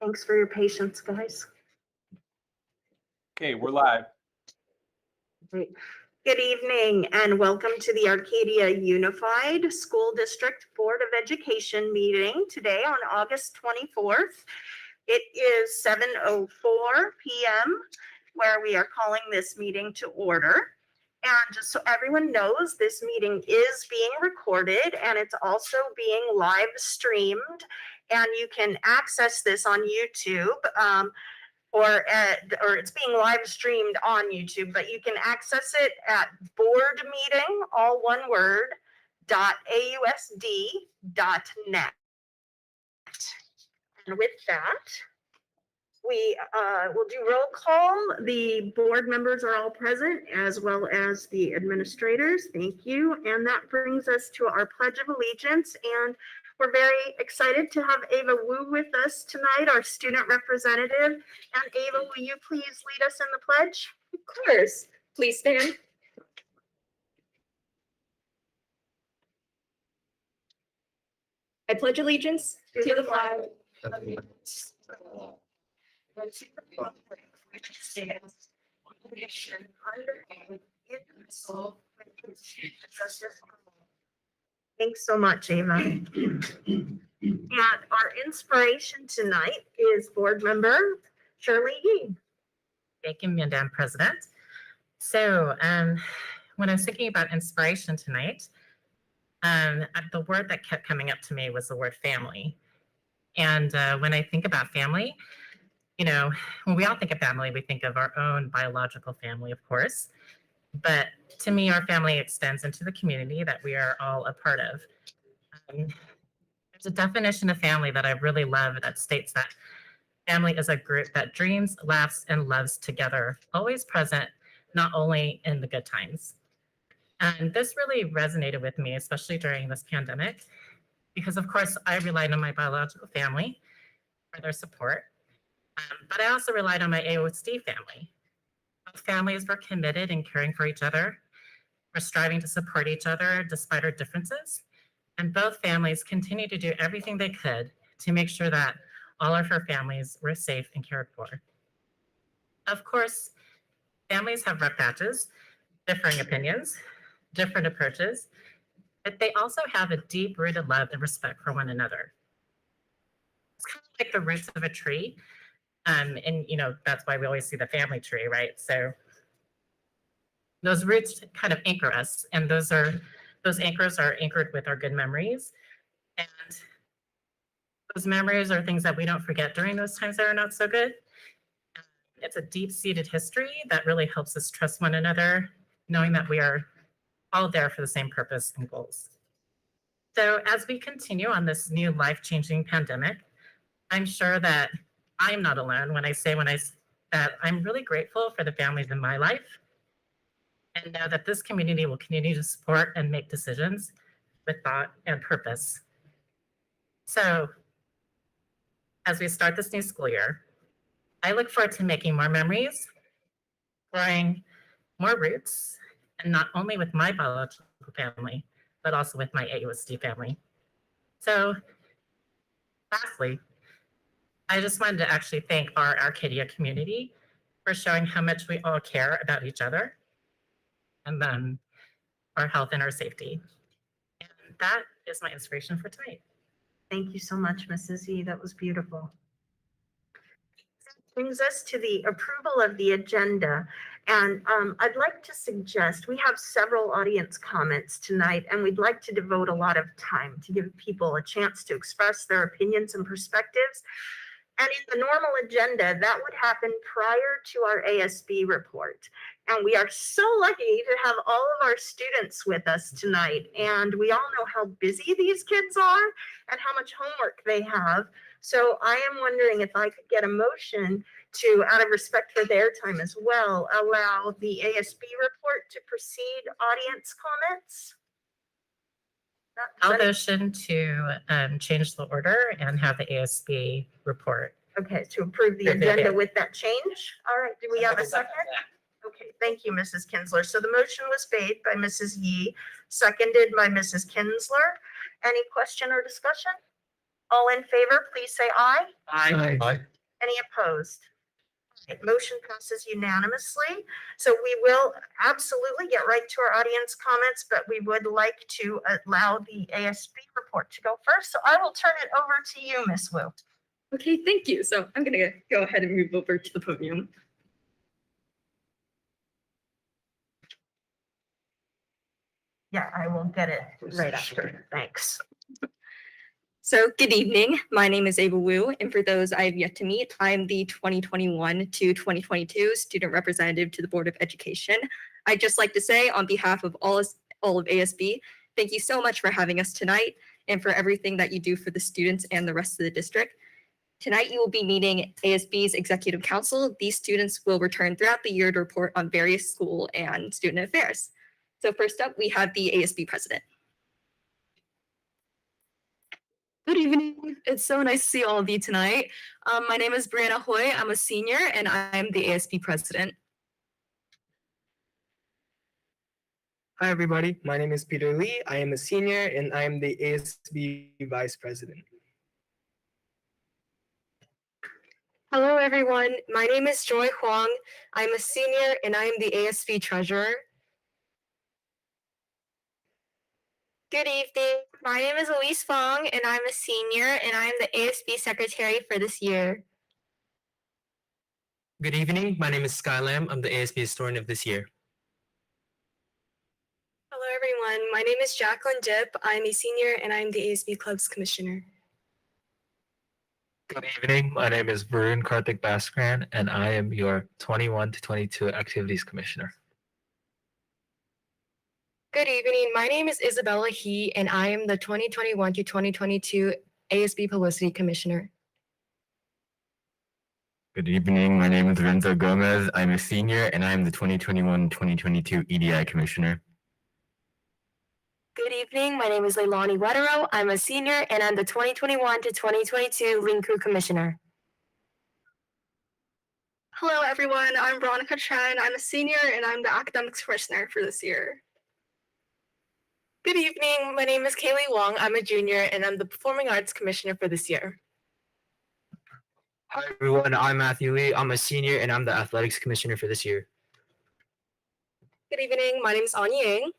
Thanks for your patience, guys. Okay, we're live. Great. Good evening and welcome to the Arcadia Unified School District Board of Education meeting today on August 24th. It is 7:04 p.m. where we are calling this meeting to order. And just so everyone knows, this meeting is being recorded and it's also being live streamed. And you can access this on YouTube. Or it's being live streamed on YouTube, but you can access it at board meeting, all one word, .AUSD.net. And with that, we will do roll call. The board members are all present, as well as the administrators. Thank you. And that brings us to our Pledge of Allegiance. And we're very excited to have Ava Wu with us tonight, our student representative. And Ava, will you please lead us in the pledge? Of course. Please stand. I pledge allegiance to the flag of the United States of America, and to the republic which stands one nation under God, indivisible, with liberty and justice for all. Thanks so much, Ava. And our inspiration tonight is board member Shirley Yee. Thank you, Madam President. So when I was thinking about inspiration tonight, the word that kept coming up to me was the word family. And when I think about family, you know, when we all think of family, we think of our own biological family, of course. But to me, our family extends into the community that we are all a part of. There's a definition of family that I really love that states that family is a group that dreams, laughs, and loves together, always present, not only in the good times. And this really resonated with me, especially during this pandemic, because of course I relied on my biological family for their support, but I also relied on my AUSD family. Both families were committed in caring for each other. We're striving to support each other despite our differences. And both families continue to do everything they could to make sure that all of our families were safe and cared for. Of course, families have rough patches, differing opinions, different approaches, but they also have a deep-rooted love and respect for one another. It's kind of like the roots of a tree. And you know, that's why we always see the family tree, right? So those roots kind of anchor us, and those anchors are anchored with our good memories. And those memories are things that we don't forget during those times that are not so good. It's a deep-seated history that really helps us trust one another, knowing that we are all there for the same purpose and goals. So as we continue on this new life-changing pandemic, I'm sure that I'm not alone when I say that I'm really grateful for the families in my life, and know that this community will continue to support and make decisions with thought and purpose. So as we start this new school year, I look forward to making more memories, growing more roots, and not only with my biological family, but also with my AUSD family. So lastly, I just wanted to actually thank our Arcadia community for showing how much we all care about each other and then our health and our safety. And that is my inspiration for tonight. Thank you so much, Mrs. Yee. That was beautiful. That brings us to the approval of the agenda. And I'd like to suggest we have several audience comments tonight, and we'd like to devote a lot of time to give people a chance to express their opinions and perspectives. And in the normal agenda, that would happen prior to our ASB report. And we are so lucky to have all of our students with us tonight. And we all know how busy these kids are and how much homework they have. So I am wondering if I could get a motion to, out of respect for their time as well, allow the ASB report to precede audience comments. I'll motion to change the order and have the ASB report. Okay, to approve the agenda with that change. All right, do we have a second? Okay, thank you, Mrs. Kinsler. So the motion was made by Mrs. Yee, seconded by Mrs. Kinsler. Any question or discussion? All in favor, please say aye. Aye. Any opposed? Right, motion passes unanimously. So we will absolutely get right to our audience comments, but we would like to allow the ASB report to go first. So I will turn it over to you, Miss Wu. Okay, thank you. So I'm gonna go ahead and move over to the podium. Yeah, I will get it right after. Thanks. So good evening. My name is Ava Wu, and for those I have yet to meet, I'm the 2021 to 2022 student representative to the Board of Education. I'd just like to say on behalf of all of ASB, thank you so much for having us tonight and for everything that you do for the students and the rest of the district. Tonight, you will be meeting ASB's Executive Council. These students will return throughout the year to report on various school and student affairs. So first up, we have the ASB President. Good evening. It's so nice to see all of you tonight. My name is Brianna Hoy. I'm a senior and I'm the ASB President. Hi, everybody. My name is Peter Lee. I am a senior and I am the ASB Vice President. Hello, everyone. My name is Joy Huang. I'm a senior and I am the ASB Treasurer. Good evening. My name is Elise Fong and I'm a senior and I am the ASB Secretary for this year. Good evening. My name is Sky Lam. I'm the ASB Historian of this year. Hello, everyone. My name is Jacqueline Dip. I'm a senior and I'm the ASB Club's Commissioner. Good evening. My name is Varun Karthik Baskran, and I am your 21 to 22 Activities Commissioner. Good evening. My name is Isabella He, and I am the 2021 to 2022 ASB Publicity Commissioner. Good evening. My name is Renzo Gomez. I'm a senior, and I am the 2021-2022 EDI Commissioner. Good evening. My name is Leilani Wetero. I'm a senior, and I'm the 2021 to 2022 Linku Commissioner. Hello, everyone. I'm Veronica Chen. I'm a senior, and I'm the Academics Commissioner for this year. Good evening. My name is Kaylee Wong. I'm a junior, and I'm the Performing Arts Commissioner for this year. Hi, everyone. I'm Matthew Lee. I'm a senior and I'm the Athletics Commissioner for this year. Good evening. My name is Anya Yang.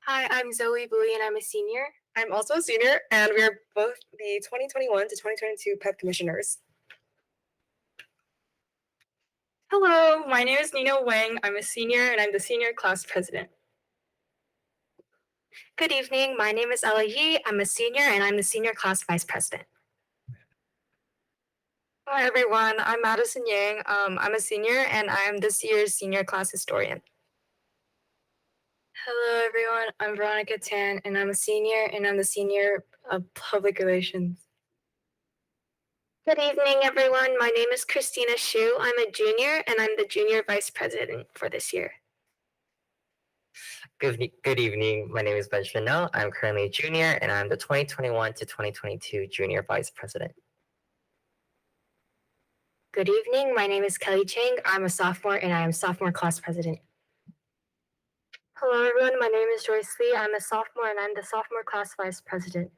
Hi, I'm Zoe Bowie, and I'm a senior. I'm also a senior, and we're both the 2021 to 2022 PEP Commissioners. Hello, my name is Nina Wang. I'm a senior, and I'm the Senior Class President. Good evening. My name is Ella Yi. I'm a senior, and I'm the Senior Class Vice President. Hi, everyone. I'm Madison Yang. I'm a senior, and I'm this year's Senior Class Historian. Hello, everyone. I'm Veronica Tan, and I'm a senior, and I'm the Senior Public Relations. Good evening, everyone. My name is Christina Xu. I'm a junior, and I'm the Junior Vice President for this year. Good evening. My name is Benjamin No. I'm currently a junior, and I'm the 2021 to 2022 Junior Vice President. Good evening. My name is Kelly Chang. I'm a sophomore, and I am Sophomore Class President. Hello, everyone. My name is Joyce Lee. I'm a sophomore, and I'm the Sophomore Class Vice President.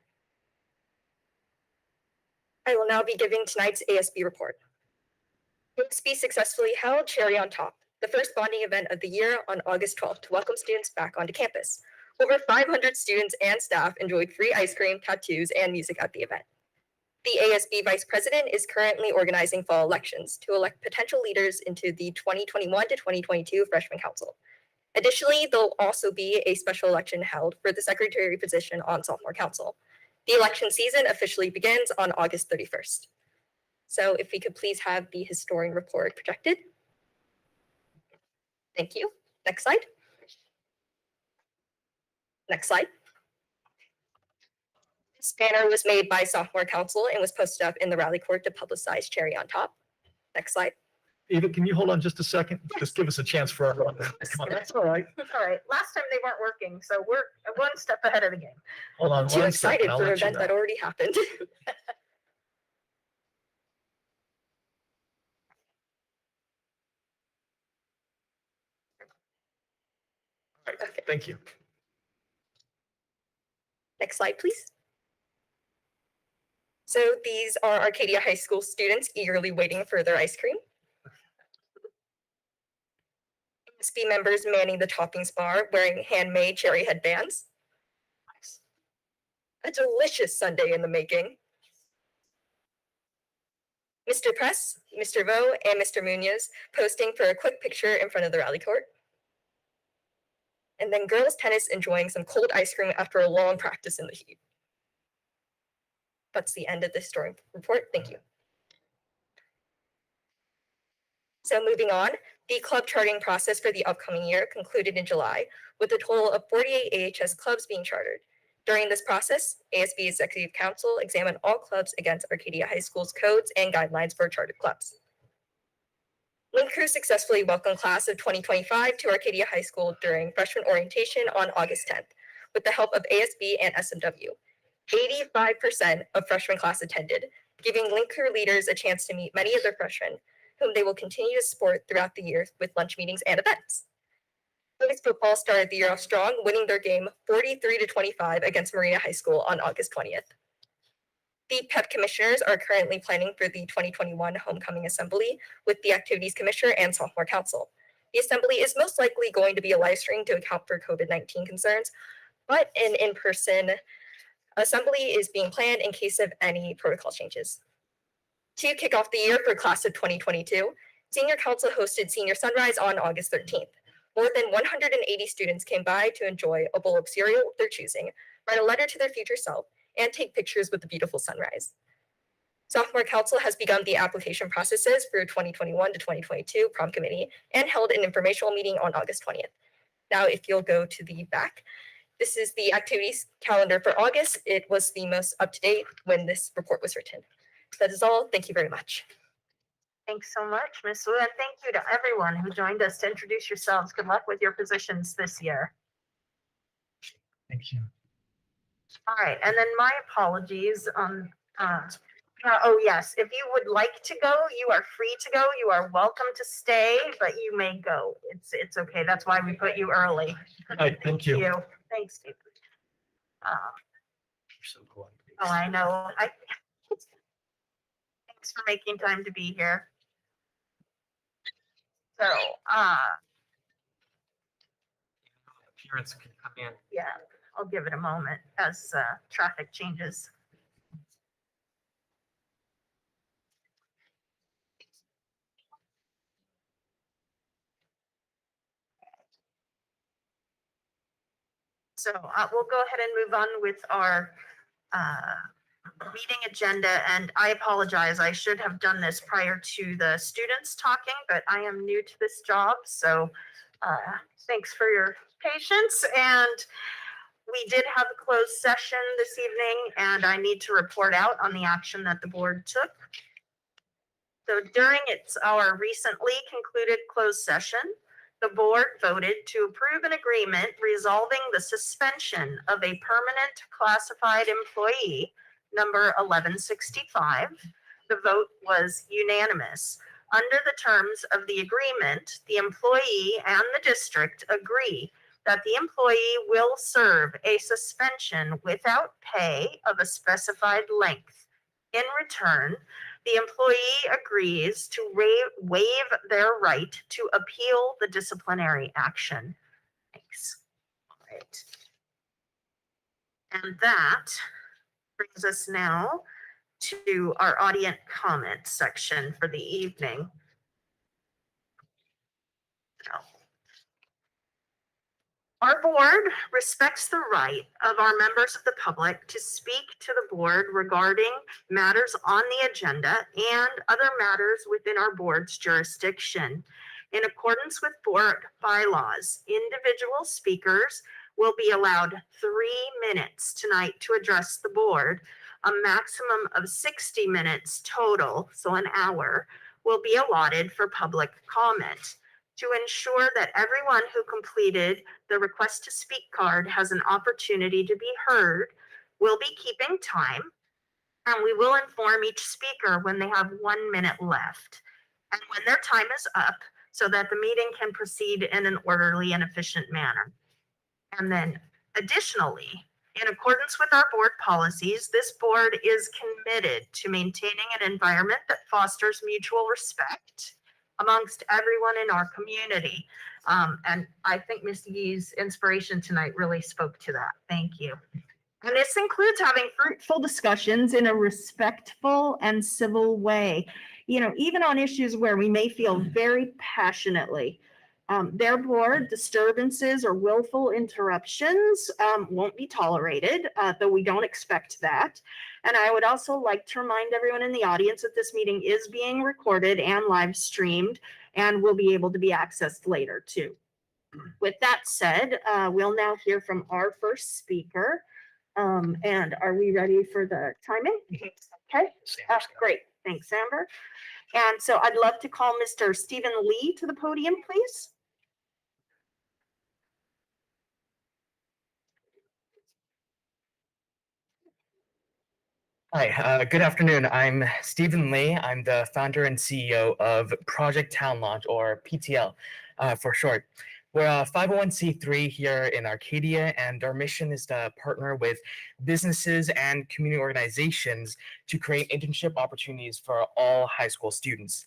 I will now be giving tonight's ASB report. ASB successfully held Cherry on Top, the first bonding event of the year on August 12th to welcome students back onto campus. Over 500 students and staff enjoyed free ice cream, tattoos, and music at the event. The ASB Vice President is currently organizing fall elections to elect potential leaders into the 2021 to 2022 Freshman Council. Additionally, there'll also be a special election held for the secretary position on Sophomore Council. The election season officially begins on August 31st. So if we could please have the historian report projected. Thank you. Next slide. Next slide. This banner was made by Sophomore Council and was posted up in the rally court to publicize Cherry on Top. Next slide. Eva, can you hold on just a second? Just give us a chance for everyone. That's all right. All right, last time they weren't working, so we're one step ahead of the game. Hold on Too one excited second. I'll for an let you event that know. already happened. All right, Okay. thank you. Next slide, please. So these are Arcadia High School students eagerly waiting for their ice cream. ASB members manning the toppings bar wearing handmade cherry headbands. A delicious Sunday in the making. Mr. Press, Mr. Vo, and Mr. Munoz posting for a quick picture in front of the rally court. And then girls tennis enjoying some cold ice cream after a long practice in the heat. That's the end of this story report. Thank you. So moving on, the club charting process for the upcoming year concluded in July with a total of 48 AHS clubs being chartered. During this process, ASB Executive Council examined all clubs against Arcadia High School's codes and guidelines for chartered clubs. Link Crew successfully welcomed class of 2025 to Arcadia High School during freshman orientation on August 10th, with the help of ASB and SMW. 85% of freshman class attended, giving Link Crew leaders a chance to meet many of their freshmen, whom they will continue to support throughout the year with lunch meetings and events. Boys football started the year off strong, winning their game 43-25 against Marina High School on August 20th. The PEP commissioners are currently planning for the 2021 homecoming assembly with the activities commissioner and sophomore council. The assembly is most likely going to be a live stream to account for COVID-19 concerns, but an in-person assembly is being planned in case of any protocol changes. To kick off the year for class of 2022, Senior Council hosted Senior Sunrise on August 13th. More than 180 students came by to enjoy a bowl of cereal of their choosing, write a letter to their future self, and take pictures with the beautiful sunrise. Sophomore Council has begun the application processes for 2021 to 2022 prom committee and held an informational meeting on August 20th. Now, if you'll go to the back, this is the activities calendar for August. It was the most up-to-date when this report was written. That is all. Thank you very much. Thanks so much, Ms. Wu, and thank you to everyone who joined us to introduce yourselves. Good luck with your positions this year. Thank you. All right, and then my apologies on, oh yes, if you would like to go, you are free to go. You are welcome to stay, but you may go. It's okay. That's why we put you early. All right, thank you. Thanks, David. You're so polite. Oh, I know. Thanks for making time to be here. So, Appearance can come in. yeah, I'll give it a moment as traffic changes. So we'll go ahead and move on with our meeting agenda, and I apologize. I should have done this prior to the students talking, but I am new to this job, so thanks for your patience. And we did have a closed session this evening, and I need to report out on the action that the board took. So during our recently concluded closed session, the board voted to approve an agreement resolving the suspension of a permanent classified employee, number 1165. The vote was unanimous. Under the terms of the agreement, the employee and the district agree that the employee will serve a suspension without pay of a specified length. In return, the employee agrees to waive their right to appeal the disciplinary action. Thanks. All right. And that brings us now to our audience comment section for the evening. Our board respects the right of our members of the public to speak to the board regarding matters on the agenda and other matters within our board's jurisdiction. In accordance with board bylaws, individual speakers will be allowed 3 minutes tonight to address the board. A maximum of 60 minutes total, so an hour, will be allotted for public comment. To ensure that everyone who completed the request to speak card has an opportunity to be heard, we'll be keeping time, and we will inform each speaker when they have 1 minute left and when their time is up, so that the meeting can proceed in an orderly and efficient manner. And then additionally, In accordance with our board policies, this board is committed to maintaining an environment that fosters mutual respect amongst everyone in our community. And I think Ms. Yee's inspiration tonight really spoke to that. Thank you. And this includes having fruitful discussions in a respectful and civil way, even on issues where we may feel very passionately. Therefore, disturbances or willful interruptions won't be tolerated, though we don't expect that. And I would also like to remind everyone in the audience that this meeting is being recorded and live streamed and will be able to be accessed later too. With that said, we'll now hear from our first speaker. And are we ready for the timing? Okay, great. Thanks, Amber. And so I'd love to call Mr. Stephen Lee to the podium, please. Hi, good afternoon. I'm Stephen Lee. I'm the founder and CEO of Project Town Launch, or PTL for short. We're a 501c3 here in Arcadia, and our mission is to partner with businesses and community organizations to create internship opportunities for all high school students.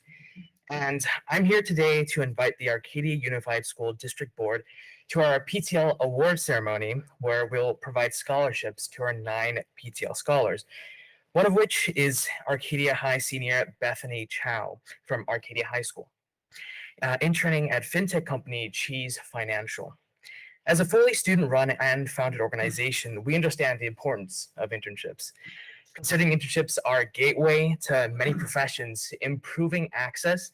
And I'm here today to invite the Arcadia Unified School District Board to our PTL award ceremony, where we'll provide scholarships to our 9 PTL scholars, one of which is Arcadia High senior Bethany Xiao from Arcadia High School, interning at fintech company Cheese Financial. As a fully student-run and founded organization, we understand the importance of internships. Considering internships are a gateway to many professions, improving access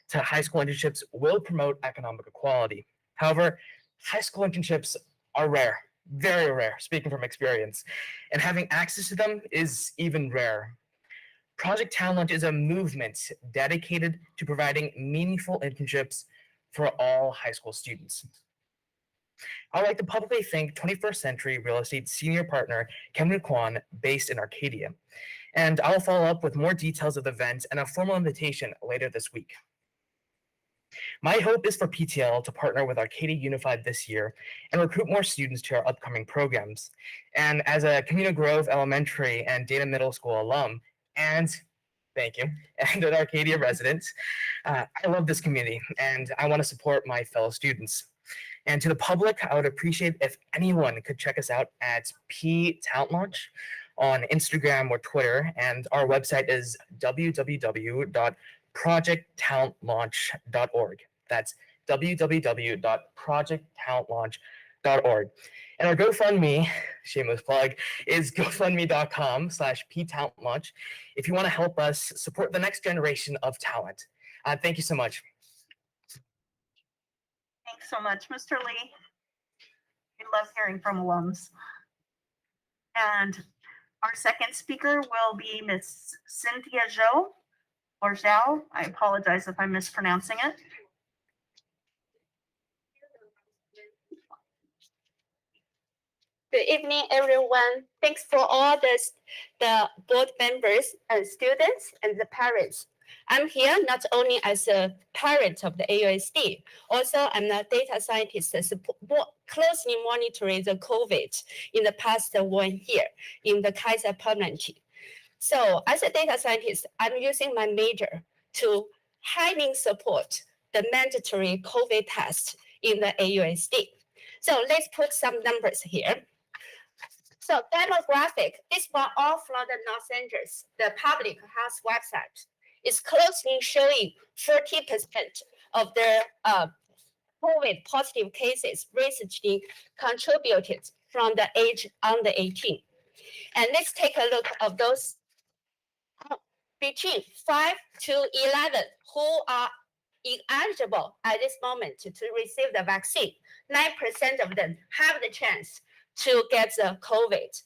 to high school internships will promote economic equality. However, high school internships are rare, very rare, speaking from experience, and having access to them is even rarer. Project Town Launch is a movement dedicated to providing meaningful internships for all high school students. I would like to publicly thank 21st Century Real Estate Senior Partner Kevin Kwan, based in Arcadia. And I'll follow up with more details of the event and a formal invitation later this week. My hope is for PTL to partner with Arcadia Unified this year and recruit more students to our upcoming programs. And as a Camino Grove Elementary and Dana Middle School alum, and thank you, and an Arcadia resident, I love this community and I want to support my fellow students. And to the public, I would appreciate if anyone could check us out at P Talent Launch on Instagram or Twitter. And our website is www.projecttalentlaunch.org. That's www.projecttalentlaunch.org. And our GoFundMe, shameless plug, is gofundme.com/ptalentlaunch if you want to help us support the next generation of talent. Thank you so much. Thanks so much, Mr. Lee. We love hearing from alums. And our second speaker will be Miss Cynthia Zhou, or Xiao. I apologize if I'm mispronouncing it. Good evening, everyone. Thanks for all the board members and students and the parents. I'm here not only as a parent of the AUSD, also I'm a data scientist that closely monitoring the COVID in the past 1 year in the Kaiser Permanente. So as a data scientist, I'm using my major to highly support the mandatory COVID test in the AUSD. So let's put some numbers here. So demographic, this one all from the Los Angeles, the public health website, is closely showing 40% of the COVID positive cases recently contributed from the age under 18. And let's take a look of those between 5 to 11 who are ineligible at this moment to receive the vaccine. 9% of them have the chance to get the COVID.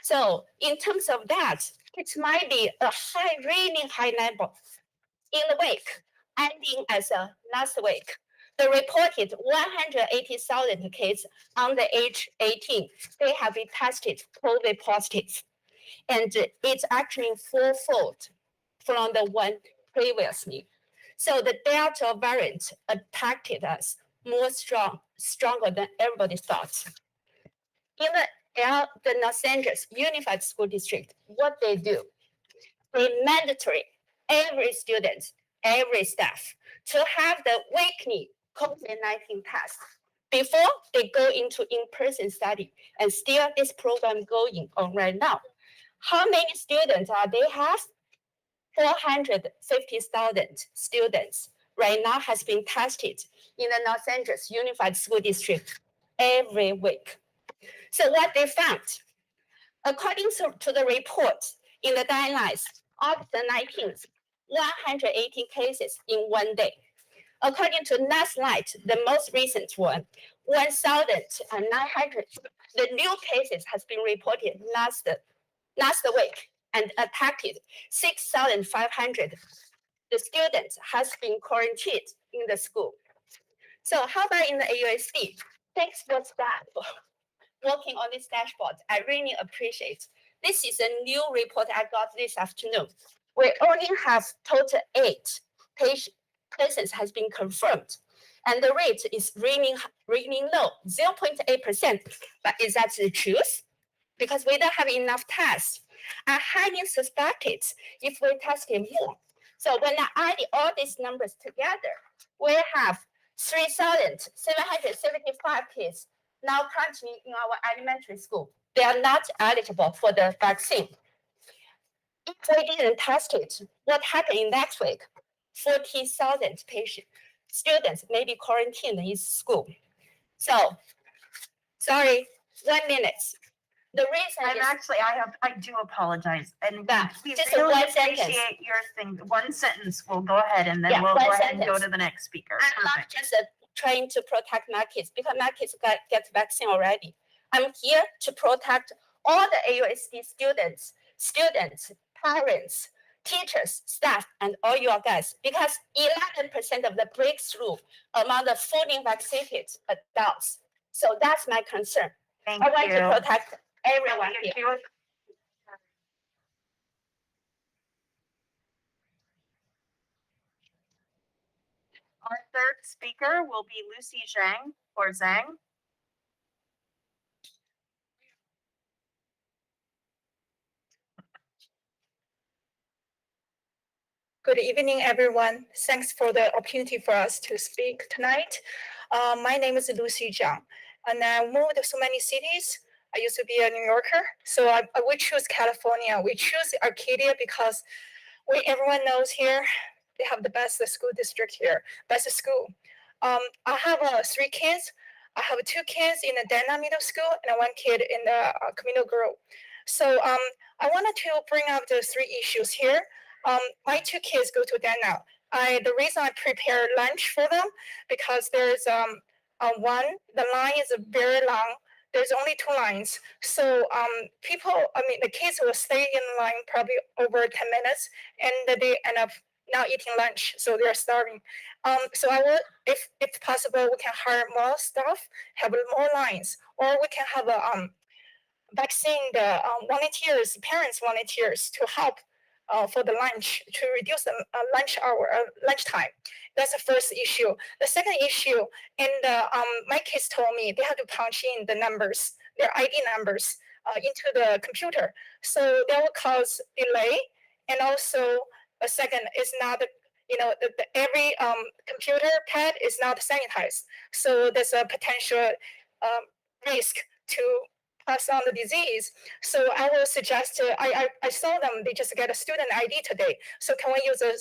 So in terms of that, it might be a really high number. In the week, ending as last week, the reported 180,000 kids under age 18, they have been tested COVID positive. And it's actually fourfold from the one previously. So the Delta variant attacked us more stronger than everybody thought. In the the Los Angeles Unified School District, what they do, they mandatory every student, every staff to have the weekly COVID-19 test before they go into in-person study. And still this program going on right now. How many students are they have? 450,000 students right now has been tested in the Los Angeles Unified School District every week. So what they found, according to the report in the guidelines, August 19th, 118 cases in one day. According to last night, the most recent one, 1,900, the new cases has been reported last week and affected 6,500. The students has been quarantined in the school. So how about in the AUSD? Thanks for staff working on this dashboard. I really appreciate. This is a new report I got this afternoon. We only have total 8 cases has been confirmed. And the rate is really low, 0.8%. But is that the truth? Because we don't have enough tests. I highly suspect it if we tested more. So when I add all these numbers together, we have 3,775 kids now currently in our elementary school. They are not eligible for the vaccine. If we didn't test it, what happened in next week? 40,000 students may be quarantined in school. So, sorry, 1 minute. The reason And is actually, I do apologize. And Yeah, we just really one sentence. appreciate your thing. One sentence, we'll go ahead and then Yeah, we'll one go ahead and go sentence. to the next speaker. I'm not Perfect. just trying to protect my kids because my kids get vaccine already. I'm here to protect all the AUSD students, parents, teachers, staff, and all your guys because 11% of the breakthrough among the fully vaccinated adults. So that's my concern. Thank I want to you. protect everyone here. Our third speaker will be Lucy Zhang or Zhang. Good evening, everyone. Thanks for the opportunity for us to speak tonight. My name is Lucy Zhang, and I moved to so many cities. I used to be a New Yorker, so we choose California. We choose Arcadia because everyone knows here, they have the best school district here, best school. I have 3 kids. I have 2 kids in the Dana Middle School and 1 kid in the Camino Grove. So I wanted to bring up the 3 issues here. My 2 kids go to Dana. The reason I prepare lunch for them because there's the line is very long. There's only 2 lines. So the kids will stay in line probably over 10 minutes and they end up not eating lunch. So they're starving. So I will, if possible, we can hire more staff, have more lines, or we can have a vaccine the volunteers, parents volunteers to help for the lunch to reduce the lunch hour, lunchtime. That's the first issue. The second issue, my kids told me they have to punch in the numbers, their ID numbers into the computer. So that will cause delay. And also, a second is not, every computer pad is not sanitized. So there's a potential risk to pass on the disease. So I will suggest, I saw them, they just get a student ID today. So can we use a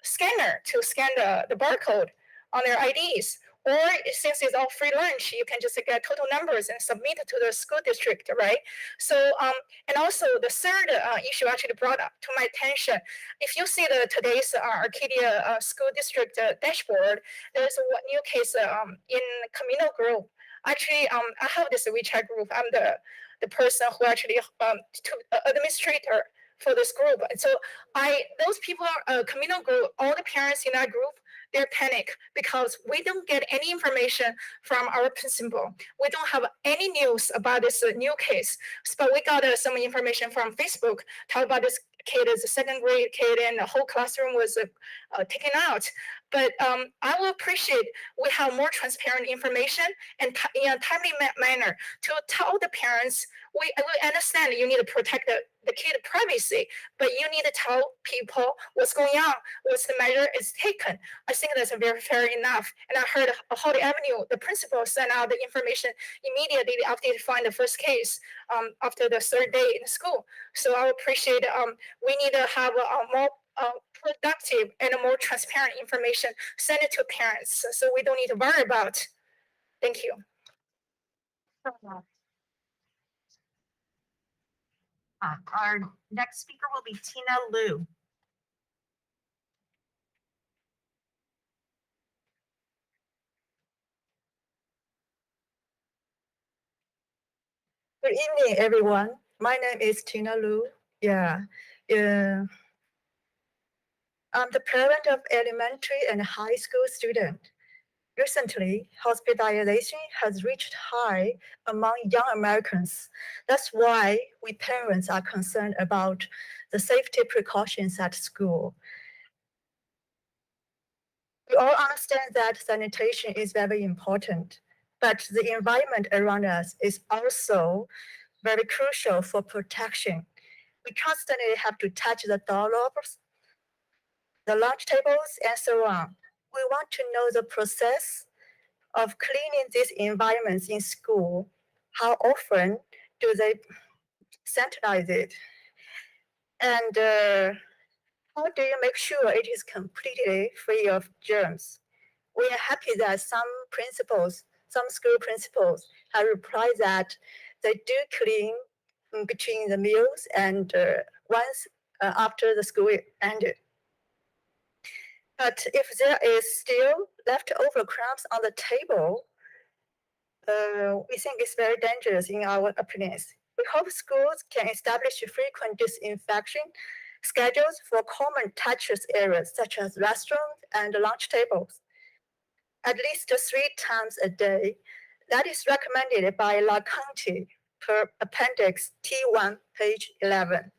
scanner to scan the barcode on their IDs? Or since it's all free lunch, you can just get total numbers and submit it to the school district, right? So, and also the third issue actually brought up to my attention. If you see today's Arcadia school district dashboard, there's a new case in Camino Grove. Actually, I have this WeChat group. I'm the person who actually administrator for this group. And so those people are Camino Group, all the parents in that group, they're panic because we don't get any information from our principal. We don't have any news about this new case, but we got some information from Facebook, talk about this kid is a 2nd grade kid and the whole classroom was taken out. But I will appreciate we have more transparent information and in a timely manner to tell the parents. We understand you need to protect the kid privacy, but you need to tell people what's going on, what's the measure is taken. I think that's very fair enough. And I heard Holly Avenue, the principal sent out the information immediately after they find the first case after the third day in school. So I appreciate we need to have a more productive and a more transparent information send it to parents so we don't need to worry about. Thank you. Our next speaker will be Tina Liu. Good evening, everyone. My name is Tina Liu. I'm the parent of elementary and high school student. Recently, hospitalization has reached high among young Americans. That's why we parents are concerned about the safety precautions at school. We all understand that sanitation is very important, but the environment around us is also very crucial for protection. We constantly have to touch the doorknobs, the lunch tables, and so on. We want to know the process of cleaning these environments in school. How often do they sanitize it? And how do you make sure it is completely free of germs? We are happy that some school principals have replied that they do clean between the meals and once after the school ended. But if there is still leftover crumbs on the table, we think it's very dangerous in our opinions. We hope schools can establish frequent disinfection schedules for common touches areas such as restrooms and lunch tables, at least 3 times a day. That is recommended by La County per Appendix T1, page 11.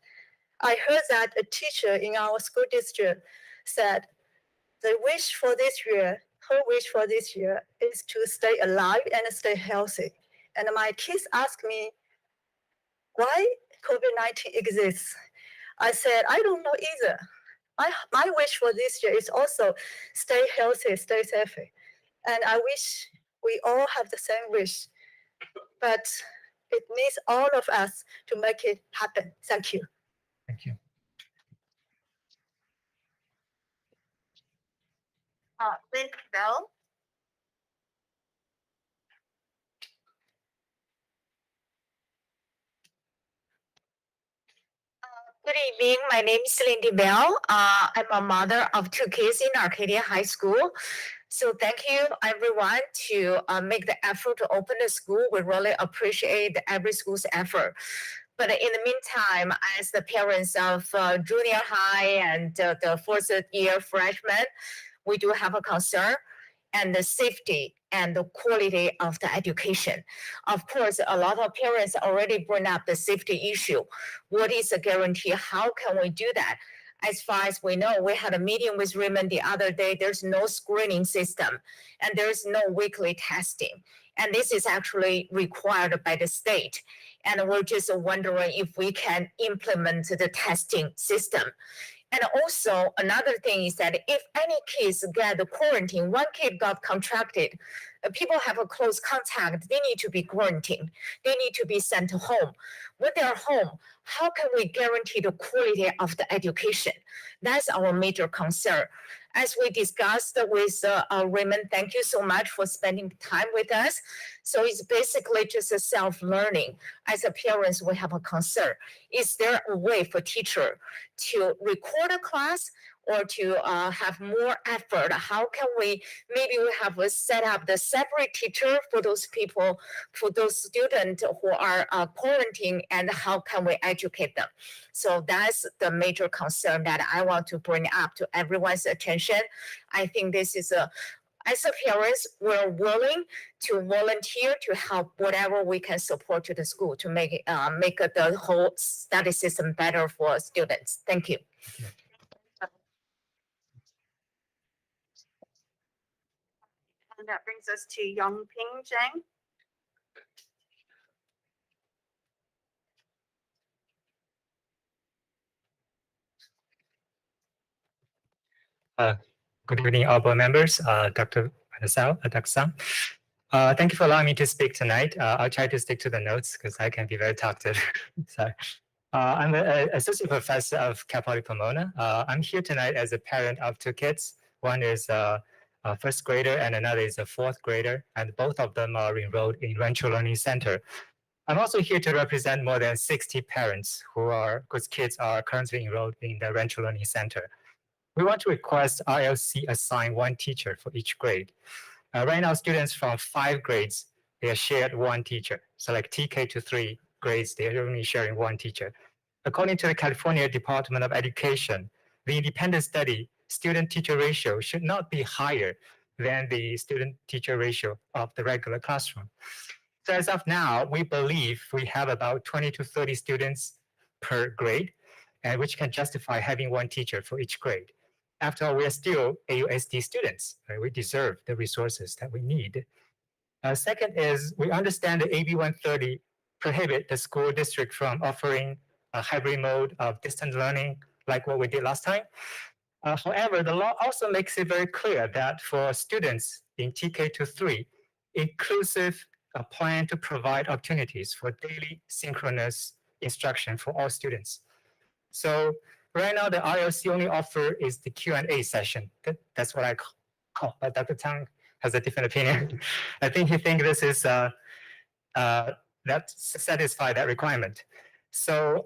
I heard that a teacher in our school district said, her wish for this year is to stay alive and stay healthy. And my kids asked me, why COVID-19 exists? I said, I don't know either. My wish for this year is also stay healthy, stay safe. And I wish we all have the same wish. But it needs all of us to make it happen. Thank you. Thank you. Lindsay Bell. Good evening. My name is Lindsay Bell. I'm a mother of 2 kids in Arcadia High School. So thank you everyone to make the effort to open the school. We really appreciate every school's effort. But in the meantime, as the parents of junior high and the first year freshmen, we do have a concern and the safety and the quality of the education. Of course, a lot of parents already bring up the safety issue. What is the guarantee? How can we do that? As far as we know, we had a meeting with Raymond the other day. There's no screening system and there's no weekly testing. And this is actually required by the state. And we're just wondering if we can implement the testing system. And also another thing is that if any kids get the quarantine, one kid got contracted, people have a close contact, they need to be quarantined. They need to be sent home. When they're home, how can we guarantee the quality of the education? That's our major concern. As we discussed with Raymond, thank you so much for spending time with us. So it's basically just a self-learning. As a parents, we have a concern. Is there a way for teacher to record a class or to have more effort? How can we, maybe we have a set up the separate teacher for those people, for those students who are quarantined, and how can we educate them? So that's the major concern that I want to bring up to everyone's attention. I think this is as a parents, we're willing to volunteer to help whatever we can support to the school to make the whole study system better for students. Thank you. And that brings us to Yongping Zhang. Good evening, all board members, Dr. Xiao, Dr. Zhang. Thank you for allowing me to speak tonight. I'll try to stick to the notes because I can be very talkative. Sorry. I'm an assistant professor of Cal Poly Pomona. I'm here tonight as a parent of two kids. One is a first grader and another is a fourth grader, and both of them are enrolled in Rancho Learning Center. I'm also here to represent more than 60 parents whose kids are currently enrolled in the Rancho Learning Center. We want to request ILC assign one teacher for each grade. Right now, students from 5 grades, they are shared one teacher. So like TK to 3 grades, they're only sharing one teacher. According to the California Department of Education, the independent study student-teacher ratio should not be higher than the student-teacher ratio of the regular classroom. So as of now, we believe we have about 20 to 30 students per grade, and which can justify having one teacher for each grade. After all, we are still AUSD students, right? We deserve the resources that we need. Second is we understand that AB 130 prohibit the school district from offering a hybrid mode of distance learning like what we did last time. However, the law also makes it very clear that for students in TK to 3, inclusive plan to provide opportunities for daily synchronous instruction for all students. So right now, the ILC only offer is the Q&A session. That's what I call, but Dr. Tang has a different opinion. I think he thinks this is that satisfy that requirement. So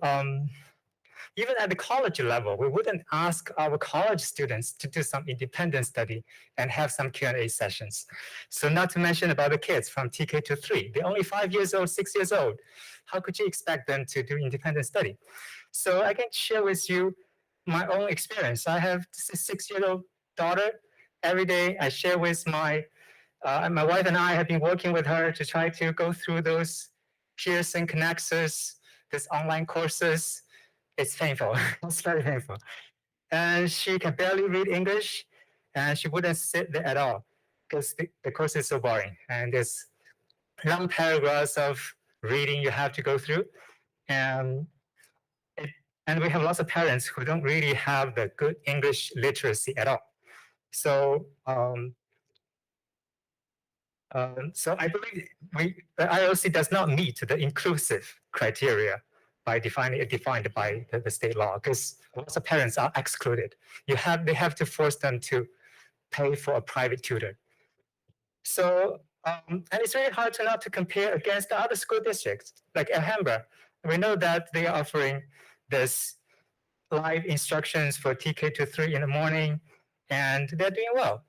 even at the college level, we wouldn't ask our college students to do some independent study and have some Q&A sessions. So not to mention about the kids from TK to 3. They're only 5 years old, 6 years old. How could you expect them to do independent study? So I can share with you my own experience. I have a 6-year-old daughter. Every day I share with my wife and I have been working with her to try to go through those Pearson connectors, these online courses. It's painful. It's very painful. And she can barely read English, and she wouldn't sit there at all because the course is so boring. And there's long paragraphs of reading you have to go through. And we have lots of parents who don't really have the good English literacy at all. So, so I believe the IOC does not meet the inclusive criteria by defined by the state law, because lots of parents are excluded. They have to force them to pay for a private tutor. So, and it's really hard to not to compare against the other school districts, like Alhambra. We know that they are offering this live instructions for TK to 3 in the morning, and they're doing well.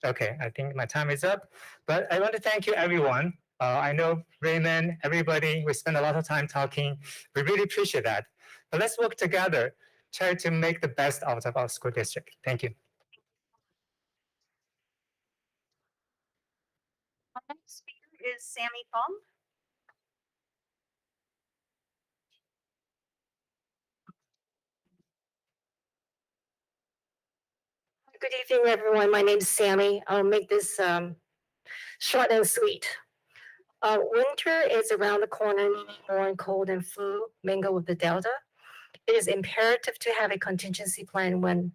Okay, I think my time is up, but I want to thank you, everyone. I know Raymond, everybody, we spend a lot of time talking. We really appreciate that. But let's work together, try to make the best out of our school district. Thank you. Our next speaker is Sammy Fong. Good evening, everyone. My name is Sammy. I'll make this short and sweet. Winter is around the corner, meaning more cold and flu mingle with the Delta. It is imperative to have a contingency plan when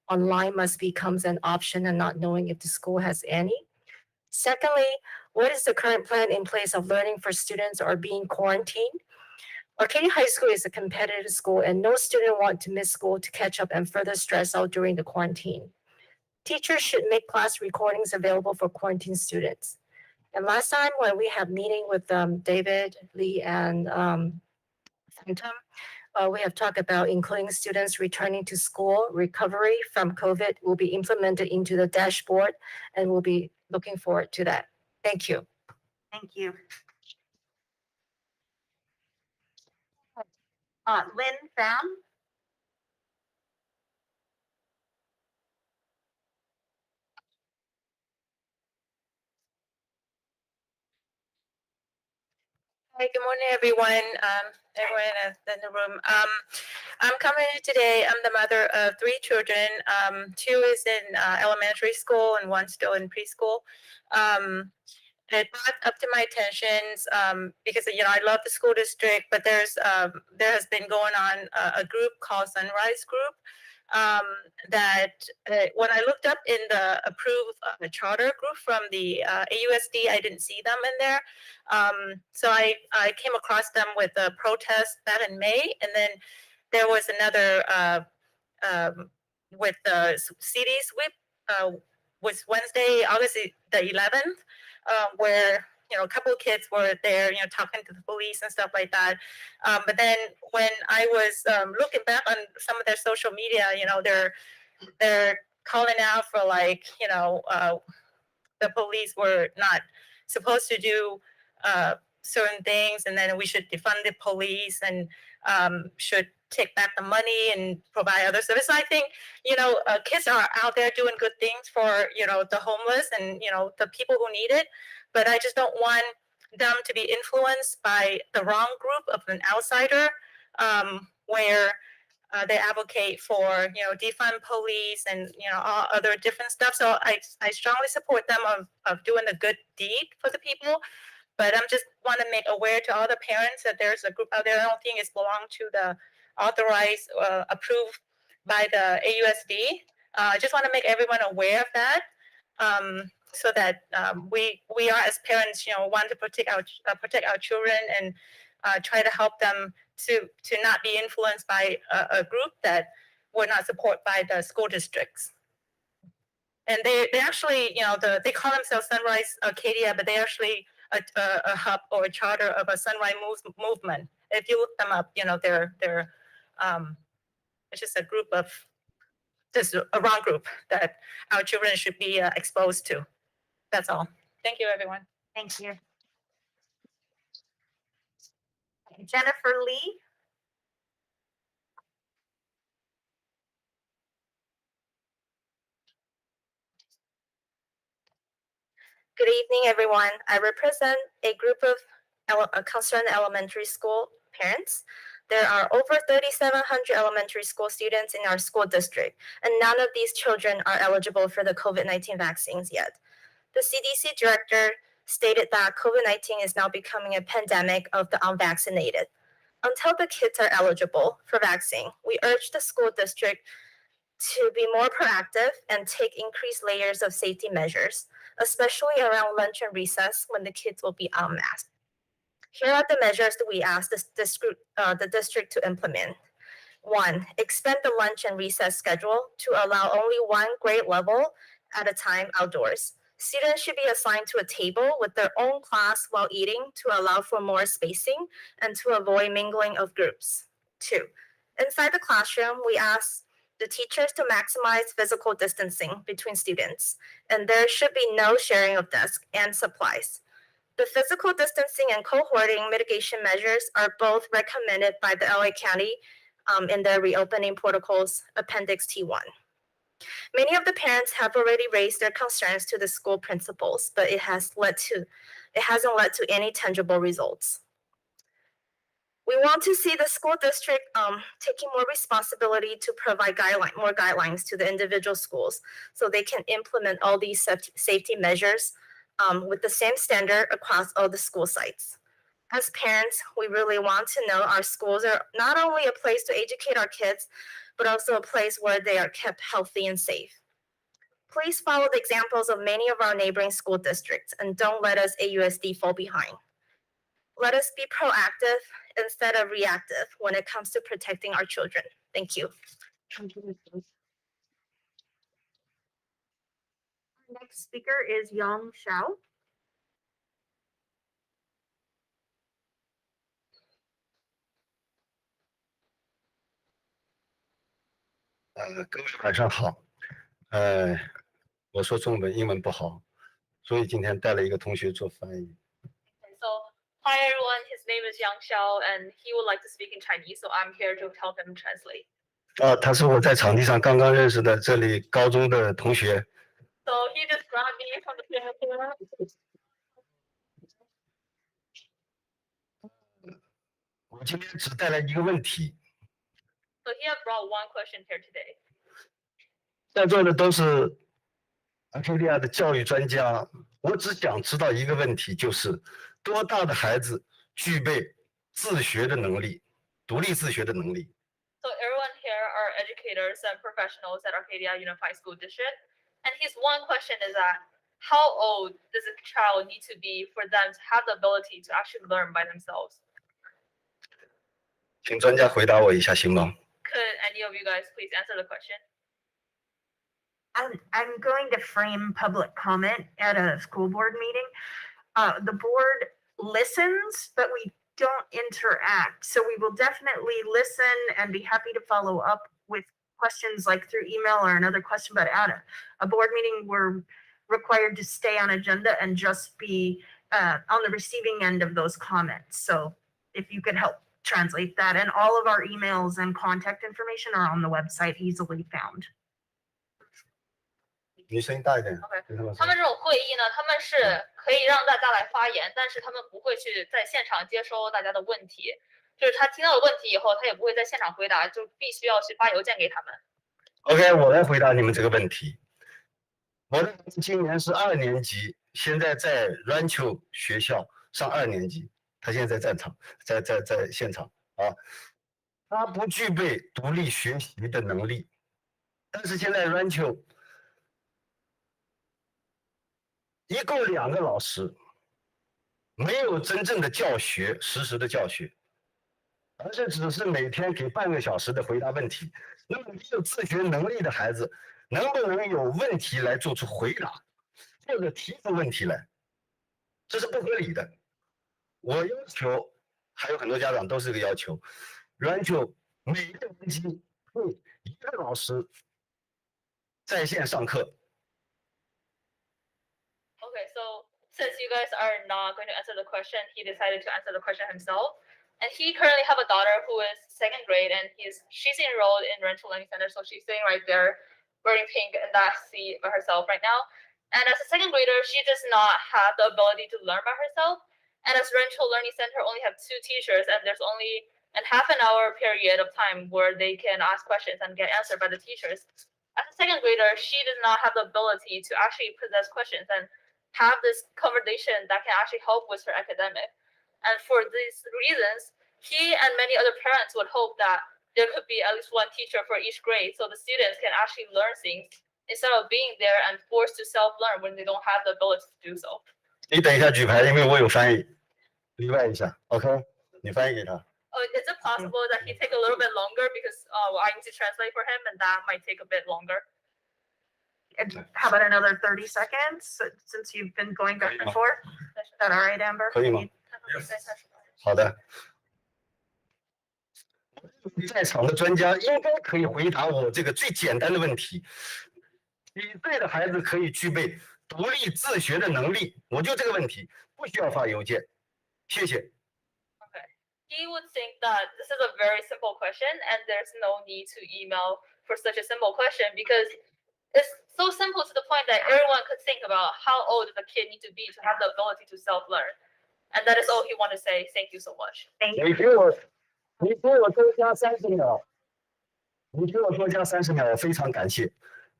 online must becomes an option and not knowing if the school has any. Secondly, what is the current plan in place of learning for students or being quarantined? Arcadia High School is a competitive school and no student want to miss school to catch up and further stress out during the quarantine. Teachers should make class recordings available for quarantine students. And last time when we had meeting with David, Lee, and Phantom, we have talked about including students returning to school. Recovery from COVID will be implemented into the dashboard, and we'll be looking forward to that. Thank you. Thank you. Lynn Pham. Hi, good morning, everyone. Everyone in the room. I'm coming in today. I'm the mother of 3 children. 2 is in elementary school and 1 still in preschool. It brought up to my attentions because I love the school district, but there has been going on a group called Sunrise Group that when I looked up in the approved charter group from the AUSD, I didn't see them in there. So I came across them with a protest back in May, and then there was another with the CD sweep was Wednesday, August the 11th, where a couple of kids were there, talking to the police and stuff like that. But then when I was looking back on some of their social media, they're calling out for the police were not supposed to do certain things, and then we should defund the police and should take back the money and provide other services. I think kids are out there doing good things for the homeless and the people who need it, but I just don't want them to be influenced by the wrong group of an outsider, where they advocate for defund police and all other different stuff. So I strongly support them of doing a good deed for the people, but I'm just want to make aware to all the parents that there's a group out there. I don't think it's belong to the authorized approved by the AUSD. I just want to make everyone aware of that, so that we are as parents want to protect our children and try to help them to not be influenced by a group that were not supported by the school districts. And they actually, they call themselves Sunrise Arcadia, but they actually a hub or a charter of a Sunrise movement. If you look them up, they're it's just a group of just a wrong group that our children should be exposed to. That's all. Thank you, everyone. Thank you. Jennifer Lee. Good evening, everyone. I represent a group of concerned elementary school parents. There are over 3,700 elementary school students in our school district, and none of these children are eligible for the COVID-19 vaccines yet. The CDC director stated that COVID-19 is now becoming a pandemic of the unvaccinated. Until the kids are eligible for vaccine, we urge the school district to be more proactive and take increased layers of safety measures, especially around lunch and recess when the kids will be unmasked. Here are the measures that we ask the district to implement. 1, expand the lunch and recess schedule to allow only 1 grade level at a time outdoors. Students should be assigned to a table with their own class while eating to allow for more spacing and to avoid mingling of groups. 2, inside the classroom, we ask the teachers to maximize physical distancing between students, and there should be no sharing of desks and supplies. The physical distancing and cohorting mitigation measures are both recommended by the LA County in their reopening protocols, Appendix T1. Many of the parents have already raised their concerns to the school principals, but it hasn't led to any tangible results. We want to see the school district taking more responsibility to provide more guidelines to the individual schools so they can implement all these safety measures with the same standard across all the school sites. As parents, we really want to know our schools are not only a place to educate our kids, but also a place where they are kept healthy and safe. Please follow the examples of many of our neighboring school districts and don't let us AUSD fall behind. Let us be proactive instead of reactive when it comes to protecting our children. Thank you. Next speaker is Xiao. 各位晚上好。我说中文、英文不好，所以今天带了一个同学做翻译。 So, hi everyone, his name is Xiao, and he would like to speak in Chinese, so I'm here to help him translate. 他是我在场地上刚刚认识的这里高中的同学。 So he just grabbed me from the campus. 我今天只带来一个问题， So he have brought one question here today. 在座的都是Arcadia的教育专家，我只想知道一个问题，就是多大的孩子具备自学的能力，独立自学的能力？ So everyone here are educators and professionals at Arcadia Unified School District. And his one question is that how old does a child need to be for them to have the ability to actually learn by themselves? 请专家回答我一下，行吗？ Could any of you guys please answer the question? I'm going to frame public comment at a school board meeting. The board listens, but we don't interact. So we will definitely listen and be happy to follow up with questions like through email or another question, but at a board meeting, we're required to stay on agenda and just be on the receiving end of those comments. So if you could help translate that, and all of our emails and contact information are on the website, easily found. 你声音大一点。 他们这种会议呢，他们是可以让大家来发言，但是他们不会去在现场接收大家的问题。就是他听到了问题以后，他也不会在现场回答，就必须要去发邮件给他们。OK， 我来回答你们这个问题。我的儿子今年是2年级，现在在 Rancho 学校上2年级，他现在在战场，在现场啊。他不具备独立学习的能力，但是现在 Rancho 一共2个老师，没有真正的教学，实时的教学，而是只是每天给半个小时的回答问题。那么没有自学能力的孩子，能不能有问题来做出回答，或者提出问题来？这是不合理的。我要求，还有很多家长都是这个要求，Rancho 每个年级配1个老师在线上课。 Okay, so since you guys are not going to answer the question, he decided to answer the question himself. And he currently have a daughter who is 2nd grade, and she's enrolled in Rental Learning Center, so she's sitting right there, wearing pink in that seat by herself right now. And as a 2nd grader, she does not have the ability to learn by herself. And as Rental Learning Center only have 2 teachers, and there's only a half an hour period of time where they can ask questions and get answered by the teachers. As a 2nd grader, she does not have the ability to actually possess questions and have this conversation that can actually help with her academic. And for these reasons, he and many other parents would hope that there could be at least one teacher for each grade so the students can actually learn things instead of being there and forced to self-learn when they don't have the ability to do so. 你等一下举牌，因为我有翻译，例外一下 ，OK？ 你翻译给他。 Is it possible that he take a little bit longer because I need to translate for him and that might take a bit longer? And how about another 30 seconds since you've been going back and forth? Is that all right, Amber? 可以吗？好的。在场的专家应该可以回答我这个最简单的问题：几岁的孩子可以具备独立自学的能力？我就这个问题，不需要发邮件。谢谢。 Okay. He would think that this is a very simple question and there's no need to email for such a simple question because it's so simple to the point that everyone could think about how old does a kid need to be to have the ability to self-learn. And that is all he wanted to say. Thank you so much. 你给我多加30秒，你给我多加30秒，我非常感谢。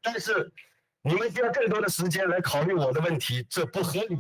但是你们需要更多的时间来考虑我的问题，这不合理。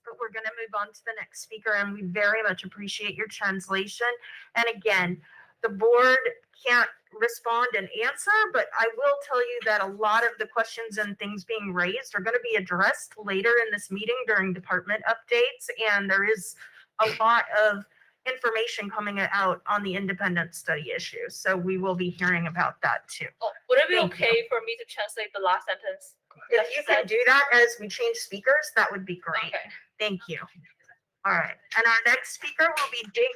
But we're going to move on to the next speaker, and we very much appreciate your translation. And again, the board can't respond and answer, but I will tell you that a lot of the questions and things being raised are going to be addressed later in this meeting during department updates. And there is a lot of information coming out on the independent study issue. So we will be hearing about that too. Oh, would it be Thank okay you. for me to translate the last sentence? If you can do that as we change speakers, that would be great. Okay. Thank you. All right. And our next speaker will be Zhang.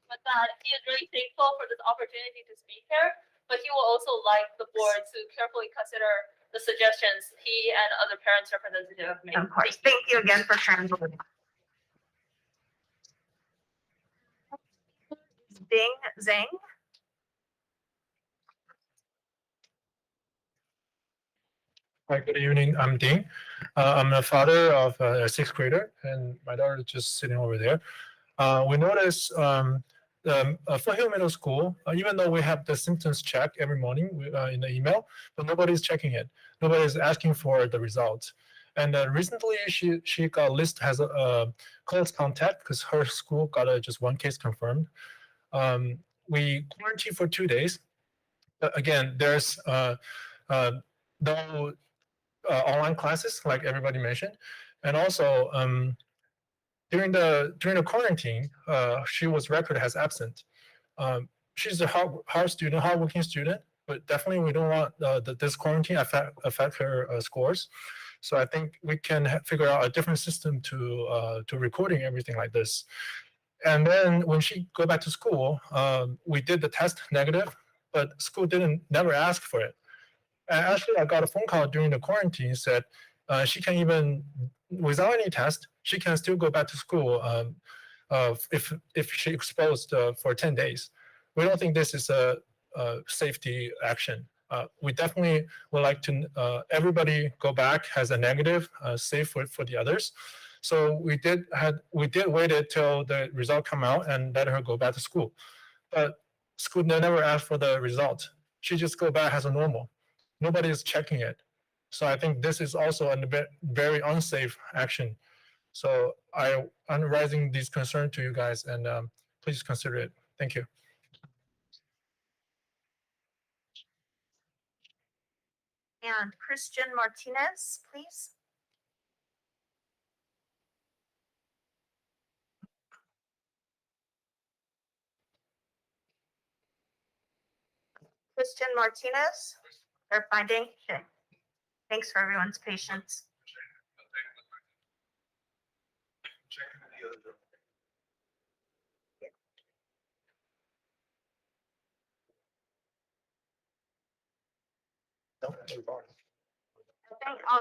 But that he is really thankful for this opportunity to speak here, but he will also like the board to carefully consider the suggestions he and other parents representatives have made. Of course. Thank you again for translating. Zhang. Hi, good evening. I'm Dean. I'm a father of a sixth grader, and my daughter is just sitting over there. We noticed for Hill Middle School, even though we have the symptoms check every morning in the email, but nobody's checking it. Nobody's asking for the results. And recently, she got listed as a close contact because her school got just one case confirmed. We quarantined for 2 days. Again, there's no online classes, like everybody mentioned, and also during the quarantine, she was recorded as absent. She's a hard student, hardworking student, but definitely we don't want this quarantine affect her scores. So I think we can figure out a different system to recording everything like this. And then when she go back to school, we did the test negative, but school never ask for it. And actually, I got a phone call during the quarantine said she can even, without any test, she can still go back to school if she exposed for 10 days. We don't think this is a safety action. We definitely would like to everybody go back as a negative, safe for the others. So we did wait till the result come out and let her go back to school. But school never asked for the result. She just go back as a normal. Nobody is checking it. So I think this is also a very unsafe action. So I'm raising this concern to you guys, and please consider it. Thank you. And Christian Martinez, please. Christian Martinez, they're finding. Okay. Thanks for everyone's patience. All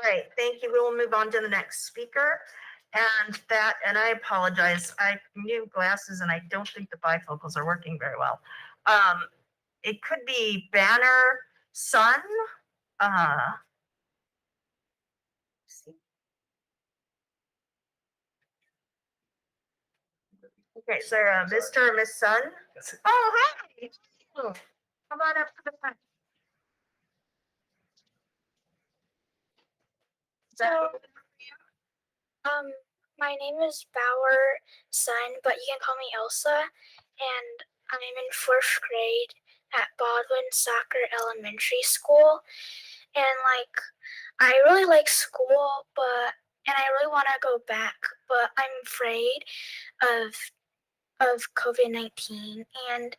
right, thank you. We will move on to the next speaker. And I apologize. I new glasses and I don't think the bifocals are working very well. It could be Banner Sun. Okay, so Mr. or Miss Sun? Oh, hi. Oh, come on up to the front. So, my name is Bauer Sun, but you can call me Elsa, and I'm in 4th grade at Baldwin Soccer Elementary School. And I really like school, and I really want to go back, but I'm afraid of COVID-19, and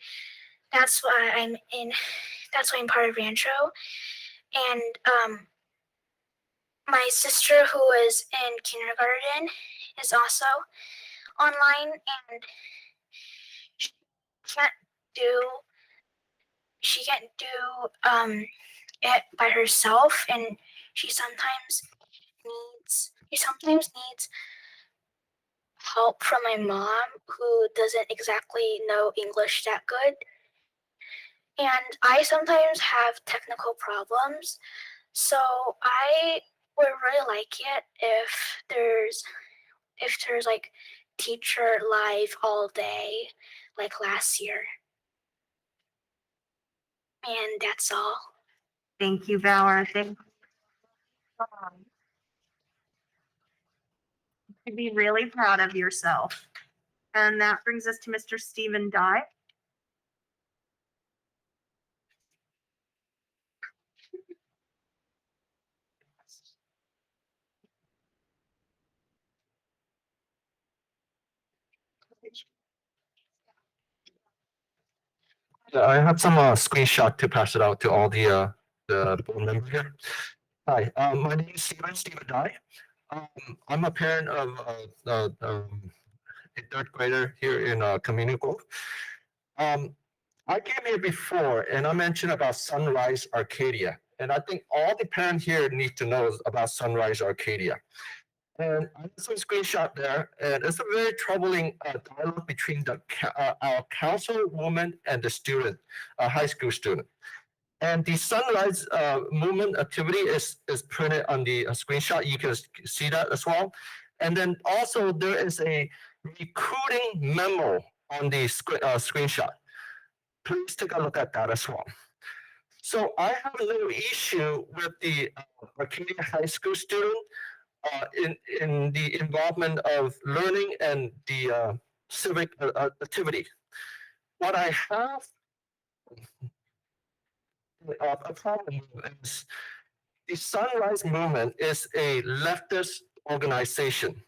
that's why I'm part of Rancho. And my sister, who is in kindergarten, is also online, and she can't do it by herself, and she sometimes needs help from my mom, who doesn't exactly know English that good. And I sometimes have technical problems, so I would really like it if there's teacher live all day like last year. And that's all. Thank you, Bauer. You should be really proud of yourself. And that brings us to Mr. Stephen Dye. I have some screenshot to pass it out to all the board members here. Hi, my name is Stephen Dye. I'm a parent of a 3rd grader here in Community Grove. I came here before and I mentioned about Sunrise Arcadia, and I think all the parents here need to know about Sunrise Arcadia. And I have some screenshot there, and it's a very troubling dialogue between our councilwoman and the student, a high school student. And the sunrise movement activity is printed on the screenshot. You can see that as well. And then also there is a recruiting memo on the screenshot. Please take a look at that as well. So I have a little issue with the Arcadia High School student in the involvement of learning and the civic activity. What I have a problem with is the Sunrise Movement is a leftist organization.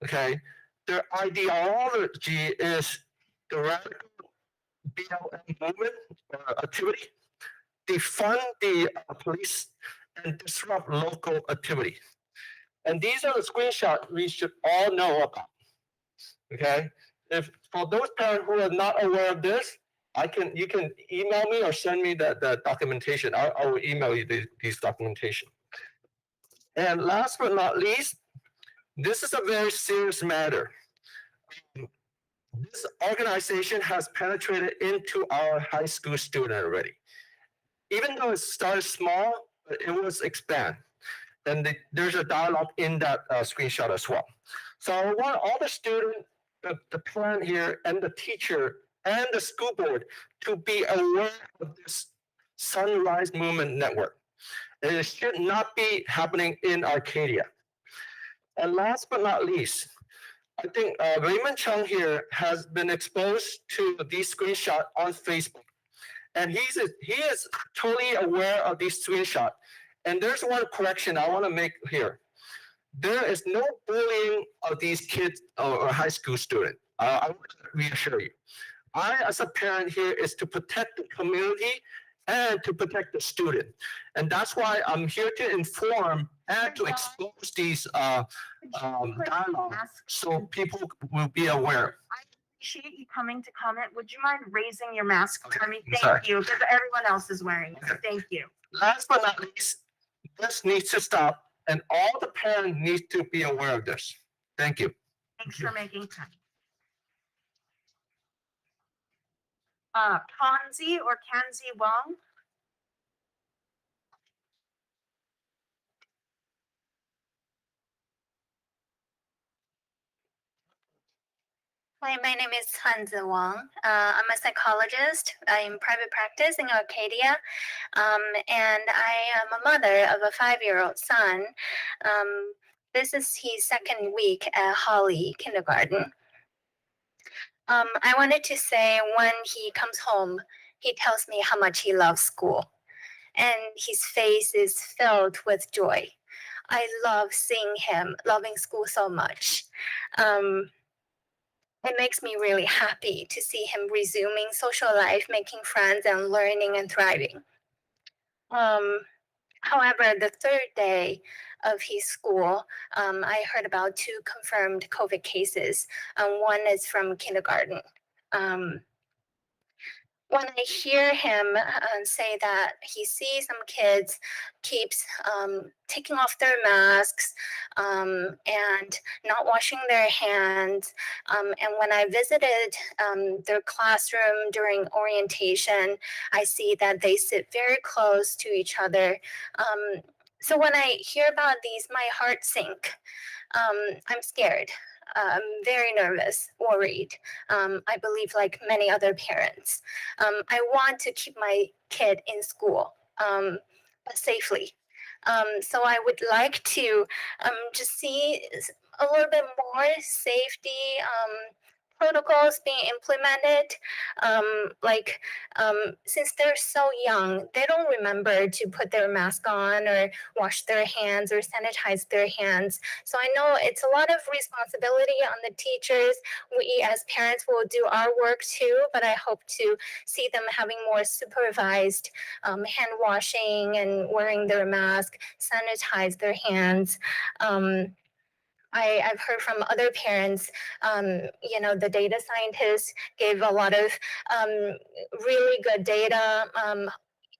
Okay, their ideology is the radical BLM movement activity, defund the police, and disrupt local activity. And these are the screenshots we should all know about. Okay, if for those parents who are not aware of this, you can email me or send me the documentation. I will email you these documentation. And last but not least, this is a very serious matter. This organization has penetrated into our high school student already. Even though it started small, it was expand. And there's a dialogue in that screenshot as well. So I want all the student, the parent here, and the teacher, and the school board to be aware of this Sunrise Movement Network. And it should not be happening in Arcadia. And last but not least, I think Raymond Chung here has been exposed to these screenshots on Facebook. And he is totally aware of these screenshots. And there's one correction I want to make here. There is no bullying of these kids or high school students. I want to reassure you. I, as a parent here, is to protect the community and to protect the student. And that's why I'm here to inform and to expose these dialogue so people will be aware. I appreciate you coming to comment. Would you mind raising your mask for me? Thank sorry. you, because everyone else is wearing it. Thank you. Last but not least, this needs to stop, and all the parents need to be aware of this. Thank you. Thanks for making time. Hanzi or Hanza Wong? Hi, my name is Hanza Wong. I'm a psychologist in private practice in Arcadia, and I am a mother of a 5-year-old son. This is his second week at Holly Kindergarten. I wanted to say when he comes home, he tells me how much he loves school, and his face is filled with joy. I love seeing him loving school so much. It makes me really happy to see him resuming social life, making friends and learning and thriving. However, the third day of his school, I heard about 2 confirmed COVID cases. One is from kindergarten. When I hear him say that he sees some kids keeps taking off their masks and not washing their hands, and when I visited their classroom during orientation, I see that they sit very close to each other. So when I hear about these, my heart sinks. I'm scared. I'm very nervous, worried. I believe like many other parents. I want to keep my kid in school, but safely. So I would like to just see a little bit more safety protocols being implemented. Since they're so young, they don't remember to put their mask on or wash their hands or sanitize their hands. So I know it's a lot of responsibility on the teachers. We as parents will do our work too, but I hope to see them having more supervised hand washing and wearing their mask, sanitize their hands. I've heard from other parents, the data scientists gave a lot of really good data.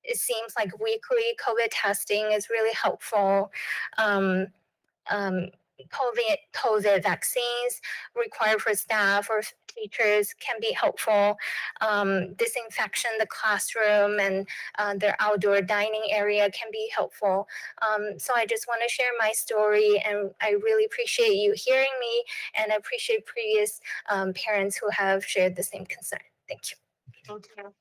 It seems like weekly COVID testing is really helpful. COVID vaccines required for staff or teachers can be helpful. Disinfection the classroom and their outdoor dining area can be helpful. So I just want to share my story, and I really appreciate you hearing me, and I appreciate previous parents who have shared the same concern. Thank you. Thank you.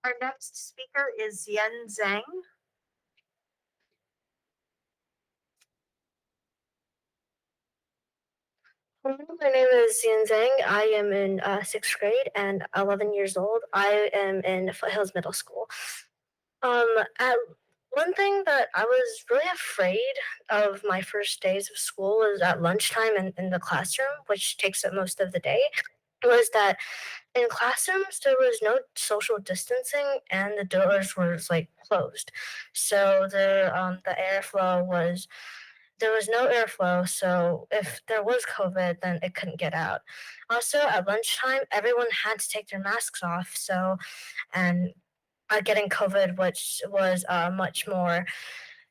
Our next speaker is Zhang. Hello, my name is Zhang. I am in sixth grade and 11 years old. I am in Foothills Middle School. At one thing that I was really afraid of my first days of school was at lunchtime in the classroom, which takes up most of the day, was that in classrooms there was no social distancing and the doors were like closed. So the airflow was there was no airflow, so if there was COVID, then it couldn't get out. Also, at lunchtime, everyone had to take their masks off. So, and getting COVID, which was much more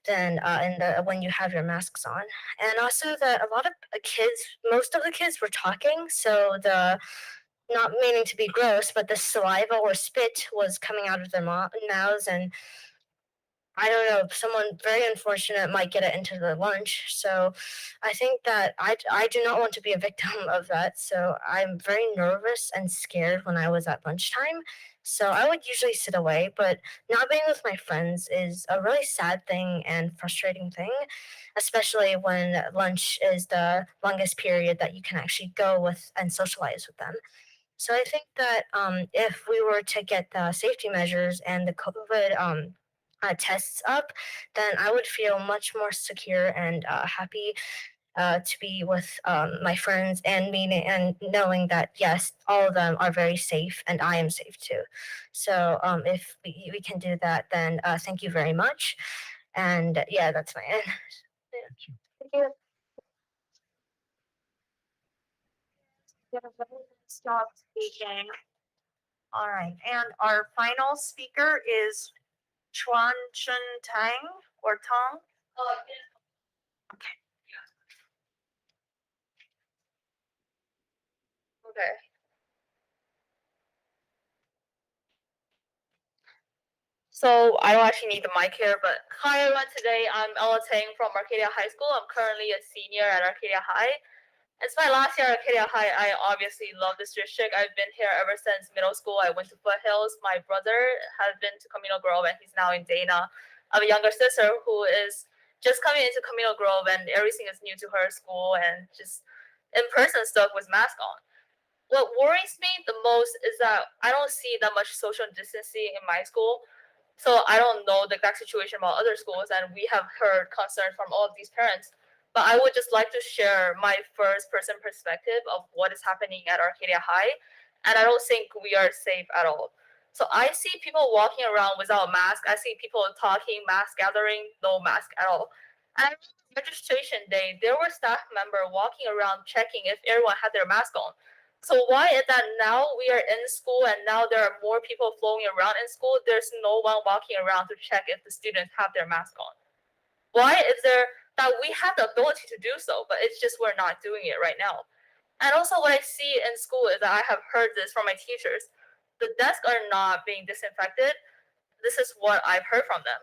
than in the when you have your masks on. And also that a lot of kids, most of the kids were talking, so the not meaning to be gross, but the saliva or spit was coming out of their mouths, and I don't know, someone very unfortunate might get it into their lunch. So I think that I do not want to be a victim of that. So I'm very nervous and scared when I was at lunchtime. So I would usually sit away, but not being with my friends is a really sad thing and frustrating thing, especially when lunch is the longest period that you can actually go with and socialize with them. So I think that if we were to get the safety measures and the COVID tests up, then I would feel much more secure and happy to be with my friends and meeting and knowing that yes, all of them are very safe and I am safe too. So if we can do that, then thank you very much. And yeah, that's my end. Thank you. Stop speaking. All right, and our final speaker is Chuan Chun Tang or Tang. Okay. So I don't actually need the mic here, but hi everyone. Today I'm Ella Tang from Arcadia High School. I'm currently a senior at Arcadia High. It's my last year at Arcadia High. I obviously love this district. I've been here ever since middle school. I went to Foothills. My brother has been to Camino Grove and he's now in Dana. I have a younger sister who is just coming into Camino Grove and everything is new to her school and just in-person stuff with mask on. What worries me the most is that I don't see that much social distancing in my school. So I don't know the exact situation about other schools, and we have heard concerns from all of these parents. But I would just like to share my first-person perspective of what is happening at Arcadia High, and I don't think we are safe at all. So I see people walking around without a mask. I see people talking, mask gathering, no mask at all. And registration day, there were staff members walking around checking if everyone had their mask on. So why is that now we are in school and now there are more people flowing around in school, there's no one walking around to check if the students have their mask on? Why is there that we have the ability to do so, but it's just we're not doing it right now? And also what I see in school is that I have heard this from my teachers. The desks are not being disinfected. This is what I've heard from them.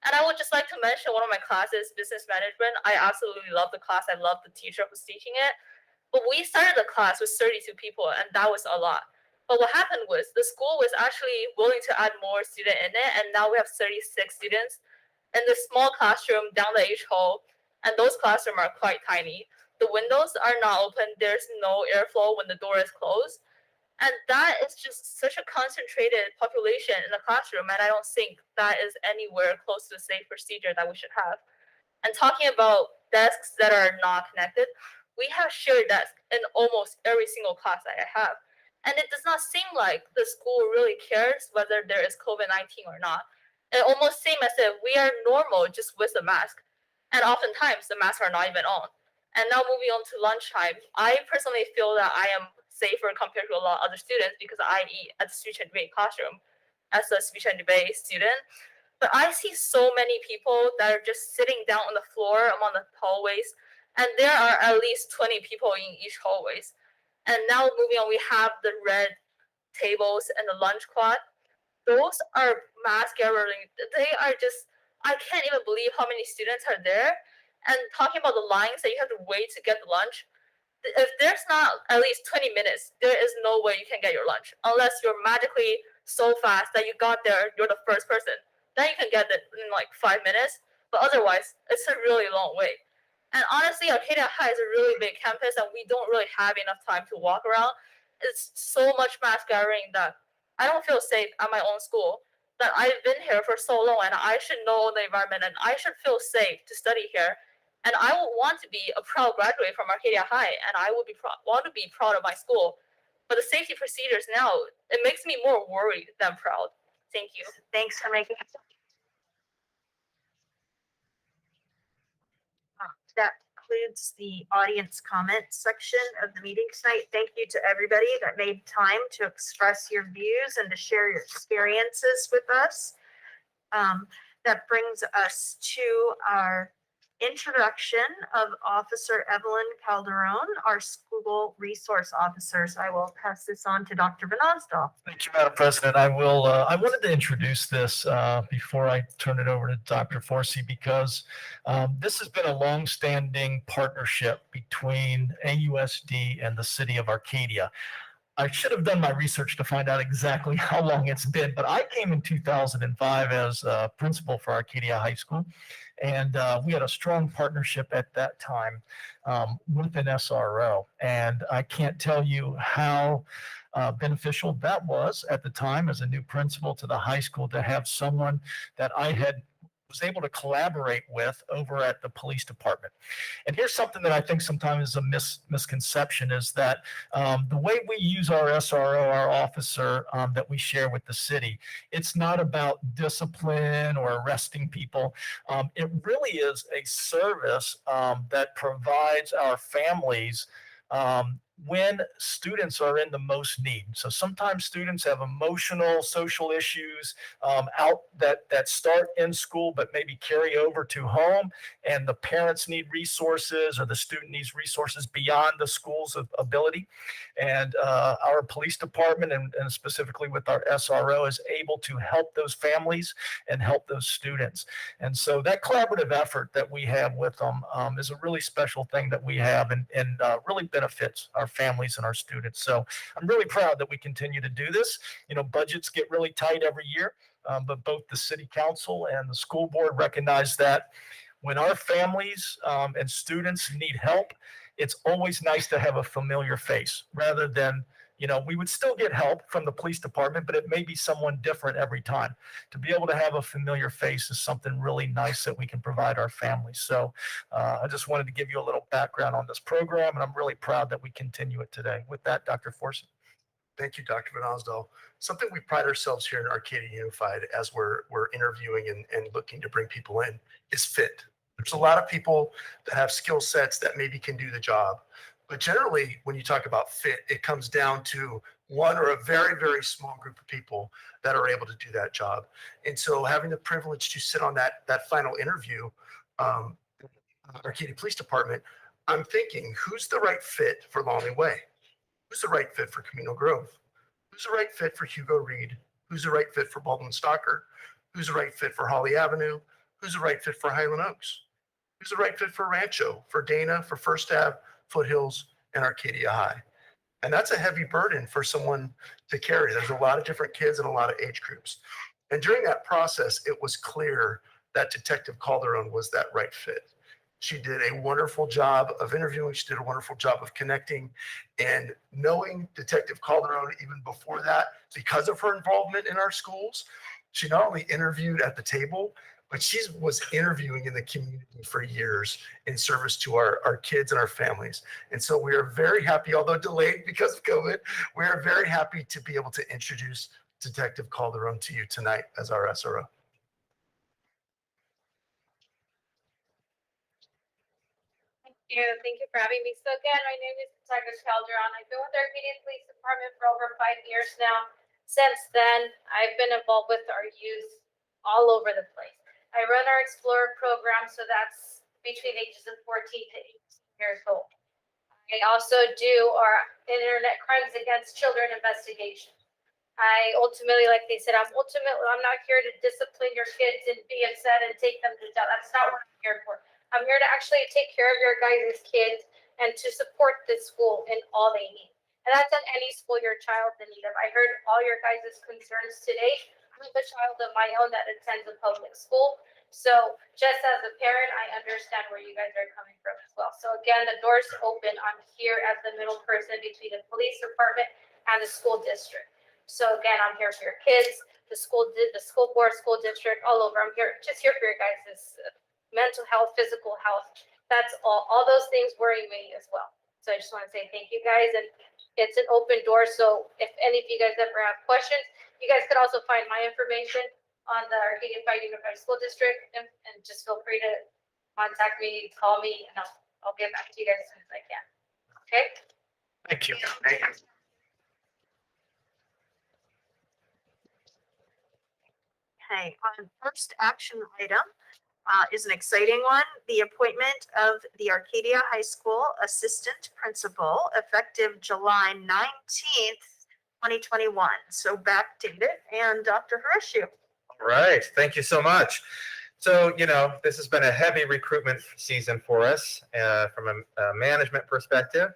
And I would just like to mention one of my classes, business management. I absolutely love the class. I love the teacher who's teaching it. But we started the class with 32 people, and that was a lot. But what happened was the school was actually willing to add more students in it, and now we have 36 students in the small classroom down the H hall, and those classrooms are quite tiny. The windows are not open. There's no airflow when the door is closed. And that is just such a concentrated population in the classroom, and I don't think that is anywhere close to the safe procedure that we should have. And talking about desks that are not connected, we have shared desks in almost every single class that I have. And it does not seem like the school really cares whether there is COVID-19 or not. It almost seems as if we are normal just with a mask. And oftentimes the masks are not even on. And now moving on to lunchtime, I personally feel that I am safer compared to a lot of other students because I eat at the speech and debate classroom as a speech and debate student. But I see so many people that are just sitting down on the floor among the hallways, and there are at least 20 people in each hallways. And now moving on, we have the red tables and the lunch quad. Those are mass gathering. They are just, I can't even believe how many students are there. And talking about the lines that you have to wait to get the lunch, if there's not at least 20 minutes, there is no way you can get your lunch unless you're magically so fast that you got there, you're the first person. Then you can get it in like 5 minutes, but otherwise, it's a really long way. And honestly, Arcadia High is a really big campus, and we don't really have enough time to walk around. It's so much mass gathering that I don't feel safe at my own school. That I've been here for so long, and I should know the environment, and I should feel safe to study here. And I would want to be a proud graduate from Arcadia High, and I would want to be proud of my school. But the safety procedures now, it makes me more worried than proud. Thank you. Thanks for making it. That concludes the audience comment section of the meeting tonight. Thank you to everybody that made time to express your views and to share your experiences with us. That brings us to our introduction of Officer Evelyn Calderon, our school resource officer. So I will pass this on to Dr. Benazdal. Thank you, Madam President. I wanted to introduce this before I turn it over to Dr. Forsey, because this has been a long-standing partnership between AUSD and the city of Arcadia. I should have done my research to find out exactly how long it's been, but I came in 2005 as principal for Arcadia High School, and we had a strong partnership at that time with an SRO, and I can't tell you how beneficial that was at the time as a new principal to the high school to have someone that I was able to collaborate with over at the police department. And here's something that I think sometimes is a misconception, is that the way we use our SRO, our officer that we share with the city, it's not about discipline or arresting people. It really is a service that provides our families when students are in the most need. So sometimes students have emotional, social issues out that start in school, but maybe carry over to home, and the parents need resources, or the student needs resources beyond the school's ability. And our police department, and specifically with our SRO, is able to help those families and help those students. And so that collaborative effort that we have with them is a really special thing that we have, and really benefits our families and our students. So I'm really proud that we continue to do this. You know, budgets get really tight every year, but both the city council and the school board recognize that when our families and students need help, it's always nice to have a familiar face, rather than, you know, we would still get help from the police department, but it may be someone different every time. To be able to have a familiar face is something really nice that we can provide our families. So I just wanted to give you a little background on this program, and I'm really proud that we continue it today. With that, Dr. Forson. Thank you, Dr. Benazdal. Something we pride ourselves here in Arcadia Unified as we're interviewing and looking to bring people in is fit. There's a lot of people that have skill sets that maybe can do the job. But generally, when you talk about fit, it comes down to one or a very, very small group of people that are able to do that job. And so having the privilege to sit on that final interview, Arcadia Police Department, I'm thinking, who's the right fit for Lonely Way? Who's the right fit for Camino Grove? Who's the right fit for Hugo Reed? Who's the right fit for Baldwin Stalker? Who's the right fit for Holly Avenue? Who's the right fit for Highland Oaks? Who's the right fit for Rancho, for Dana, for First Ave, Foothills, and Arcadia High? And that's a heavy burden for someone to carry. There's a lot of different kids and a lot of age groups. And during that process, it was clear that Detective Calderon was that right fit. She did a wonderful job of interviewing. She did a wonderful job of connecting. And knowing Detective Calderon even before that, because of her involvement in our schools, she not only interviewed at the table, but she was interviewing in the community for years in service to our kids and our families. And so we are very happy, although delayed because of COVID, we are very happy to be able to introduce Detective Calderon to you tonight as our SRO. Thank you for having me. So again, my name is Detective Calderon. I've been with the Arcadia Police Department for over 5 years now. Since then, I've been involved with our youth all over the place. I run our Explorer program, so that's between ages of 14 to 18 years old. I also do our internet crimes against children investigation. I ultimately, like they said, I'm not here to discipline your kids and be upset and take them to jail. That's not what I'm here for. I'm here to actually take care of your guys' kids and to support this school in all they need. And that's at any school your child in need of. I heard all your guys' concerns today. I have a child of my own that attends a public school. So just as a parent, I understand where you guys are coming from as well. So again, the door's open. I'm here as the middle person between the police department and the school district. So again, I'm here for your kids, the school board, school district, all over. I'm here, just here for your guys' mental health, physical health. That's all those things worry me as well. So I just want to say thank you guys. And it's an open door. So if any of you guys ever have questions, you guys could also find my information on the Arcadia Unified School District, and just feel free to contact me, call me, and I'll get back to you guys as soon as I can. Okay? Thank you. Okay, on first action item is an exciting one, the appointment of the Arcadia High School Assistant Principal effective July 19th, 2021. So backdated, and Dr. Harishu. All right, thank you so much. So, this has been a heavy recruitment season for us from a management perspective.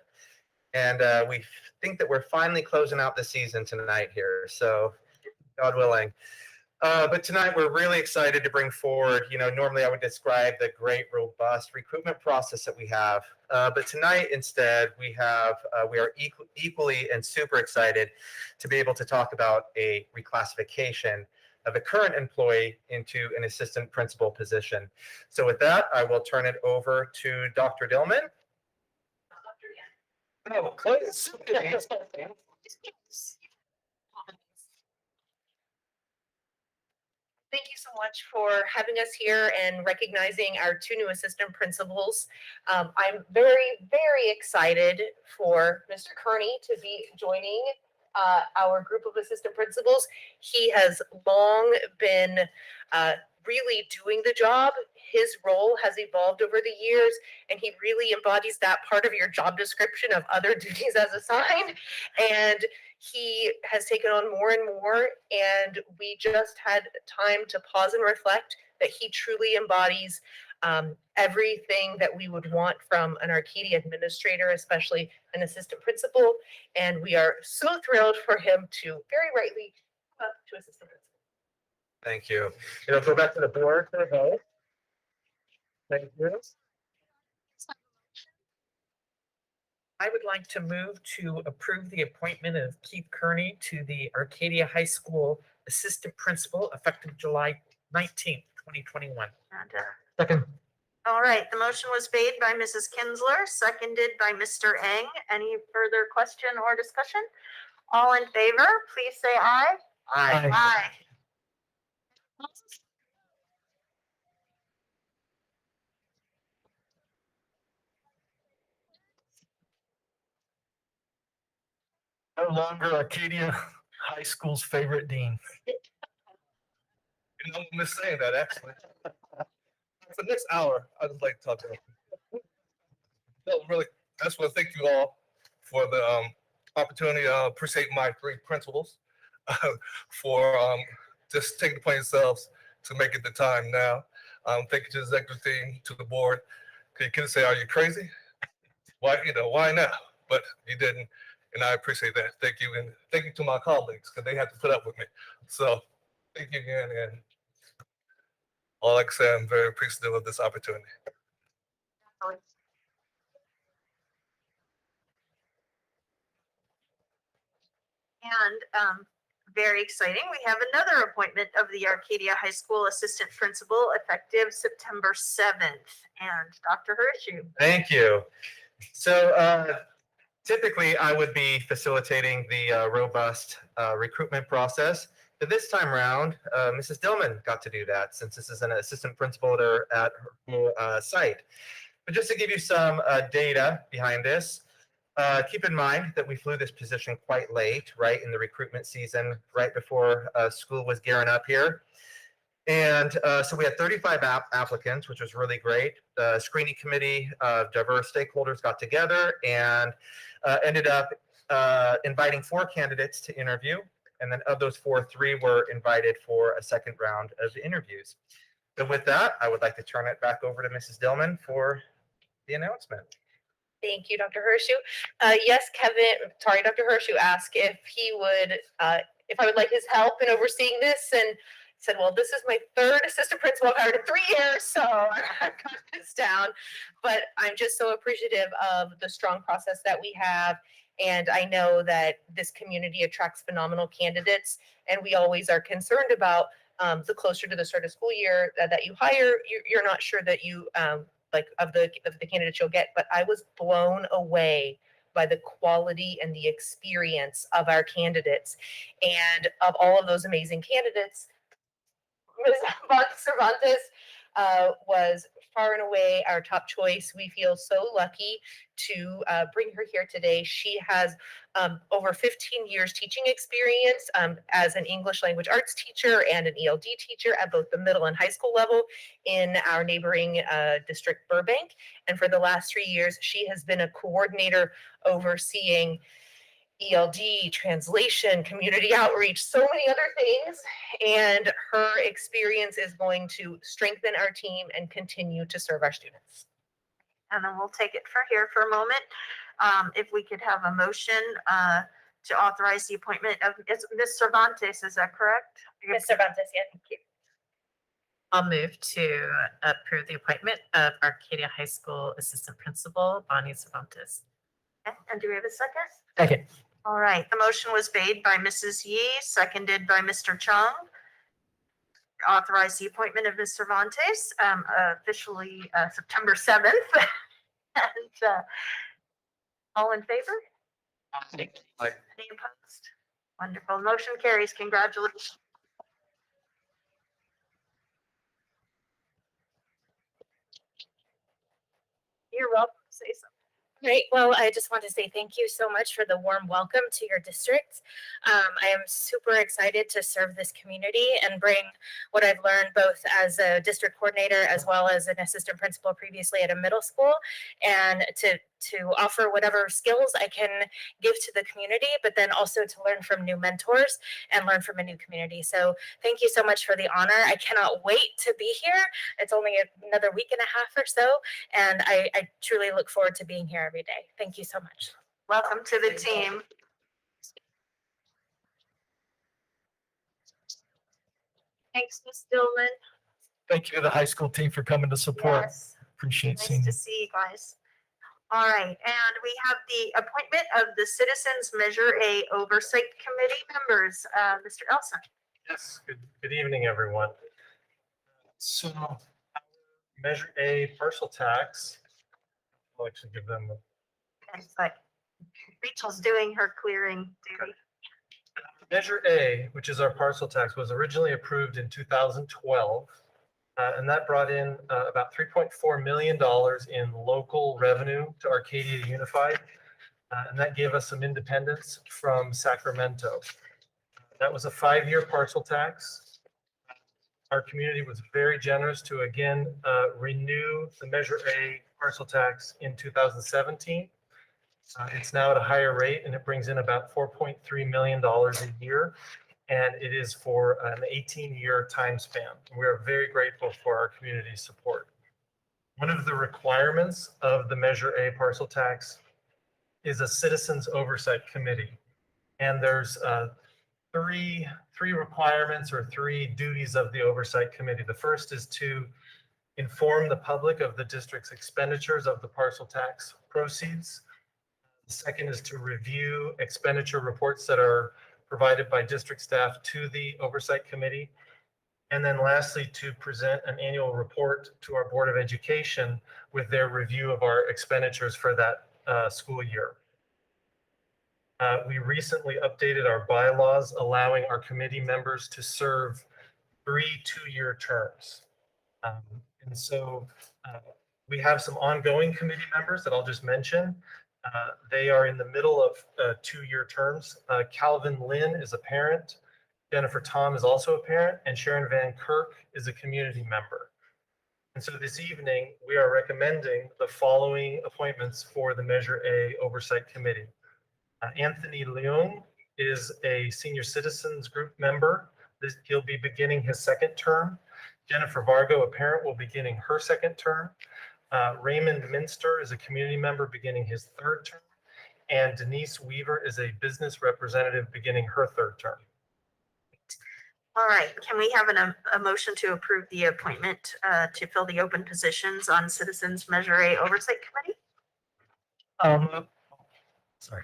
And we think that we're finally closing out the season tonight here. So, God willing. But tonight we're really excited to bring forward, normally I would describe the great, robust recruitment process that we have. But tonight instead we are equally and super excited to be able to talk about a reclassification of a current employee into an assistant principal position. So with that, I will turn it over to Dr. Dillman. Oh, Thank you so much for having us here and recognizing our two new assistant principals. I'm very, very excited for Mr. Kearney to be joining our group of assistant principals. He has long been really doing the job. His role has evolved over the years, and he really embodies that part of your job description of other duties as assigned. And he has taken on more and more, and we just had time to pause and reflect that he truly embodies everything that we would want from an Arcadia administrator, especially an assistant principal. And we are so thrilled for him to very rightly come up to assistant principal. Thank you. Go back to the board for a vote. Thank you. I would like to move to approve the appointment of Keith Kearney to the Arcadia High School Assistant Principal effective July 19th, 2021. Second. All right, the motion was made by Mrs. Kinsler, seconded by Mr. Eng. Any further question or discussion? All in favor, please say aye. Aye. Aye. No longer Arcadia High School's favorite dean. I'm just saying that actually. For the next hour, I'd just like to talk to you. No, really, I just want to thank you all for the opportunity. I appreciate my three principals for just taking it upon yourselves to make it the time now. Thank you to the executive team, to the board. You could say, "Are you crazy? Why now?" But you didn't, and I appreciate that. Thank you, and thank you to my colleagues because they had to put up with me. So, thank you again, and all I can say, I'm very appreciative of this opportunity. And very exciting, we have another appointment of the Arcadia High School Assistant Principal effective September 7th. And Dr. Harishu. Thank you. So typically I would be facilitating the robust recruitment process. But this time around, Mrs. Dillman got to do that since this is an assistant principal at her site. But just to give you some data behind this, keep in mind that we flew this position quite late, right in the recruitment season, right before school was gearing up here. And so we had 35 applicants, which was really great. The screening committee of diverse stakeholders got together and ended up inviting 4 candidates to interview. And then of those 4, 3 were invited for a second round of interviews. So with that, I would like to turn it back over to Mrs. Dillman for the announcement. Thank you, Dr. Hirshu. Yes, Dr. Hirshu asked if he would, if I would like his help in overseeing this, and said, well, this is my 3rd assistant principal I've hired in 3 years, so I've got this down. But I'm just so appreciative of the strong process that we have. And I know that this community attracts phenomenal candidates, and we always are concerned about the closer to the start of school year that you hire, you're not sure that you like of the candidates you'll get. But I was blown away by the quality and the experience of our candidates, and of all of those amazing candidates, Ms. Cervantes was far and away our top choice. We feel so lucky to bring her here today. She has over 15 years teaching experience as an English language arts teacher and an ELD teacher at both the middle and high school level in our neighboring district, Burbank. And for the last 3 years, she has been a coordinator overseeing ELD, translation, community outreach, so many other things. And her experience is going to strengthen our team and continue to serve our students. And then we'll take it for here for a moment. If we could have a motion to authorize the appointment of Ms. Cervantes, is that correct? Ms. Cervantes, yeah. Thank you. I'll move to approve the appointment of Arcadia High School Assistant Principal Bonnie Cervantes. Okay, and do we have a second? Second. All right, the motion was made by Mrs. Yi, seconded by Mr. Zhang. Authorize the appointment of Ms. Cervantes, officially September 7th. And all in favor? Any opposed? Wonderful. Motion carries. Congratulations. You're welcome to say something. Great. Well, I just want to say thank you so much for the warm welcome to your district. I am super excited to serve this community and bring what I've learned both as a district coordinator as well as an assistant principal previously at a middle school, and to offer whatever skills I can give to the community, but then also to learn from new mentors and learn from a new community. So thank you so much for the honor. I cannot wait to be here. It's only another week and a half or so, and I truly look forward to being here every day. Thank you so much. Welcome to the team. Thanks, Ms. Dillman. Thank you to the high school team for coming to support. Yes. Appreciate seeing Nice you. to see you guys. All right, and we have the appointment of the Citizens Measure A Oversight Committee members. Mr. Elson. Yes, good evening, everyone. So Measure A parcel tax. I'll actually give them It's like Rachel's doing her clearing duty. Measure A, which is our parcel tax, was originally approved in 2012. And that brought in about $3.4 million in local revenue to Arcadia Unified. And that gave us some independence from Sacramento. That was a 5-year parcel tax. Our community was very generous to again renew the Measure A parcel tax in 2017. It's now at a higher rate, and it brings in about $4.3 million a year. And it is for an 18-year time span. We are very grateful for our community support. One of the requirements of the Measure A parcel tax is a Citizens Oversight Committee. And there's three requirements or 3 duties of the Oversight Committee. The first is to inform the public of the district's expenditures of the parcel tax proceeds. The second is to review expenditure reports that are provided by district staff to the Oversight Committee. And then lastly, to present an annual report to our Board of Education with their review of our expenditures for that school year. We recently updated our bylaws, allowing our committee members to serve 3 2-year terms. And so we have some ongoing committee members that I'll just mention. They are in the middle of 2-year terms. Calvin Lynn is a parent. Jennifer Tom is also a parent, and Sharon Van Kirk is a community member. And so this evening, we are recommending the following appointments for the Measure A Oversight Committee. Anthony Leung is a senior citizens group member. He'll be beginning his second term. Jennifer Vargo, a parent, will be beginning her second term. Raymond Minster is a community member beginning his third term. And Denise Weaver is a business representative beginning her third term. All right, can we have a motion to approve the appointment to fill the open positions on Citizens Measure A Oversight Committee? Sorry.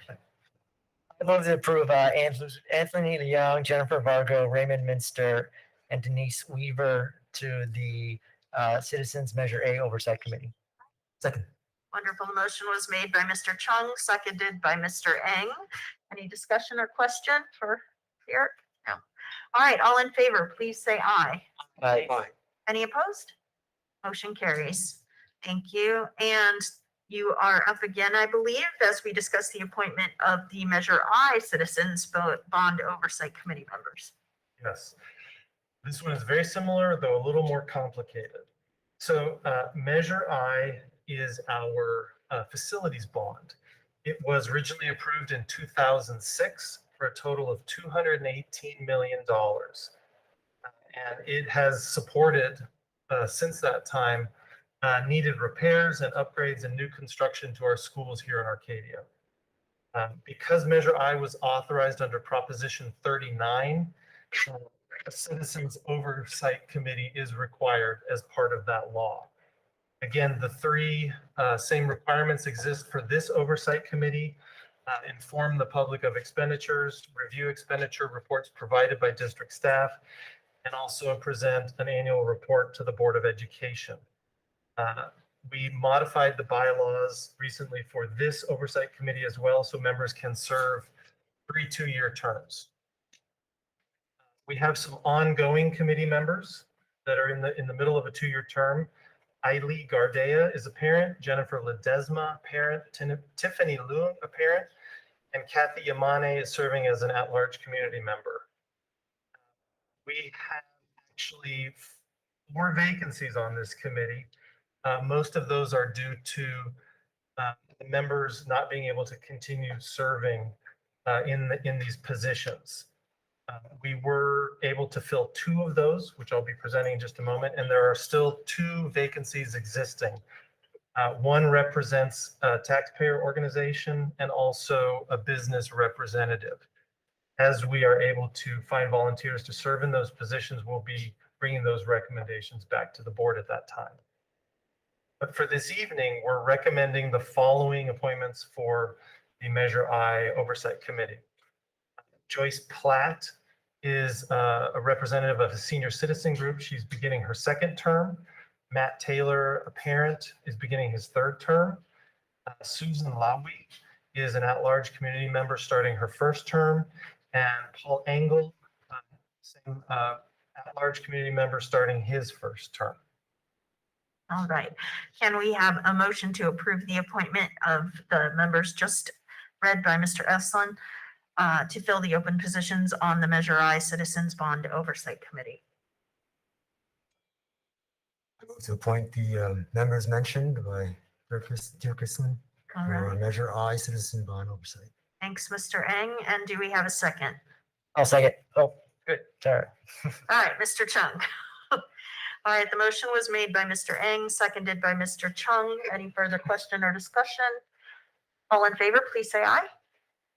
I move to approve Anthony Leung, Jennifer Vargo, Raymond Minster, and Denise Weaver to the Citizens Measure A Oversight Committee. Second. Wonderful. The motion was made by Mr. Chung, seconded by Mr. Eng. Any discussion or question for Eric? No. All right, all in favor, please say aye. Aye. Any opposed? Motion carries. Thank you. And you are up again, I believe, as we discuss the appointment of the Measure I Citizens Bond Oversight Committee members. Yes. This one is very similar, though a little more complicated. So Measure I is our facilities bond. It was originally approved in 2006 for a total of $218 million. And it has supported, since that time, needed repairs and upgrades and new construction to our schools here in Arcadia. Because Measure I was authorized under Proposition 39, a Citizens Oversight Committee is required as part of that law. Again, the three same requirements exist for this Oversight Committee. Inform the public of expenditures, review expenditure reports provided by district staff, and also present an annual report to the Board of Education. We modified the bylaws recently for this Oversight Committee as well, so members can serve 3 two-year terms. We have some ongoing committee members that are in the middle of a 2-year term. Ailey Gardea is a parent, Jennifer Ledesma, parent, Tiffany Leung, a parent, and Kathy Yamane is serving as an at-large community member. We have actually 4 vacancies on this committee. Most of those are due to the members not being able to continue serving in these positions. We were able to fill 2 of those, which I'll be presenting in just a moment, and there are still 2 vacancies existing. One represents a taxpayer organization and also a business representative. As we are able to find volunteers to serve in those positions, we'll be bringing those recommendations back to the board at that time. But for this evening, we're recommending the following appointments for the Measure I Oversight Committee. Joyce Platt is a representative of a senior citizen group. She's beginning her 2nd term. Matt Taylor, a parent, is beginning his 3rd term. Susan Lowy is an at-large community member starting her 1st term. And Paul Engel, same at-large community member starting his 1st term. All right. Can we have a motion to approve the appointment of the members just read by Mr. Eslin to fill the open positions on the Measure I Citizens Bond Oversight Committee? I move to appoint the members mentioned by Dirksen All for right. Measure I Citizen Bond Oversight. Thanks, Mr. Eng. And do we have a second? I'll second. Oh, good. All right. All right, Mr. Chung. All right, the motion was made by Mr. Eng, seconded by Mr. Chung. Any further question or discussion? All in favor, please say aye.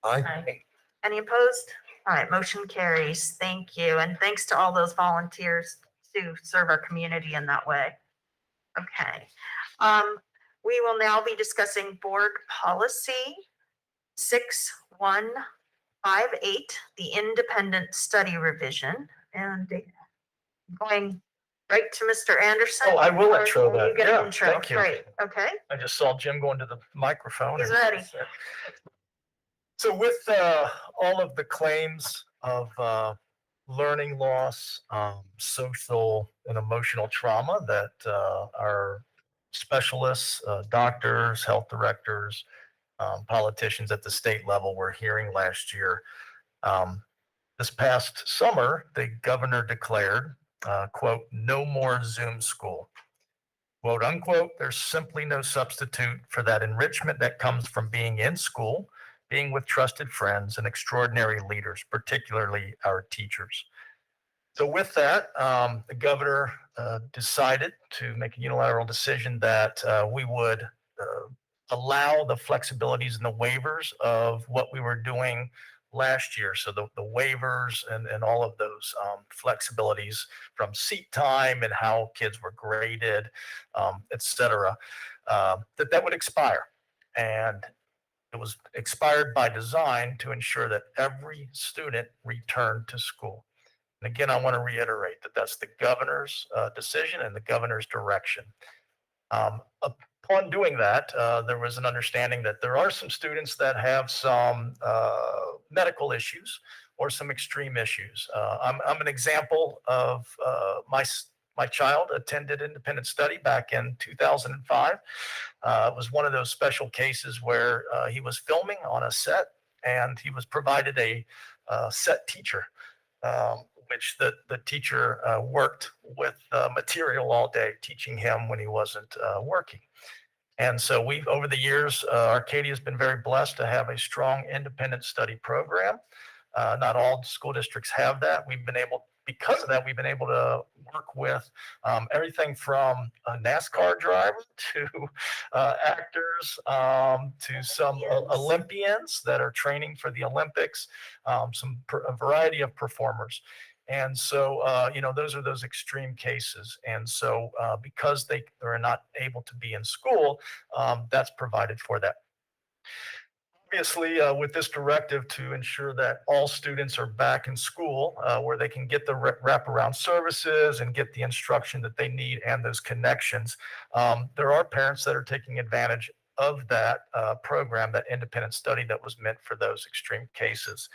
Aye. Any opposed? All right, motion carries. Thank you. And thanks to all those volunteers to serve our community in that way. Okay. We will now be discussing board policy 6158, the independent study revision. And going right to Mr. Anderson. Oh, I will or intro that. You get Yeah, an intro. thank you. Great. Okay. I just saw Jim going to the microphone. He's ready. So with all of the claims of learning loss, social and emotional trauma that our specialists, doctors, health directors, politicians at the state level were hearing last year, This past summer, the governor declared, quote, no more Zoom school. Quote unquote, there's simply no substitute for that enrichment that comes from being in school, being with trusted friends and extraordinary leaders, particularly our teachers. So with that, the governor decided to make a unilateral decision that we would allow the flexibilities and the waivers of what we were doing last year. So the waivers and all of those flexibilities from seat time and how kids were graded, et cetera, that would expire. And it was expired by design to ensure that every student returned to school. And again, I want to reiterate that that's the governor's decision and the governor's direction. Upon doing that, there was an understanding that there are some students that have some medical issues or some extreme issues. I'm an example of my child attended independent study back in 2005. It was one of those special cases where he was filming on a set and he was provided a set teacher. Which the teacher worked with material all day, teaching him when he wasn't working. And so we've, over the years, Arcadia has been very blessed to have a strong independent study program. Not all school districts have that. Because of that, we've been able to work with everything from a NASCAR driver to actors to some Olympians that are training for the Olympics, a variety of performers. And so, those are those extreme cases. And so because they're not able to be in school, that's provided for that. Obviously, with this directive to ensure that all students are back in school where they can get the wraparound services and get the instruction that they need and those connections, there are parents that are taking advantage of that program, that independent study that was meant for those extreme cases.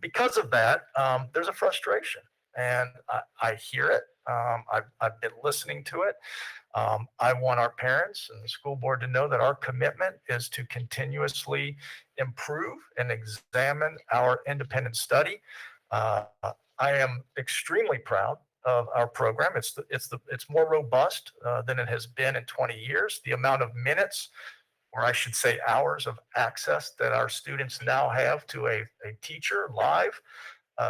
Because of that, there's a frustration, and I hear it. I've been listening to it. I want our parents and the school board to know that our commitment is to continuously improve and examine our independent study. I am extremely proud of our program. It's more robust than it has been in 20 years. The amount of minutes, or I should say hours of access that our students now have to a teacher live,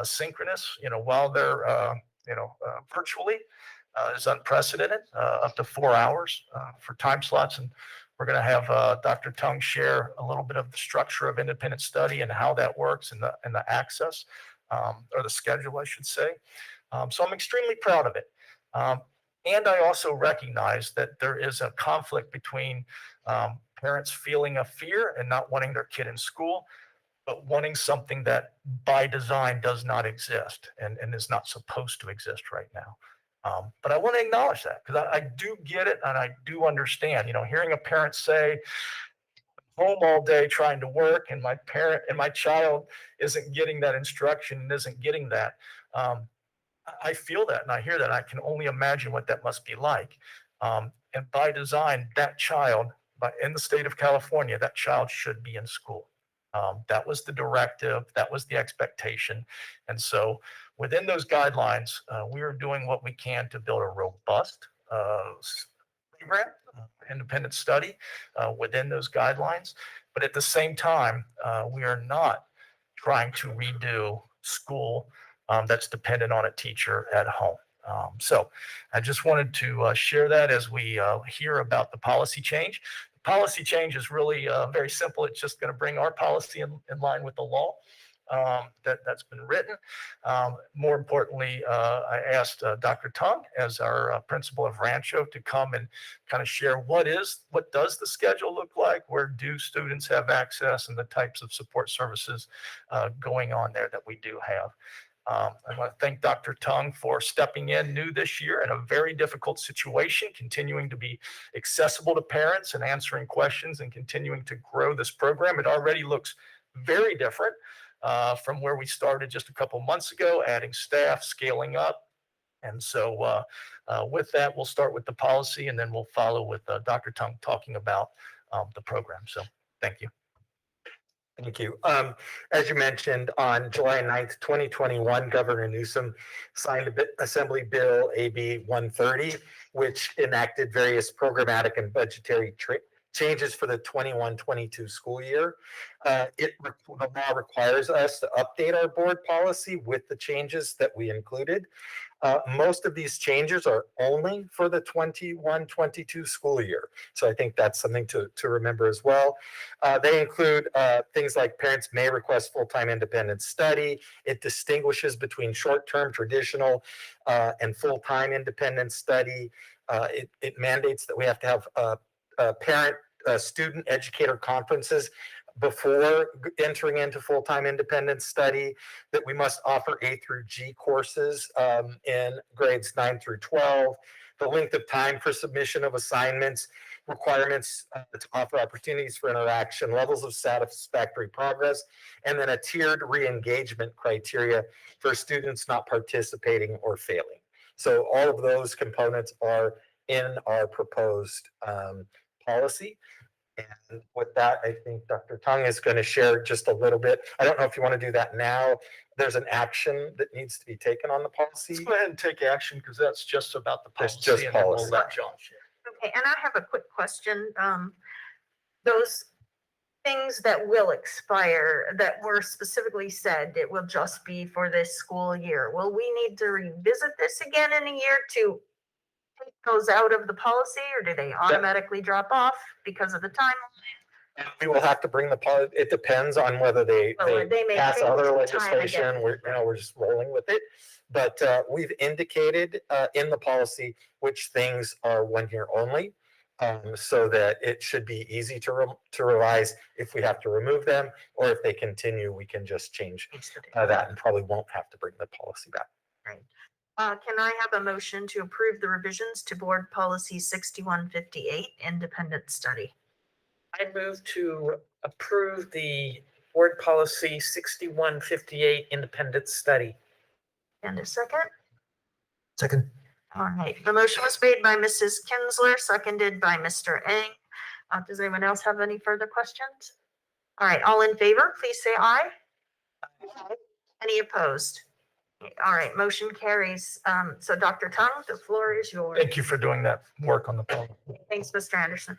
synchronous, while they're, virtually, is unprecedented, up to 4 hours for time slots. And we're going to have Dr. Tang share a little bit of the structure of independent study and how that works and the access, or the schedule, I should say. So I'm extremely proud of it. And I also recognize that there is a conflict between parents feeling a fear and not wanting their kid in school, but wanting something that by design does not exist and is not supposed to exist right now. But I want to acknowledge that because I do get it and I do understand, hearing a parent say, home all day trying to work and my child isn't getting that instruction and isn't getting that. I feel that and I hear that. I can only imagine what that must be like. And by design, that child, in the state of California, that child should be in school. That was the directive, that was the expectation. And so within those guidelines, we are doing what we can to build a robust program, independent study within those guidelines. But at the same time, we are not trying to redo school that's dependent on a teacher at home. So I just wanted to share that as we hear about the policy change. The policy change is really very simple. It's just going to bring our policy in line with the law that's been written. More importantly, I asked Dr. Tang as our principal of Rancho to come and kind of share what does the schedule look like, where do students have access, and the types of support services going on there that we do have. I want to thank Dr. Tang for stepping in new this year in a very difficult situation, continuing to be accessible to parents and answering questions and continuing to grow this program. It already looks very different from where we started just a couple months ago, adding staff, scaling up. And so with that, we'll start with the policy and then we'll follow with Dr. Tang talking about the program. So thank you. Thank you. As you mentioned, on July 9th, 2021, Governor Newsom signed Assembly Bill AB 130, which enacted various programmatic and budgetary changes for the 21-22 school year. The law requires us to update our board policy with the changes that we included. Most of these changes are only for the 21-22 school year. So I think that's something to remember as well. They include things like parents may request full-time independent study. It distinguishes between short-term traditional and full-time independent study. It mandates that we have to have parent student educator conferences before entering into full-time independent study, that we must offer A through G courses in grades 9 through 12, the length of time for submission of assignments, requirements to offer opportunities for interaction, levels of satisfactory progress, and then a tiered re-engagement criteria for students not participating or failing. So all of those components are in our proposed policy. And with that, I think Dr. Tang is going to share just a little bit. I don't know if you want to do that now. There's an action that needs to be taken on the policy. Let's go ahead and take action because that's just about the That's policy. just and then we'll policy. let John share. Okay, and I have a quick question. Those things that will expire that were specifically said, it will just be for this school year. Will we need to revisit this again in a year to take those out of the policy, or do they automatically drop off because of the timeline? We will have to bring the policy. It depends on whether they may pass change other the time legislation. again. We're just rolling with it. But we've indicated in the policy which things are 1 year only, so that it should be easy to revise if we have to remove them, or if they continue, we can just change that and probably won't have to bring the policy back. Right. Can I have a motion to approve the revisions to board policy 6158, independent study? I move to approve the board policy 6158, independent study. And a second? Second. All right, the motion was made by Mrs. Kinsler, seconded by Mr. Eng. Does anyone else have any further questions? All right, all in favor, please say aye. Any opposed? All right, motion carries. So Dr. Tang, the floor is yours. Thank you for doing that work on the policy. Thanks, Mr. Anderson.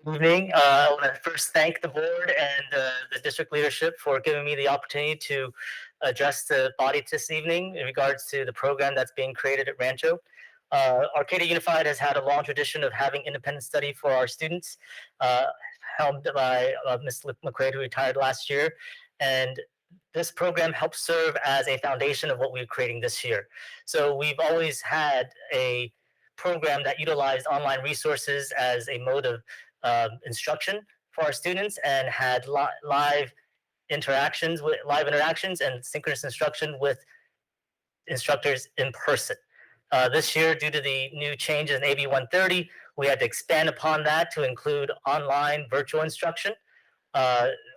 Good evening. I want to first thank the board and the district leadership for giving me the opportunity to address the body this evening in regards to the program that's being created at Rancho. Arcadia Unified has had a long tradition of having independent study for our students, helmed by Ms. McQuaid, who retired last year. And this program helps serve as a foundation of what we're creating this year. So we've always had a program that utilized online resources as a mode of instruction for our students, and had live interactions and synchronous instruction with instructors in person. This year, due to the new changes in AB 130, we had to expand upon that to include online virtual instruction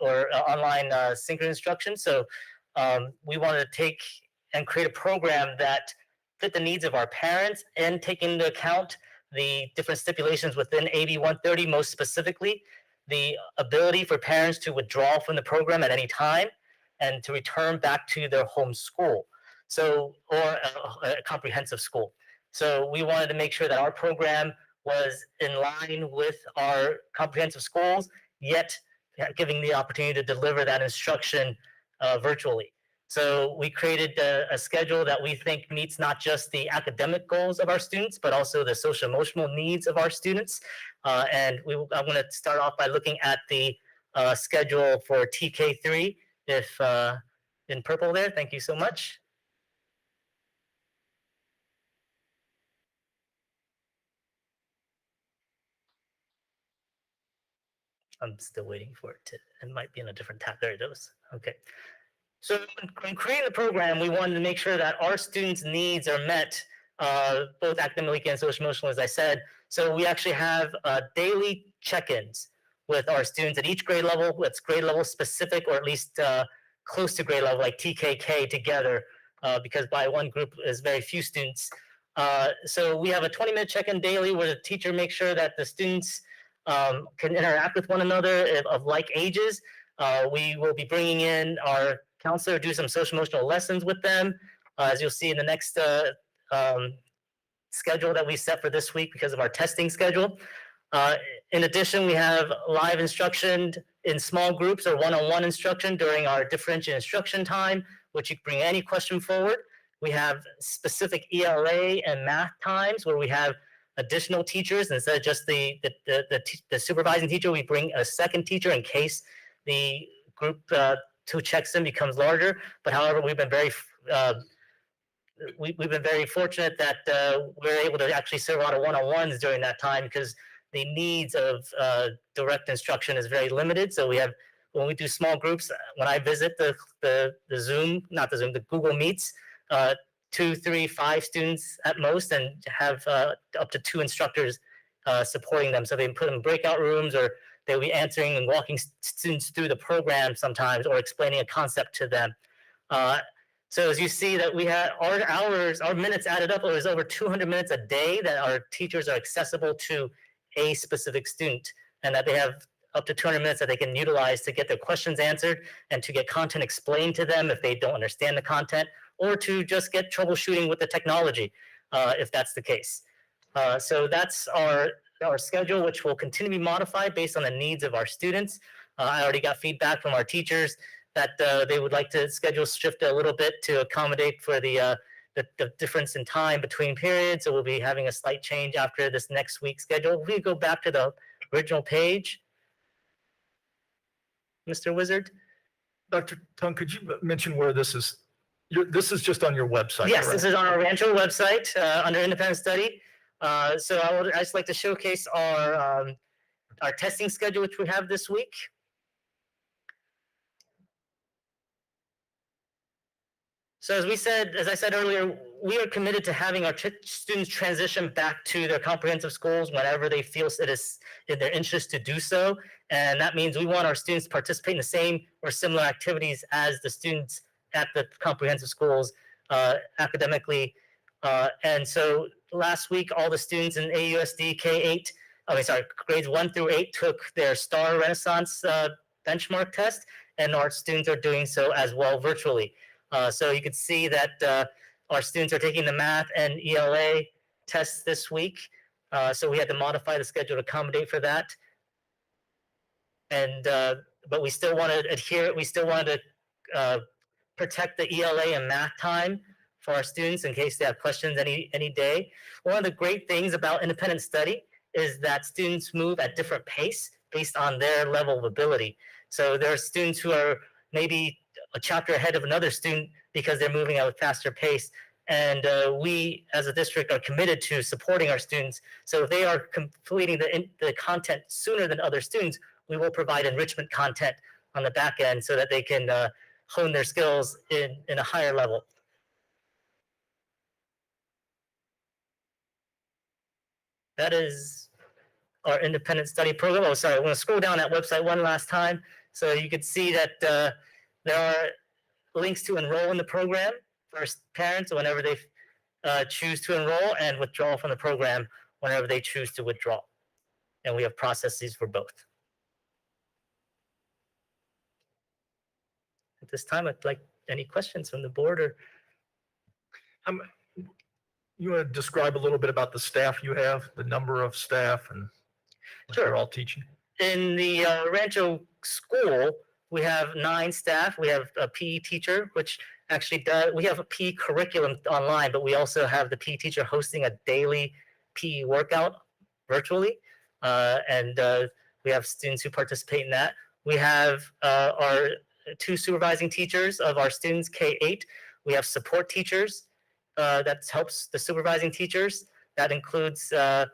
or online synchronous instruction. So we wanted to take and create a program that fit the needs of our parents and take into account the different stipulations within AB 130, most specifically the ability for parents to withdraw from the program at any time and to return back to their home school, or a comprehensive school. So we wanted to make sure that our program was in line with our comprehensive schools, yet giving the opportunity to deliver that instruction virtually. So we created a schedule that we think meets not just the academic goals of our students, but also the social emotional needs of our students. I'm going to start off by looking at the schedule for TK3, if in purple there. Thank you so much. I'm still waiting for it to, it might be in a different tab. There it goes. Okay. So when creating the program, we wanted to make sure that our students' needs are met, both academically and social emotional, as I said. So we actually have daily check-ins with our students at each grade level. It's grade level specific, or at least close to grade level, like TKK together, because by one group is very few students. So we have a 20-minute check-in daily where the teacher makes sure that the students can interact with one another of like ages. We will be bringing in our counselor, do some social emotional lessons with them, as you'll see in the next schedule that we set for this week because of our testing schedule. In addition, we have live instruction in small groups or one-on-one instruction during our differentiated instruction time, which you can bring any question forward. We have specific ELA and math times where we have additional teachers instead of just the supervising teacher. We bring a second teacher in case the group who checks in becomes larger. But however, we've been very fortunate that we're able to actually serve a lot of one-on-ones during that time because the needs of direct instruction is very limited. So we have, when we do small groups, when I visit the Zoom, not the Zoom, the Google Meets, 2, 3, 5 students at most, and have up to 2 instructors supporting them. So they can put them in breakout rooms, or they'll be answering and walking students through the program sometimes, or explaining a concept to them. So as you see that we had our minutes added up, it was over 200 minutes a day that our teachers are accessible to a specific student, and that they have up to 200 minutes that they can utilize to get their questions answered and to get content explained to them if they don't understand the content, or to just get troubleshooting with the technology, if that's the case. So that's our schedule, which will continue to be modified based on the needs of our students. I already got feedback from our teachers that they would like to schedule shift a little bit to accommodate for the difference in time between periods. So we'll be having a slight change after this next week's schedule. If we go back to the original page, Mr. Wizard. Dr. Tang, could you mention where this is? This is just on your website. Yes, correct? this is on our Rancho website under independent study. So I just like to showcase our testing schedule, which we have this week. So as I said earlier, we are committed to having our students transition back to their comprehensive schools whenever they feel it is in their interest to do so. And that means we want our students to participate in the same or similar activities as the students at the comprehensive schools academically. And so last week, all the students in AUSD grades 1 through 8 took their STAR Renaissance benchmark test, and our students are doing so as well virtually. So you can see that our students are taking the math and ELA tests this week. So we had to modify the schedule to accommodate for that. And but we still want to adhere. We still want to protect the ELA and math time for our students in case they have questions any day. One of the great things about independent study is that students move at different pace based on their level of ability. So there are students who are maybe a chapter ahead of another student because they're moving at a faster pace. And we, as a district, are committed to supporting our students. So if they are completing the content sooner than other students, we will provide enrichment content on the back end so that they can hone their skills in a higher level. That is our independent study program. Oh, sorry, I'm going to scroll down that website one last time so you can see that there are links to enroll in the program for parents whenever they choose to enroll, and withdraw from the program whenever they choose to withdraw. And we have processes for both. At this time, I'd like any questions from the board or. You want to describe a little bit about the staff you have, the number of staff, and what Sure. they're all teaching? In the Rancho school, we have 9 staff. We have a PE teacher, which actually we have a PE curriculum online, but we also have the PE teacher hosting a daily PE workout virtually. And we have students who participate in that. We have our 2 supervising teachers of our students, K-8. We have support teachers that helps the supervising teachers. That includes a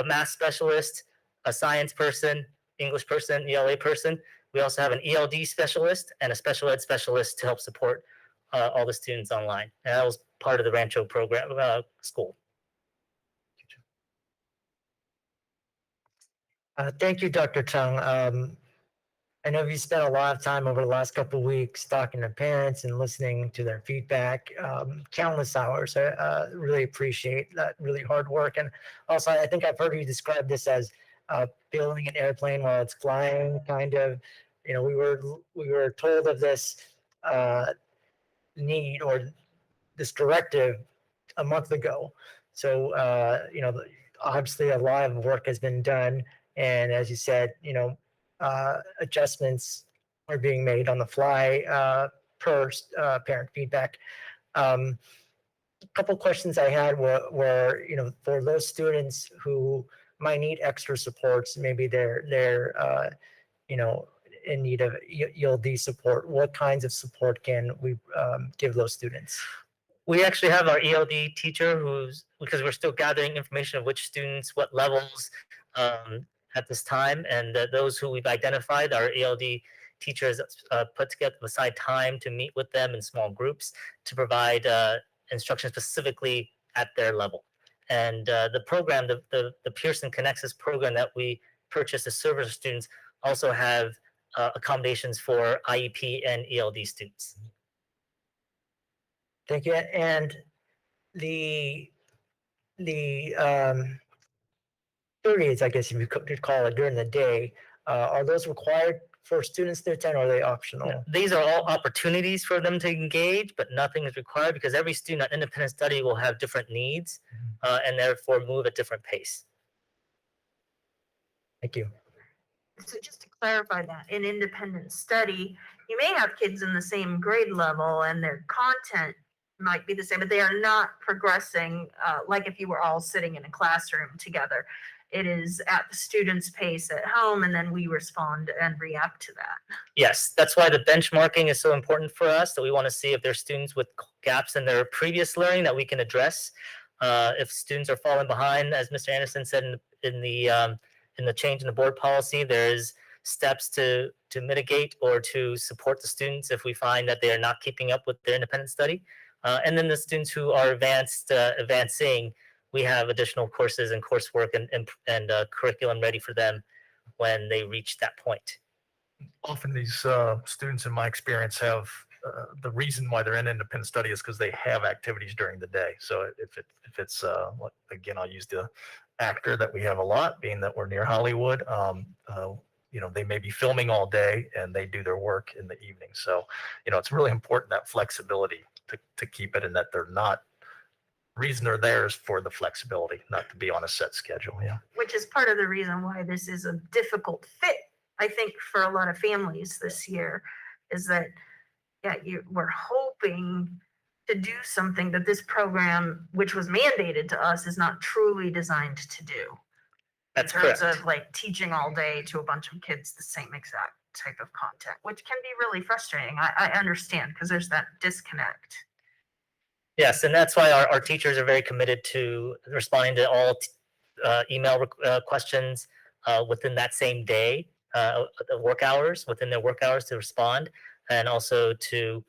math specialist, a science person, English person, ELA person. We also have an ELD specialist and a special ed specialist to help support all the students online. And that was part of the Rancho program school. Thank you, Dr. Tang. I know you spent a lot of time over the last couple of weeks talking to parents and listening to their feedback, countless hours. I really appreciate that really hard work. And also, I think I've heard you describe this as building an airplane while it's flying, kind of. We were told of this need or this directive a month ago. So obviously a lot of work has been done, and as you said, adjustments are being made on the fly per parent feedback. A couple questions I had were for those students who might need extra supports, maybe they're in need of ELD support. What kinds of support can we give those students? We actually have our ELD teacher because we're still gathering information of which students, what levels at this time, and those who we've identified, our ELD teachers put together aside time to meet with them in small groups to provide instruction specifically at their level. And the program, the Pearson Connexus program that we purchased to serve our students also have accommodations for IEP and ELD students. Thank you. And the periods, I guess if you could call it, during the day, are those required for students to attend, or are they optional? These are all opportunities for them to engage, but nothing is required because every student at independent study will have different needs and therefore move at different pace. Thank you. So just to clarify that, in independent study, you may have kids in the same grade level and their content might be the same, but they are not progressing like if you were all sitting in a classroom together. It is at the student's pace at home, and then we respond and react to that. Yes, that's why the benchmarking is so important for us, that we want to see if there's students with gaps in their previous learning that we can address. If students are falling behind, as Mr. Anderson said in the change in the board policy, there's steps to mitigate or to support the students if we find that they are not keeping up with their independent study. And then the students who are advancing, we have additional courses and coursework and curriculum ready for them when they reach that point. Often these students, in my experience, have the reason why they're in independent study is because they have activities during the day. So if it's again, I'll use the actor that we have a lot, being that we're near Hollywood. They may be filming all day and they do their work in the evening. So it's really important, that flexibility to keep it, and that they're not. Reason they're there is for the flexibility, not to be on a set schedule. Yeah. Which is part of the reason why this is a difficult fit, I think, for a lot of families this year, is that, we're hoping to do something that this program, which was mandated to us, is not truly designed to do. That's in terms correct. of like teaching all day to a bunch of kids the same exact type of content, which can be really frustrating. I understand, because there's that disconnect. Yes, and that's why our teachers are very committed to responding to all email questions within that same day, within their work hours to respond, and also to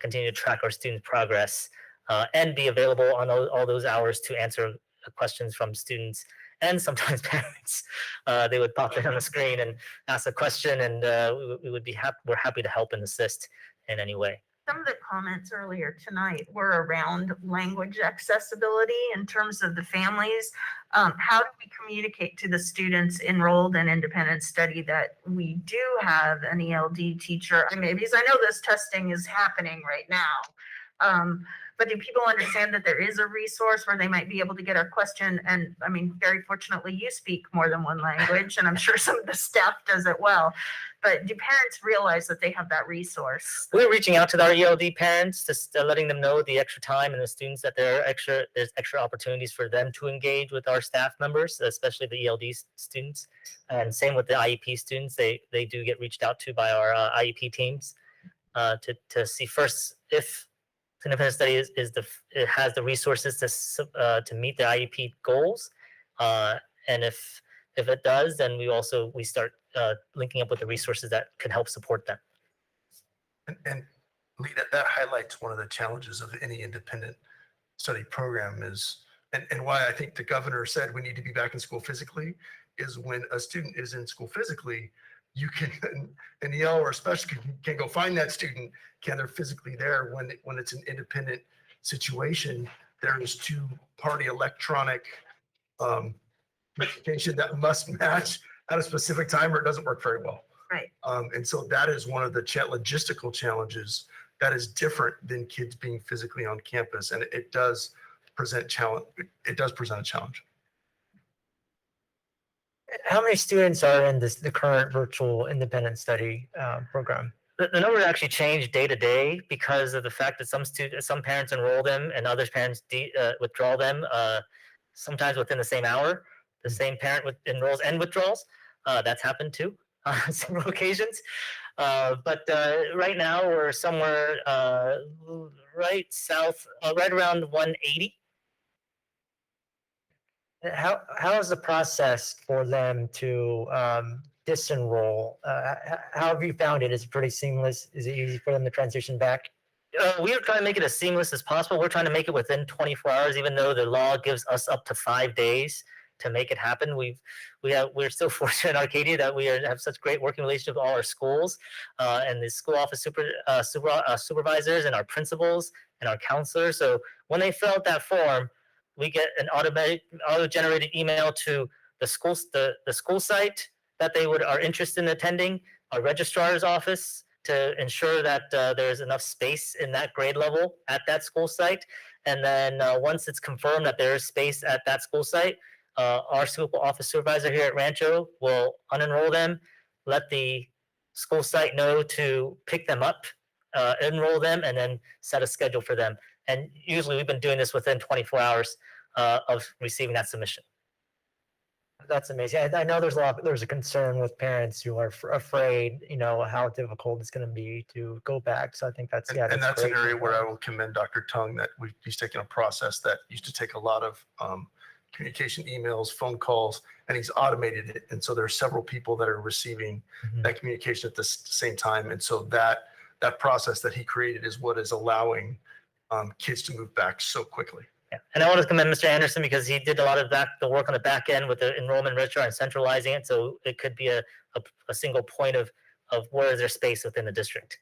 continue to track our students' progress and be available on all those hours to answer questions from students and sometimes parents. They would pop in on the screen and ask a question, and we're happy to help and assist in any way. Some of the comments earlier tonight were around language accessibility in terms of the families. How do we communicate to the students enrolled in independent study that we do have an ELD teacher? Because I know this testing is happening right now. But do people understand that there is a resource where they might be able to get our question? And very fortunately, you speak more than one language, and I'm sure some of the staff does it well. But do parents realize that they have that resource? We're reaching out to our ELD parents, just letting them know the extra time, and the students that there's extra opportunities for them to engage with our staff members, especially the ELD students. And same with the IEP students. They do get reached out to by our IEP teams to see first if independent study it has the resources to meet the IEP goals, and if it does, then we start linking up with the resources that can help support them. And Lee, that highlights one of the challenges of any independent study program is, and why I think the governor said we need to be back in school physically, is when a student is in school physically, you can, an EL or a specialist can go find that student. They're physically there. When it's an education that must match at a specific time or it doesn't work very well. Right. And so that is one of the logistical challenges that is different than kids being physically on campus. And it does present challenge. It does present a challenge. How many students are in the current virtual independent study program? The number actually changed day to day because of the fact that some parents enroll them and other parents withdraw them. Sometimes within the same hour, the same parent enrolls and withdraws. That's happened too on several occasions. But right now we're somewhere right south, right around 180. How is the process for them to disenroll? How have you found it? Is it pretty seamless? Is it easy for them to transition back? We are trying to make it as seamless as possible. We're trying to make it within 24 hours, even though the law gives us up to 5 days to make it happen. We're still fortunate in Arcadia that we have such great working relationship with all our schools and the school office supervisors and our principals and our counselors. So when they fill out that form, we get an auto-generated email to the school site that they are interested in attending, our registrar's office to ensure that there's enough space in that grade level at that school site. And then once it's confirmed that there is space at that school site, our school office supervisor here at Rancho will unenroll them, let the school site know to pick them up, enroll them, and then set a schedule for them. And usually we've been doing this within 24 hours of receiving that submission. That's amazing. I know there's a concern with parents who are afraid, how difficult it's going to be to go back. So I think that's, And that's an great. area where I will commend Dr. Tang that he's taken a process that used to take a lot of communication, emails, phone calls, and he's automated it. And so there are several people that are receiving that communication at the same time. And so that process that he created is what is allowing kids to move back so quickly. Yeah. And I want to commend Mr. Anderson because he did a lot of the work on the back end with the enrollment registrar and centralizing it. So it could be a single point of where is there space within the district.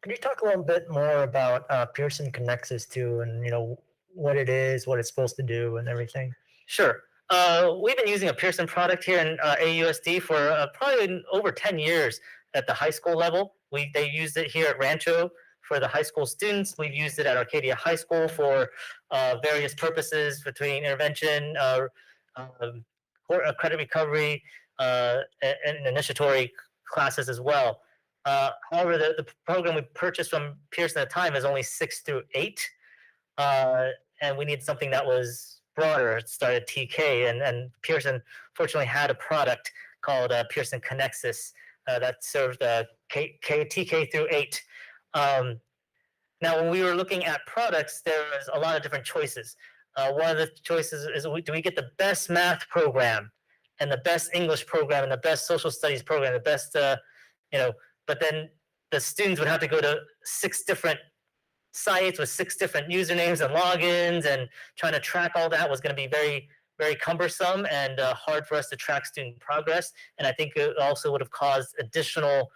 Can you talk a little bit more about Pearson Connexus too, and what it is, what it's supposed to do, and everything? Sure. We've been using a Pearson product here in AUSD for probably over 10 years at the high school level. They used it here at Rancho for the high school students. We've used it at Arcadia High School for various purposes between intervention, credit recovery, and initiatory classes as well. However, the program we purchased from Pearson at the time is only 6 through 8. And we needed something that was broader. It started TK, and Pearson fortunately had a product called Pearson Connexus that served TK through 8. Now, when we were looking at products, there was a lot of different choices. One of the choices is, do we get the best math program and the best English program and the best social studies program, the best, but then the students would have to go to 6 different sites with 6 different usernames and logins, and trying to track all that was going to be very, very cumbersome and hard for us to track student progress. And I think it also would have caused additional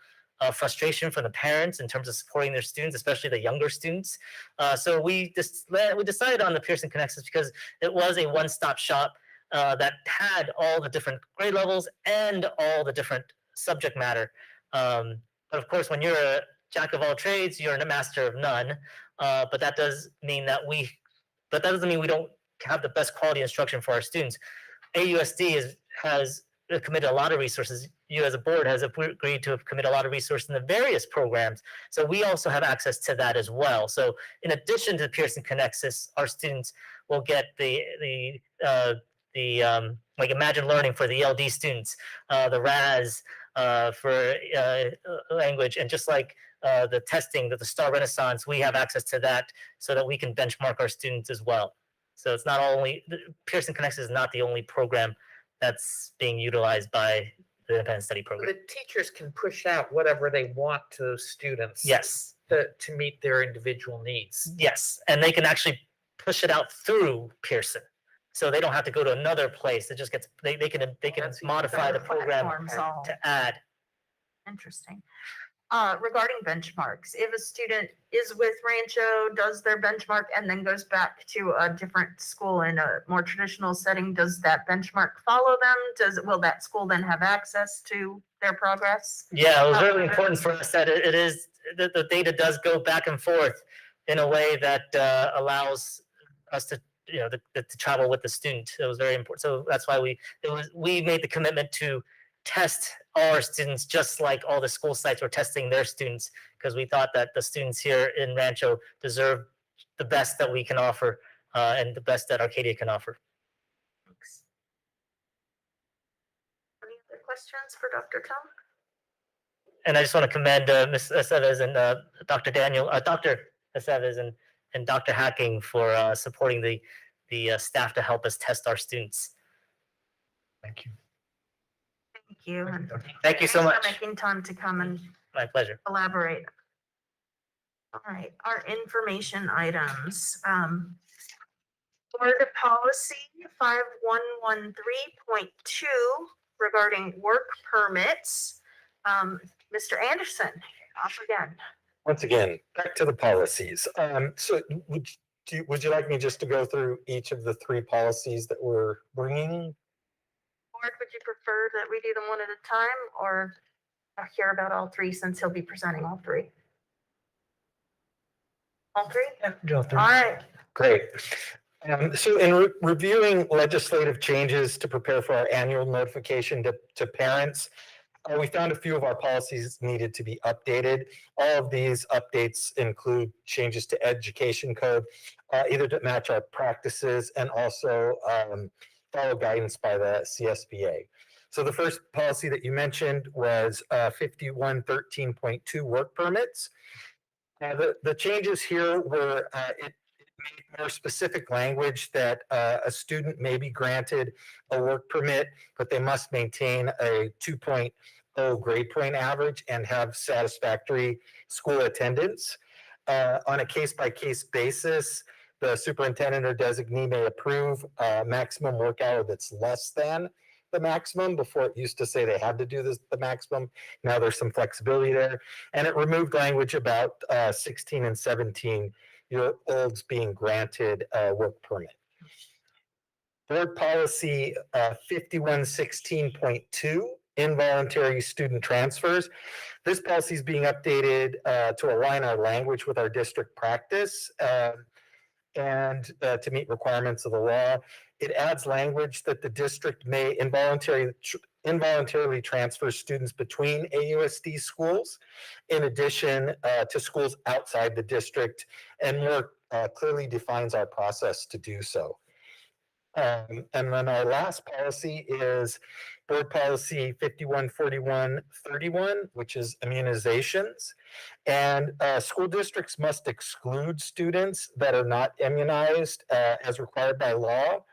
frustration from the parents in terms of supporting their students, especially the younger students. So we decided on the Pearson Connexus because it was a one-stop shop that had all the different grade levels and all the different subject matter. But of course, when you're a jack of all trades, you're a master of none. But that doesn't mean we don't have the best quality instruction for our students. AUSD has committed a lot of resources. You as a board has agreed to commit a lot of resources in the various programs. So we also have access to that as well. So in addition to the Pearson Connexus, our students will get the like Imagine Learning for the ELD students, the RAS for language, and just like the testing, the Star Renaissance, we have access to that so that we can benchmark our students as well. So it's not only, Pearson Connexus is not the only program that's being utilized by the independent study program. The teachers can push out whatever they want to students. Yes. To meet their individual needs. Yes, and they can actually push it out through Pearson. So they don't have to go to another place. It just gets, they can modify the program Platforms all- to add. Interesting. regarding benchmarks, if a student is with Rancho, does their benchmark, and then goes back to a different school in a more traditional setting, does that benchmark follow them? Will that school then have access to their progress? Yeah, it was really important for us that it is that the data does go back and forth in a way that allows us to to travel with the student. It was very important. So that's why we made the commitment to test all our students just like all the school sites were testing their students, because we thought that the students here in Rancho deserve the best that we can offer and the best that Arcadia can offer. Thanks. Any other questions for Dr. Tang? And I just want to commend Ms. Aceves and Dr. Aceves and Dr. Hacking for supporting the staff to help us test our students. Thank you. Thank you. And Thank you so thanks much. for making time to come and My pleasure. elaborate. All right, our information items. Board policy 5113.2 regarding work permits. Mr. Anderson, off again. Once again, back to the policies. So would you like me just to go through each of the 3 policies that we're bringing? Board, would you prefer that we do them one at a time, or hear about all 3 since he'll be presenting all 3? All 3? Yeah, All right. Great. So in reviewing legislative changes to prepare for our annual notification to parents, we found a few of our policies needed to be updated. All of these updates include changes to education code, either to match our practices and also follow guidance by the CSBA. So the first policy that you mentioned was 5113.2 work permits. The changes here were it made more specific language that a student may be granted a work permit, but they must maintain a 2.0 grade point average and have satisfactory school attendance. On a case-by-case basis, the superintendent or designee may approve a maximum work hour that's less than the maximum. Before, it used to say they had to do the maximum. Now there's some flexibility there. And it removed language about 16 and 17-year-olds being granted a work permit. Board policy 5116.2, involuntary student transfers. This policy is being updated to align our language with our district practice and to meet requirements of the law. It adds language that the district may involuntarily transfer students between AUSD schools, in addition to schools outside the district, and more clearly defines our process to do so. And then our last policy is board policy 5141.31, which is immunizations. And school districts must exclude students that are not immunized as required by law.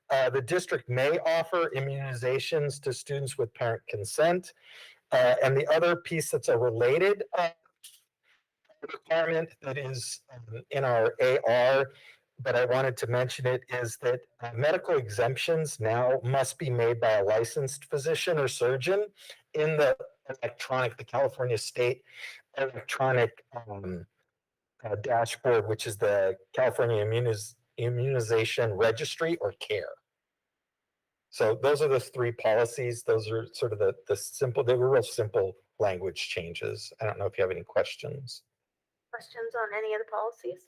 The district may offer immunizations to students with parent consent. And the other piece that's a related requirement that is in our AR, but I wanted to mention it, is that medical exemptions now must be made by a licensed physician or surgeon in the California State electronic dashboard, which is the California Immunization Registry, or CARE. So those are the 3 policies. Those are sort of the were real simple language changes. I don't know if you have any questions. Questions on any of the policies?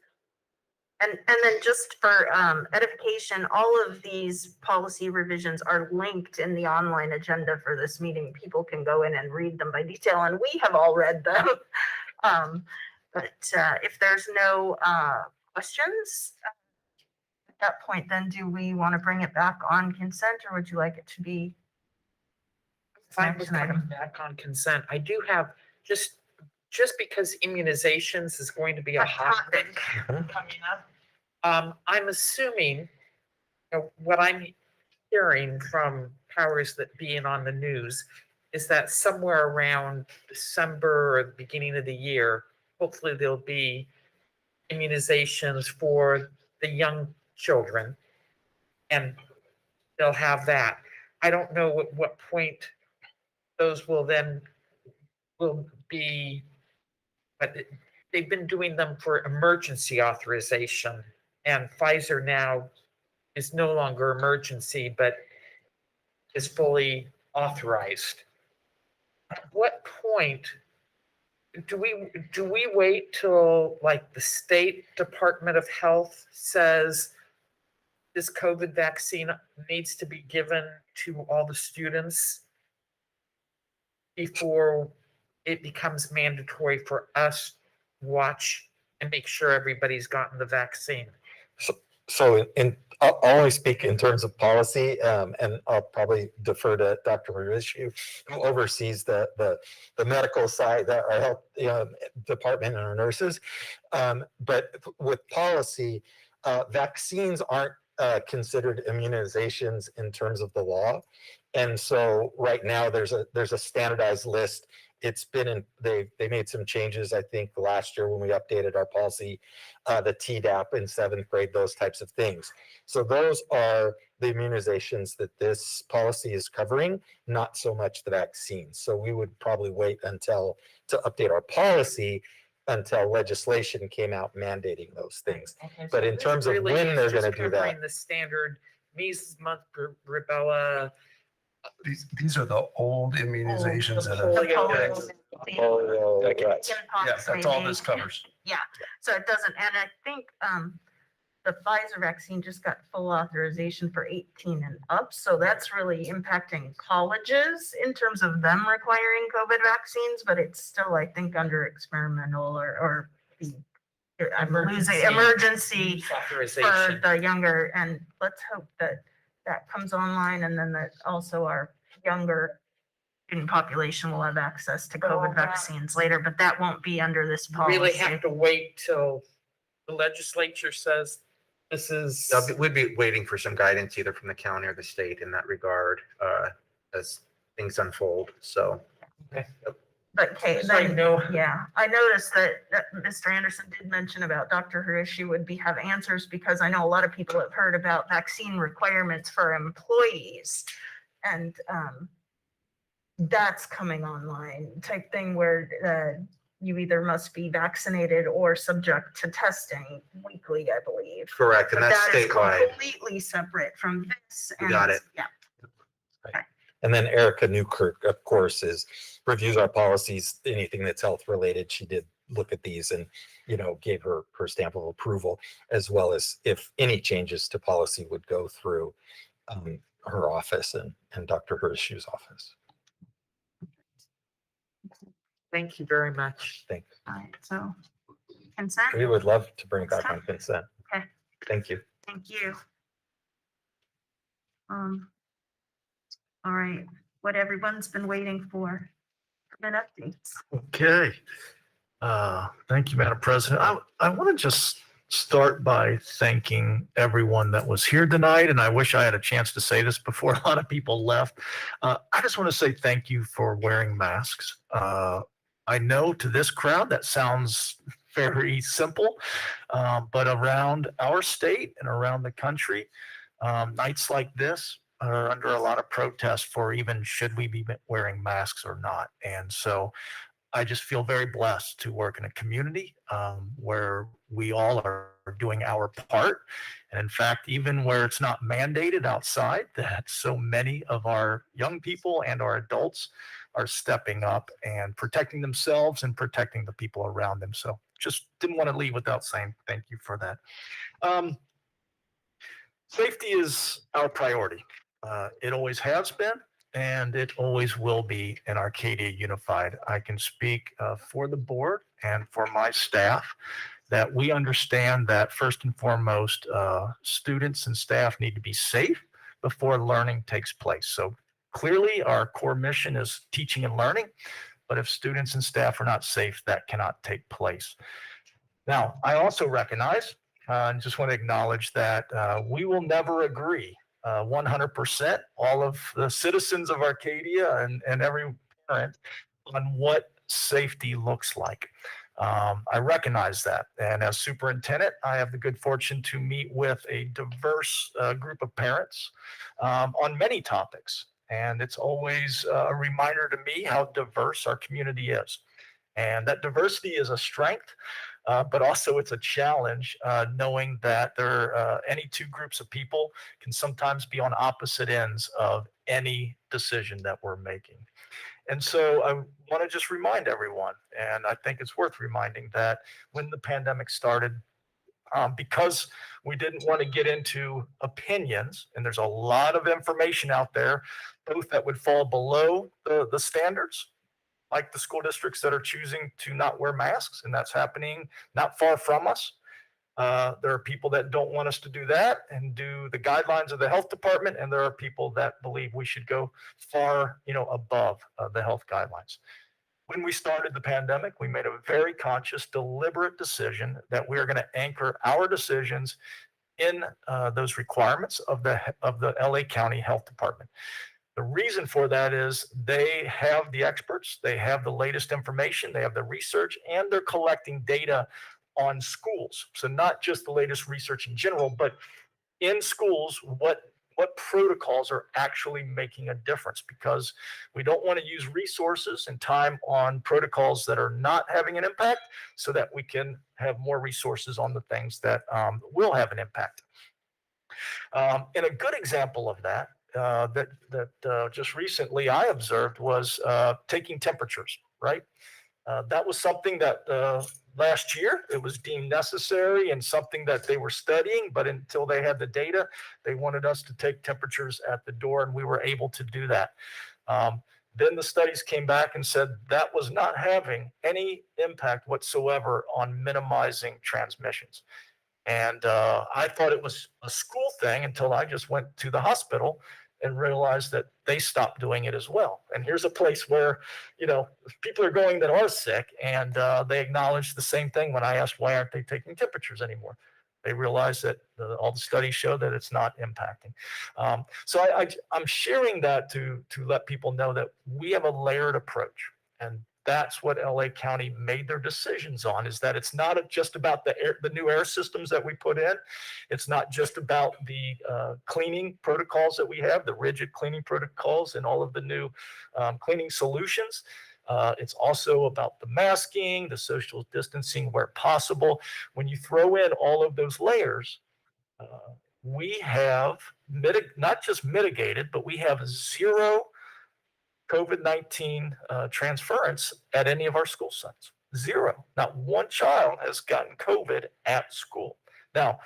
And then just for edification, all of these policy revisions are linked in the online agenda for this meeting. People can go in and read them by detail, and we have all read them. But if there's no questions at that point, then do we want to bring it back on consent, or would you like it to be? Fine with coming back on consent. I do have just because immunizations is going to be a hot topic coming up. I'm assuming what I'm hearing from powers that be and on the news is that somewhere around December or the beginning of the year, hopefully there'll be immunizations for the young children, and they'll have that. I don't know at what point those will be but they've been doing them for emergency authorization, and Pfizer now is no longer emergency, but is fully authorized. At what point do we wait till like the state Department of Health says this COVID vaccine needs to be given to all the students before it becomes mandatory for us to watch and make sure everybody's gotten the vaccine? I'll only speak in terms of policy, and I'll probably defer to Dr. Marishu, who oversees the medical side, our health department and our nurses. But with policy, vaccines aren't considered immunizations in terms of the law. And so right now there's a standardized list. It's been in, they made some changes, I think, last year when we updated our policy, the TDAP in 7th grade, those types of things. So those are the immunizations that this policy is covering, not so much the vaccines. So we would probably wait to update our policy until legislation came out mandating those things. Okay, But so in this terms of really when is they're just going to do that. covering the standard measles, mumps, rubella. These are the old immunizations that are. Polio, right. Yeah, that's all this covers. Yeah, so it doesn't, and I think the Pfizer vaccine just got full authorization for 18 and up, so that's really impacting colleges in terms of them requiring COVID vaccines, but it's still, I think, under experimental or the I'm losing emergency for Authorization. the younger, and let's hope that that comes online, and then that also our younger student population will have access to COVID vaccines later, but that won't be under this You policy. really have to wait till the legislature says this is. We'd be waiting for some guidance either from the county or the state in that regard as things unfold. So. Okay. But Kate, Just so you then, know. yeah, I noticed that Mr. Anderson did mention about Dr. Harishi would have answers, because I know a lot of people have heard about vaccine requirements for employees. And that's coming online type thing where you either must be vaccinated or subject to testing weekly, I believe. Correct, and But that's that is statewide. completely separate from this. You and got it's- it. Yeah. And then Erica Newkirk, of course, reviews our policies, anything that's health related. She did look at these and, gave her stamp of approval, as well as if any changes to policy would go through her office and Dr. Hirschu's office. Thank you very much. Thanks. All right, so consent? We would love to bring back on consent. Okay, Thank you. thank you. All right, what everyone's been waiting for, permit updates. Okay. Thank you, Madam President. I want to just start by thanking everyone that was here tonight, and I wish I had a chance to say this before a lot of people left. I just want to say thank you for wearing masks. I know to this crowd that sounds very simple, but around our state and around the country, nights like this are under a lot of protest for even should we be wearing masks or not. And so I just feel very blessed to work in a community where we all are doing our part. And in fact, even where it's not mandated outside, that so many of our young people and our adults are stepping up and protecting themselves and protecting the people around them. So just didn't want to leave without saying thank you for that. Safety is our priority. It always has been, and it always will be in Arcadia Unified. I can speak for the board and for my staff that we understand that first and foremost, students and staff need to be safe before learning takes place. So clearly our core mission is teaching and learning, but if students and staff are not safe, that cannot take place. Now, I also recognize and just want to acknowledge that we will never agree 100%, all of the citizens of Arcadia and every parent on what safety looks like. I recognize that. And as superintendent, I have the good fortune to meet with a diverse group of parents on many topics. And it's always a reminder to me how diverse our community is. And that diversity is a strength, but also it's a challenge, knowing that any two groups of people can sometimes be on opposite ends of any decision that we're making. And so I want to just remind everyone, and I think it's worth reminding, that when the pandemic started, because we didn't want to get into opinions, and there's a lot of information out there, both that would fall below the standards, like the school districts that are choosing to not wear masks, and that's happening not far from us. There are people that don't want us to do that and do the guidelines of the health department, and there are people that believe we should go far, above the health guidelines. When we started the pandemic, we made a very conscious, deliberate decision that we are going to anchor our decisions in those requirements of the LA County Health Department. The reason for that is they have the experts, they have the latest information, they have the research, and they're collecting data on schools. So not just the latest research in general, but in schools, what protocols are actually making a difference, because we don't want to use resources and time on protocols that are not having an impact, so that we can have more resources on the things that will have an impact. And a good example of that, just recently I observed was taking temperatures, right? That was something that last year it was deemed necessary and something that they were studying, but until they had the data, they wanted us to take temperatures at the door, and we were able to do that. Then the studies came back and said that was not having any impact whatsoever on minimizing transmissions. And I thought it was a school thing until I just went to the hospital and realized that they stopped doing it as well. And here's a place where, people are going that are sick, and they acknowledge the same thing when I asked, why aren't they taking temperatures anymore? They realize that all the studies show that it's not impacting. So I'm sharing that to let people know that we have a layered approach. And that's what LA County made their decisions on, is that it's not just about the new air systems that we put in. It's not just about the cleaning protocols that we have, the rigid cleaning protocols and all of the new cleaning solutions. It's also about the masking, the social distancing where possible. When you throw in all of those layers, we have not just mitigated, but we have zero COVID-19 transference at any of our school sites. Zero. Not one child has gotten COVID at school. Now,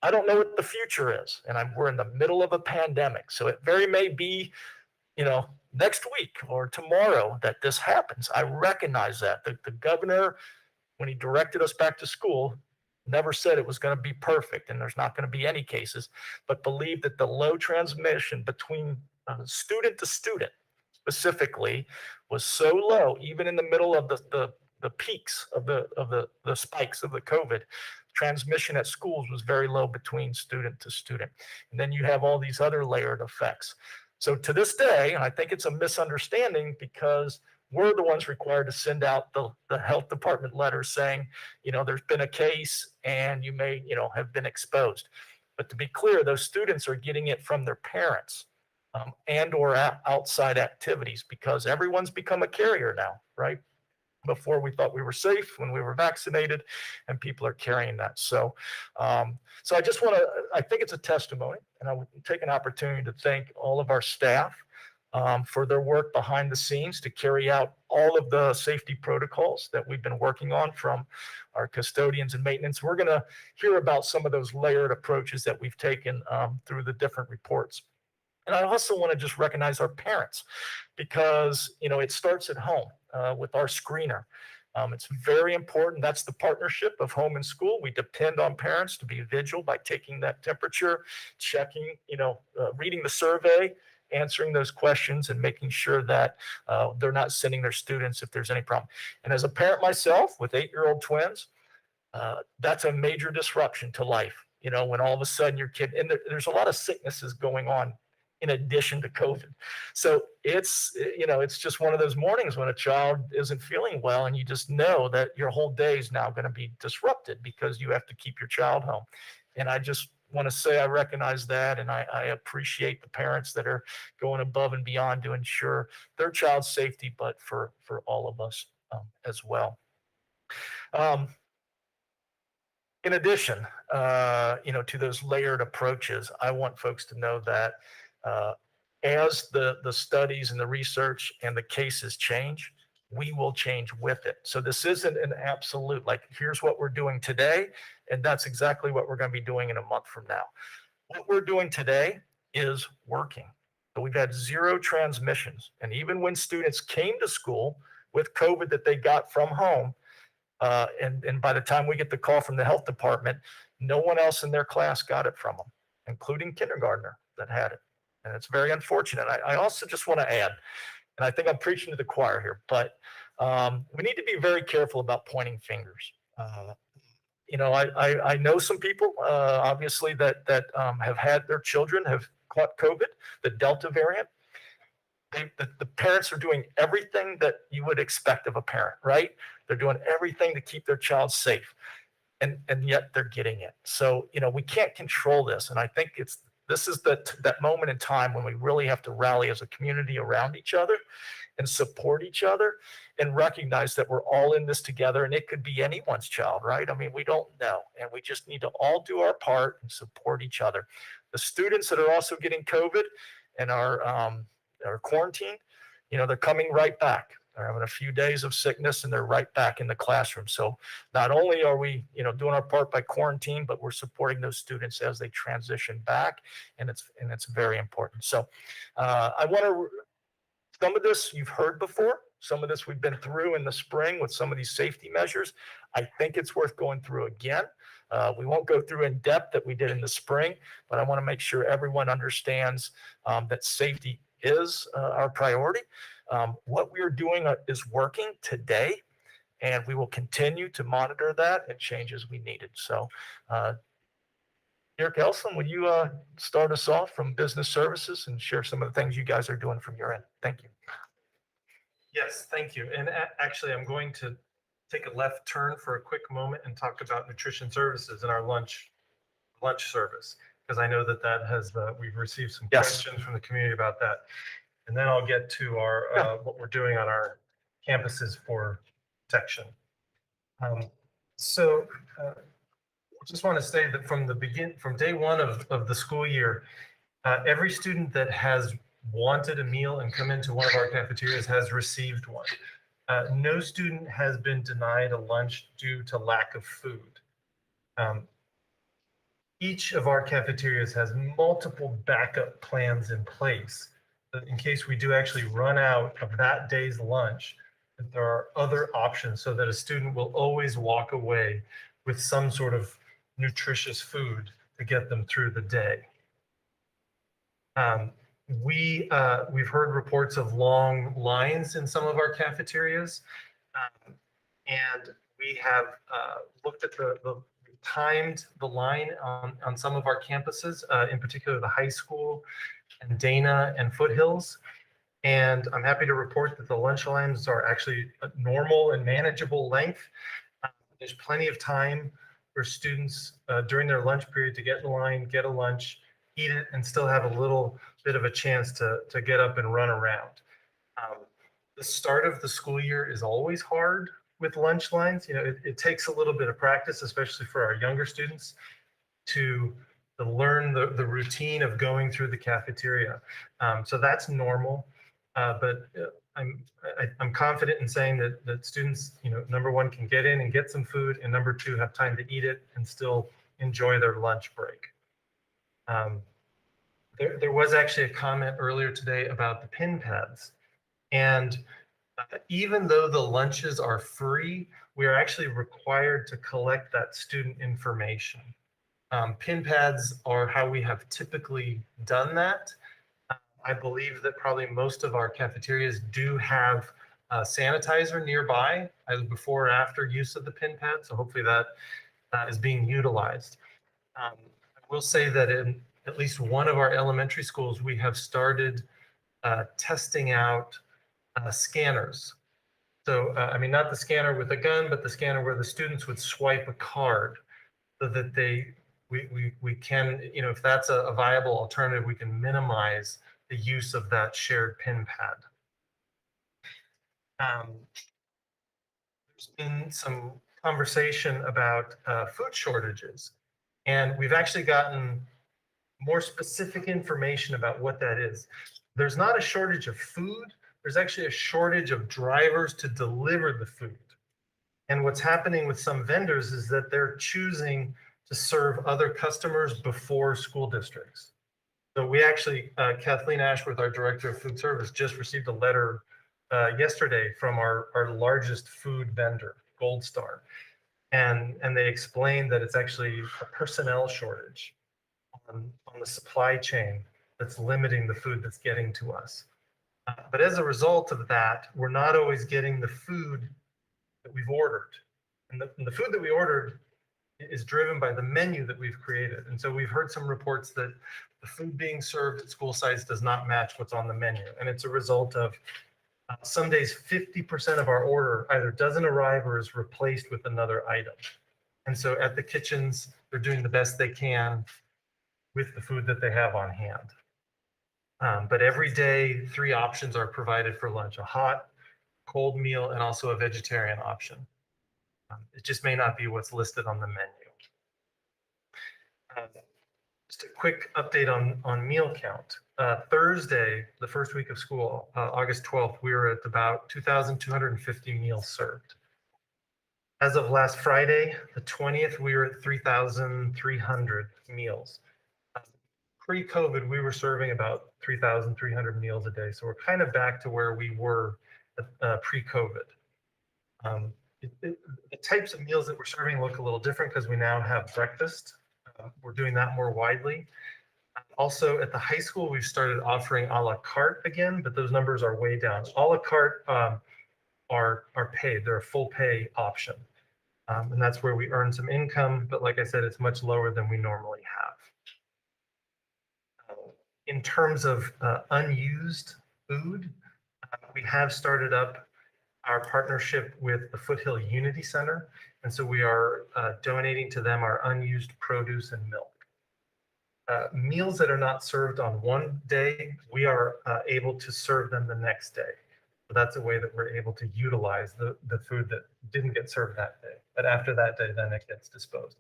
I don't know what the future is, and we're in the middle of a pandemic, so it very may be, next week or tomorrow that this happens. I recognize that. The governor, when he directed us back to school, never said it was going to be perfect and there's not going to be any cases, but believed that the low transmission between student to student specifically was so low, even in the middle of the peaks of the spikes of the COVID, transmission at schools was very low between student to student. And then you have all these other layered effects. So to this day, and I think it's a misunderstanding, because we're the ones required to send out the health department letters saying, there's been a case and you may, have been exposed. But to be clear, those students are getting it from their parents and or outside activities, because everyone's become a carrier now, right? Before we thought we were safe when we were vaccinated, and people are carrying that. So I just I think it's a testimony, and I would take an opportunity to thank all of our staff for their work behind the scenes to carry out all of the safety protocols that we've been working on, from our custodians and maintenance. We're going to hear about some of those layered approaches that we've taken through the different reports. And I also want to just recognize our parents, because, it starts at home with our screener. It's very important. That's the partnership of home and school. We depend on parents to be vigilant by taking that temperature, checking, reading the survey, answering those questions, and making sure that they're not sending their students if there's any problem. And as a parent myself with 8-year-old twins, that's a major disruption to life. When all of a sudden your kid, and there's a lot of sicknesses going on in addition to COVID. So it's just one of those mornings when a child isn't feeling well, and you just know that your whole day is now going to be disrupted because you have to keep your child home. And I just want to say I recognize that, and I appreciate the parents that are going above and beyond to ensure their child's safety, but for all of us as well. In addition, to those layered approaches, I want folks to know that as the studies and the research and the cases change, we will change with it. So this isn't an absolute, like, here's what we're doing today, and that's exactly what we're going to be doing in a month from now. What we're doing today is working. So we've had 0 transmissions. And even when students came to school with COVID that they got from home, and by the time we get the call from the health department, no one else in their class got it from them, including kindergartner that had it. And it's very unfortunate. I also just want to add, and I think I'm preaching to the choir here, but we need to be very careful about pointing fingers. I know some people, obviously, that have had their children have caught COVID, the Delta variant. The parents are doing everything that you would expect of a parent, right? They're doing everything to keep their child safe, and yet they're getting it. So, we can't control this. And I think this is that moment in time when we really have to rally as a community around each other and support each other and recognize that we're all in this together, and it could be anyone's child, right? I mean, we don't know, and we just need to all do our part and support each other. The students that are also getting COVID and are quarantined, they're coming right back. They're having a few days of sickness and they're right back in the classroom. So not only are we, doing our part by quarantine, but we're supporting those students as they transition back, and it's very important. So I want to. Some of this you've heard before. Some of this we've been through in the spring with some of these safety measures. I think it's worth going through again. We won't go through in depth that we did in the spring, but I want to make sure everyone understands that safety is our priority. What we're doing is working today, and we will continue to monitor that and change as we need it. So, Eric Elson, would you start us off from business services and share some of the things you guys are doing from your end? Thank you. Yes, thank you. And actually, I'm going to take a left turn for a quick moment and talk about nutrition services and our lunch service, because I know that has we've received some questions from the community about that. And then I'll get to our what we're doing on our campuses for protection. So I just want to say that from day one of the school year, every student that has wanted a meal and come into one of our cafeterias has received one. No student has been denied a lunch due to lack of food. Each of our cafeterias has multiple backup plans in place in case we do actually run out of that day's lunch, that there are other options so that a student will always walk away with some sort of nutritious food to get them through the day. We've heard reports of long lines in some of our cafeterias, and we have looked at timed the line on some of our campuses, in particular the high school and Dana and Foothills. And I'm happy to report that the lunch lines are actually a normal and manageable length. There's plenty of time for students during their lunch period to get in line, get a lunch, eat it, and still have a little bit of a chance to get up and run around. The start of the school year is always hard with lunch lines. It takes a little bit of practice, especially for our younger students, to learn the routine of going through the cafeteria. So that's normal, but I'm confident in saying that students, number one, can get in and get some food, and number two, have time to eat it and still enjoy their lunch break. There was actually a comment earlier today about the pin pads. And even though the lunches are free, we are actually required to collect that student information. Pin pads are how we have typically done that. I believe that probably most of our cafeterias do have sanitizer nearby, either before or after use of the pin pad. So hopefully that is being utilized. I will say that in at least one of our elementary schools, we have started testing out scanners. So, I mean, not the scanner with a gun, but the scanner where the students would swipe a card so that we can, if that's a viable alternative, we can minimize the use of that shared pin pad. there's been some conversation about food shortages. And we've actually gotten more specific information about what that is. There's not a shortage of food. There's actually a shortage of drivers to deliver the food. And what's happening with some vendors is that they're choosing to serve other customers before school districts. So we actually, Kathleen Ashworth, our director of food service, just received a letter yesterday from our largest food vendor, Gold Star. And they explained that it's actually a personnel shortage on the supply chain that's limiting the food that's getting to us. But as a result of that, we're not always getting the food that we've ordered. And the food that we ordered is driven by the menu that we've created. And so we've heard some reports that the food being served at school sites does not match what's on the menu. And it's a result of some days 50% of our order either doesn't arrive or is replaced with another item. And so at the kitchens, they're doing the best they can with the food that they have on hand. But every day, 3 options are provided for lunch: a hot, cold meal, and also a vegetarian option. It just may not be what's listed on the menu. Just a quick update on meal count. Thursday, the first week of school, August 12th, we were at about 2,250 meals served. As of last Friday, the 20th, we were at 3,300 meals. Pre-COVID, we were serving about 3,300 meals a day. So we're kind of back to where we were pre-COVID. The types of meals that we're serving look a little different because we now have breakfast. We're doing that more widely. Also, at the high school, we've started offering a la carte again, but those numbers are way down. A la carte are paid. They're a full pay option. And that's where we earn some income. But like I said, it's much lower than we normally have. In terms of unused food, we have started up our partnership with the Foothill Unity Center. And so we are donating to them our unused produce and milk. Meals that are not served on one day, we are able to serve them the next day. So that's a way that we're able to utilize the food that didn't get served that day. But after that day, then it gets disposed.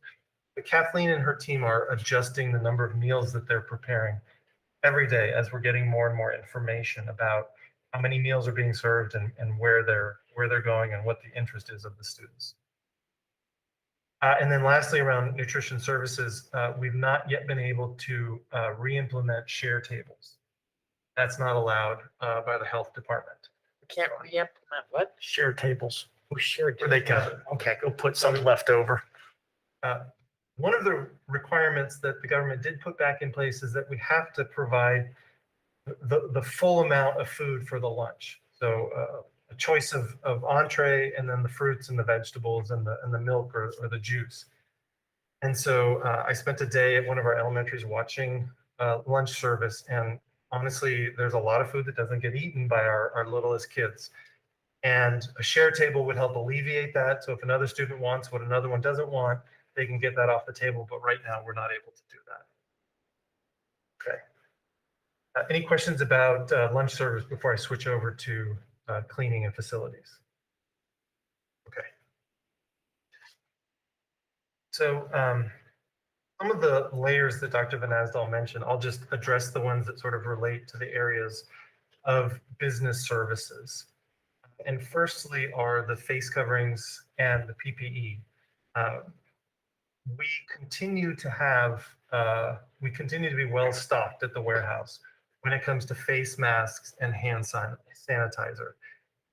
But Kathleen and her team are adjusting the number of meals that they're preparing every day as we're getting more and more information about how many meals are being served and where they're going and what the interest is of the students. And then lastly, around nutrition services, we've not yet been able to re-implement share tables. That's not allowed by the health department. We can't re-implement what? Share tables. Who shared? Where they can. Okay, go put some left over. One of the requirements that the government did put back in place is that we have to provide the full amount of food for the lunch. So a choice of entree and then the fruits and the vegetables and the milk or the juice. And so I spent a day at one of our elementaries watching lunch service, and honestly, there's a lot of food that doesn't get eaten by our littlest kids. And a share table would help alleviate that. So if another student wants what another one doesn't want, they can get that off the table. But right now, we're not able to do that. Okay. Any questions about lunch service before I switch over to cleaning and facilities? Okay. So some of the layers that Dr. Van Asdal mentioned, I'll just address the ones that sort of relate to the areas of business services. And firstly are the face coverings and the PPE. We continue to be well stocked at the warehouse when it comes to face masks and hand sanitizer.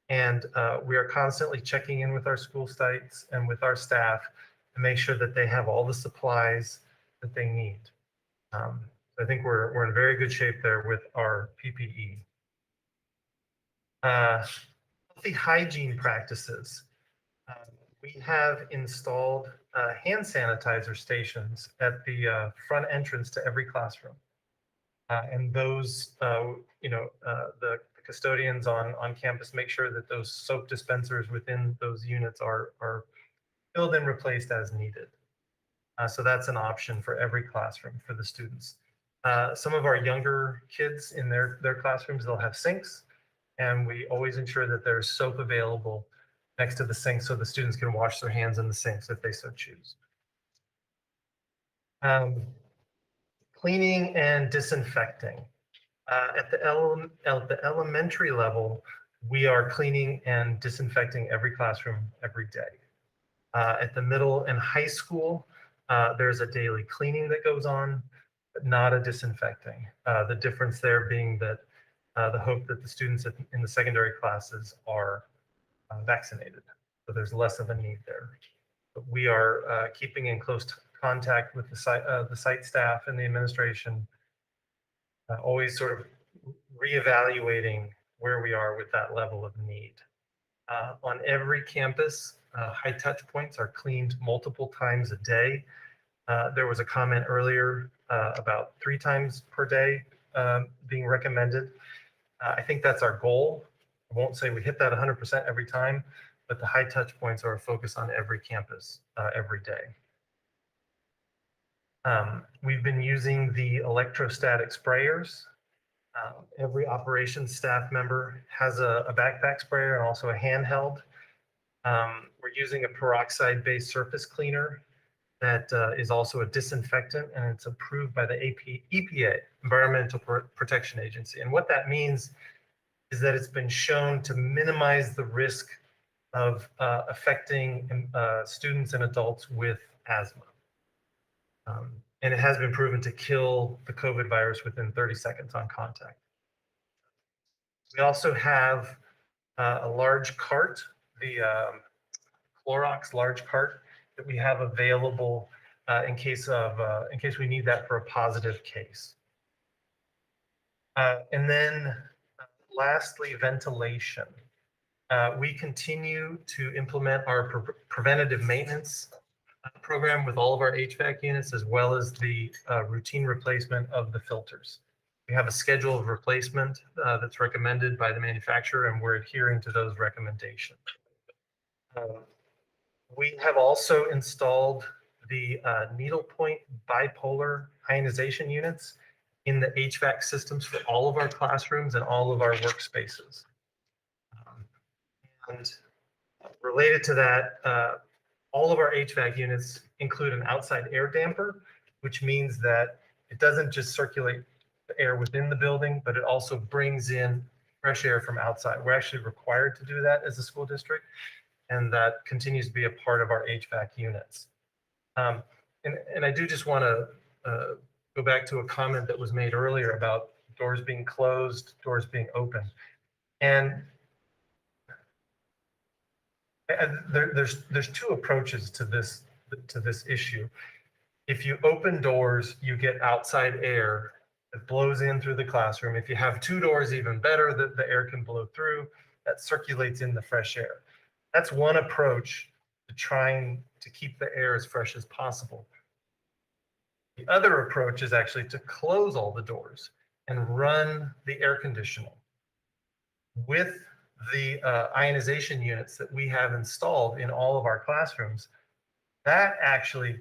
And we are constantly checking in with our school sites and with our staff to make sure that they have all the supplies that they need. I think we're in very good shape there with our PPE. Healthy hygiene practices. We have installed hand sanitizer stations at the front entrance to every classroom. And those, the custodians on campus make sure that those soap dispensers within those units are filled and replaced as needed. So that's an option for every classroom for the students. Some of our younger kids in their classrooms, they'll have sinks, and we always ensure that there's soap available next to the sink so the students can wash their hands in the sinks if they so choose. Cleaning and disinfecting. At the elementary level, we are cleaning and disinfecting every classroom every day. At the middle and high school, there's a daily cleaning that goes on, but not a disinfecting. The difference there being that the hope that the students in the secondary classes are vaccinated, so there's less of a need there. But we are keeping in close contact with the site staff and the administration, always sort of reevaluating where we are with that level of need. On every campus, high touch points are cleaned multiple times a day. There was a comment earlier about 3 times per day being recommended. I think that's our goal. I won't say we hit that 100% every time, but the high touch points are a focus on every campus every day. We've been using the electrostatic sprayers. Every operations staff member has a backpack sprayer and also a handheld. We're using a peroxide-based surface cleaner that is also a disinfectant, and it's approved by the EPA, Environmental Protection Agency. And what that means is that it's been shown to minimize the risk of affecting students and adults with asthma. And it has been proven to kill the COVID virus within 30 seconds on contact. We also have a large cart, the Clorox large cart that we have available in case we need that for a positive case. And then lastly, ventilation. We continue to implement our preventative maintenance program with all of our HVAC units, as well as the routine replacement of the filters. We have a schedule of replacement that's recommended by the manufacturer, and we're adhering to those recommendations. We have also installed the needlepoint bipolar ionization units in the HVAC systems for all of our classrooms and all of our workspaces. And related to that, all of our HVAC units include an outside air damper, which means that it doesn't just circulate the air within the building, but it also brings in fresh air from outside. We're actually required to do that as a school district, and that continues to be a part of our HVAC units. And I do just want to go back to a comment that was made earlier about doors being closed, doors being open. And there's 2 approaches to this issue. If you open doors, you get outside air that blows in through the classroom. If you have 2 doors, even better, that the air can blow through, that circulates in the fresh air. That's one approach to trying to keep the air as fresh as possible. The other approach is actually to close all the doors and run the air conditioning. With the ionization units that we have installed in all of our classrooms, that actually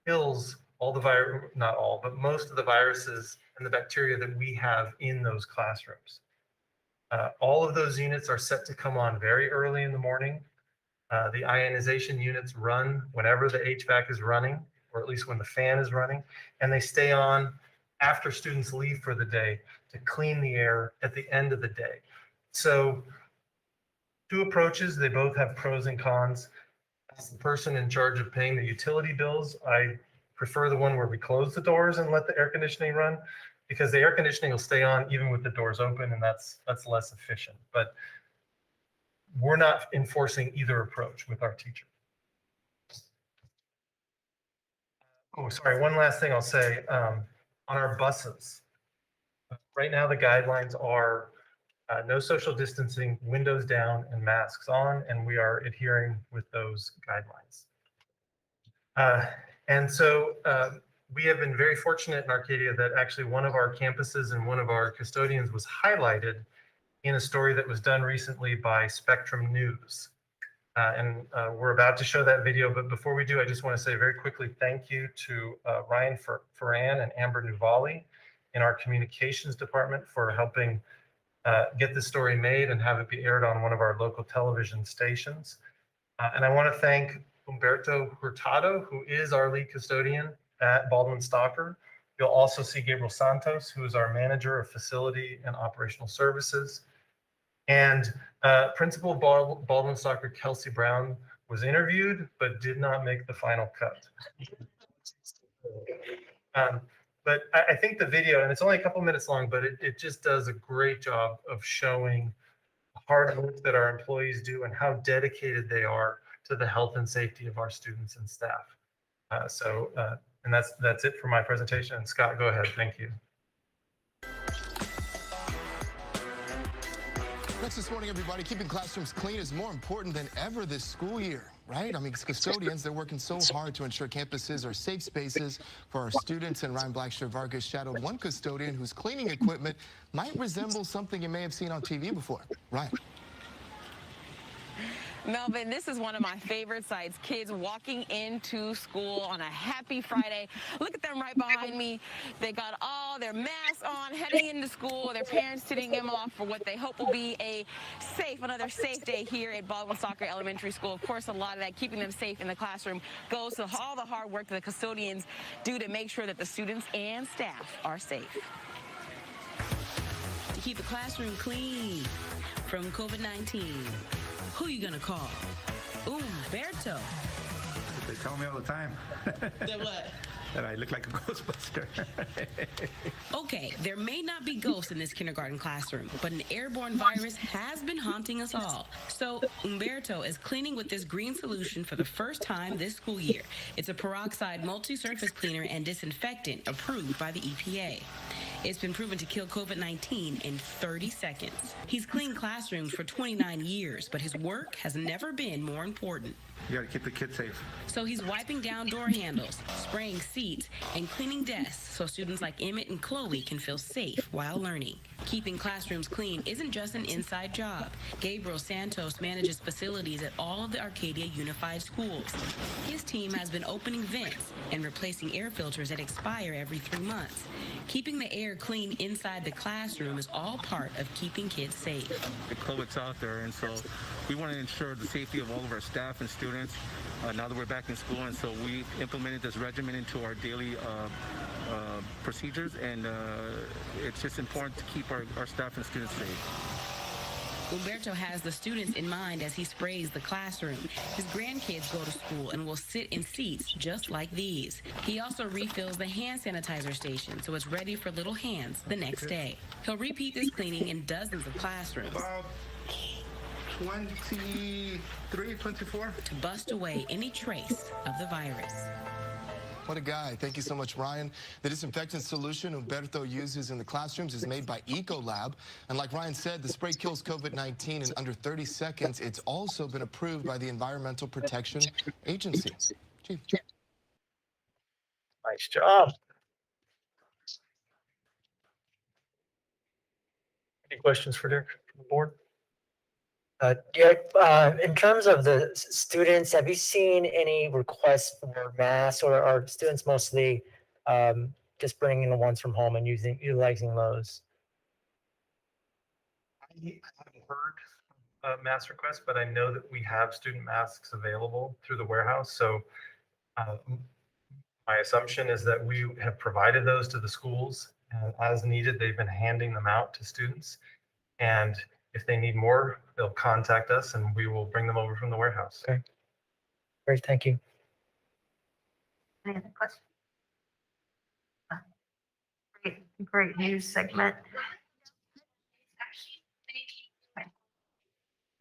kills all the virus, not all, but most of the viruses and the bacteria that we have in those classrooms. All of those units are set to come on very early in the morning. The ionization units run whenever the HVAC is running, or at least when the fan is running, and they stay on after students leave for the day to clean the air at the end of the day. So 2 approaches, they both have pros and cons. As the person in charge of paying the utility bills, I prefer the one where we close the doors and let the air conditioning run, because the air conditioning will stay on even with the doors open, and that's less efficient. But we're not enforcing either approach with our teachers. Oh, sorry, one last thing I'll say, on our buses. Right now, the guidelines are no social distancing, windows down, and masks on, and we are adhering with those guidelines. And so we have been very fortunate in Arcadia that actually one of our campuses and one of our custodians was highlighted in a story that was done recently by Spectrum News. And we're about to show that video, but before we do, I just want to say very quickly thank you to Ryan Ferran and Amber Nuvali in our communications department for helping get this story made and have it be aired on one of our local television stations. And I want to thank Humberto Hurtado, who is our lead custodian at Baldwin Stalker. You'll also see Gabriel Santos, who is our manager of facility and operational services. And Principal Baldwin Stalker Kelsey Brown was interviewed, but did not make the final cut. But I think the video, and it's only a couple minutes long, but it just does a great job of showing the hard work that our employees do and how dedicated they are to the health and safety of our students and staff. And that's it for my presentation. And Scott, go ahead. Thank you. Next this morning, everybody, keeping classrooms clean is more important than ever this school year, right? I mean, custodians, they're working so hard to ensure campuses are safe spaces for our students, and Ryan Blackshear-Vargas shadowed one custodian whose cleaning equipment might resemble something you may have seen on TV before. Ryan. Melvin, this is one of my favorite sights. Kids walking into school on a happy Friday. Look at them right behind me. They got all their masks on, heading into school. Their parents sitting them off for what they hope will be another safe day here at Baldwin Stalker Elementary School. Of course, a lot of that, keeping them safe in the classroom, goes to all the hard work that the custodians do to make sure that the students and staff are safe. To keep the classroom clean from COVID-19. Who you gonna call? Humberto. They tell me all the time. That what? That I look like a Ghostbuster. Okay, there may not be ghosts in this kindergarten classroom, but an airborne virus has been haunting us all. So Humberto is cleaning with this green solution for the first time this school year. It's a peroxide multi-surface cleaner and disinfectant approved by the EPA. It's been proven to kill COVID-19 in 30 seconds. He's cleaned classrooms for 29 years, but his work has never been more important. You gotta keep the kids safe. So he's wiping down door handles, spraying seats, and cleaning desks so students like Emmett and Chloe can feel safe while learning. Keeping classrooms clean isn't just an inside job. Gabriel Santos manages facilities at all of the Arcadia Unified Schools. His team has been opening vents and replacing air filters that expire every 3 months. Keeping the air clean inside the classroom is all part of keeping kids safe. The COVID's out there, and so we want to ensure the safety of all of our staff and students now that we're back in school, and so we implemented this regimen into our daily procedures, and it's just important to keep our staff and students safe. Humberto has the students in mind as he sprays the classroom. His grandkids go to school and will sit in seats just like these. He also refills the hand sanitizer station so it's ready for little hands the next day. He'll repeat this cleaning in dozens of classrooms. About 23, 24. To bust away any trace of the virus. What a guy. Thank you so much, Ryan. The disinfectant solution Humberto uses in the classrooms is made by Ecolab. And like Ryan said, the spray kills COVID-19 in under 30 seconds. It's also been approved by the Environmental Protection Agency. Chief. Nice job. Any questions for Dick from the board? In terms of the students, have you seen any requests for masks, or are students mostly just bringing the ones from home and utilizing those? I haven't heard mask requests, but I know that we have student masks available through the warehouse. So my assumption is that we have provided those to the schools, and as needed, they've been handing them out to students. And if they need more, they'll contact us and we will bring them over from the warehouse. Okay. Great, thank you. Any other questions? Great news segment.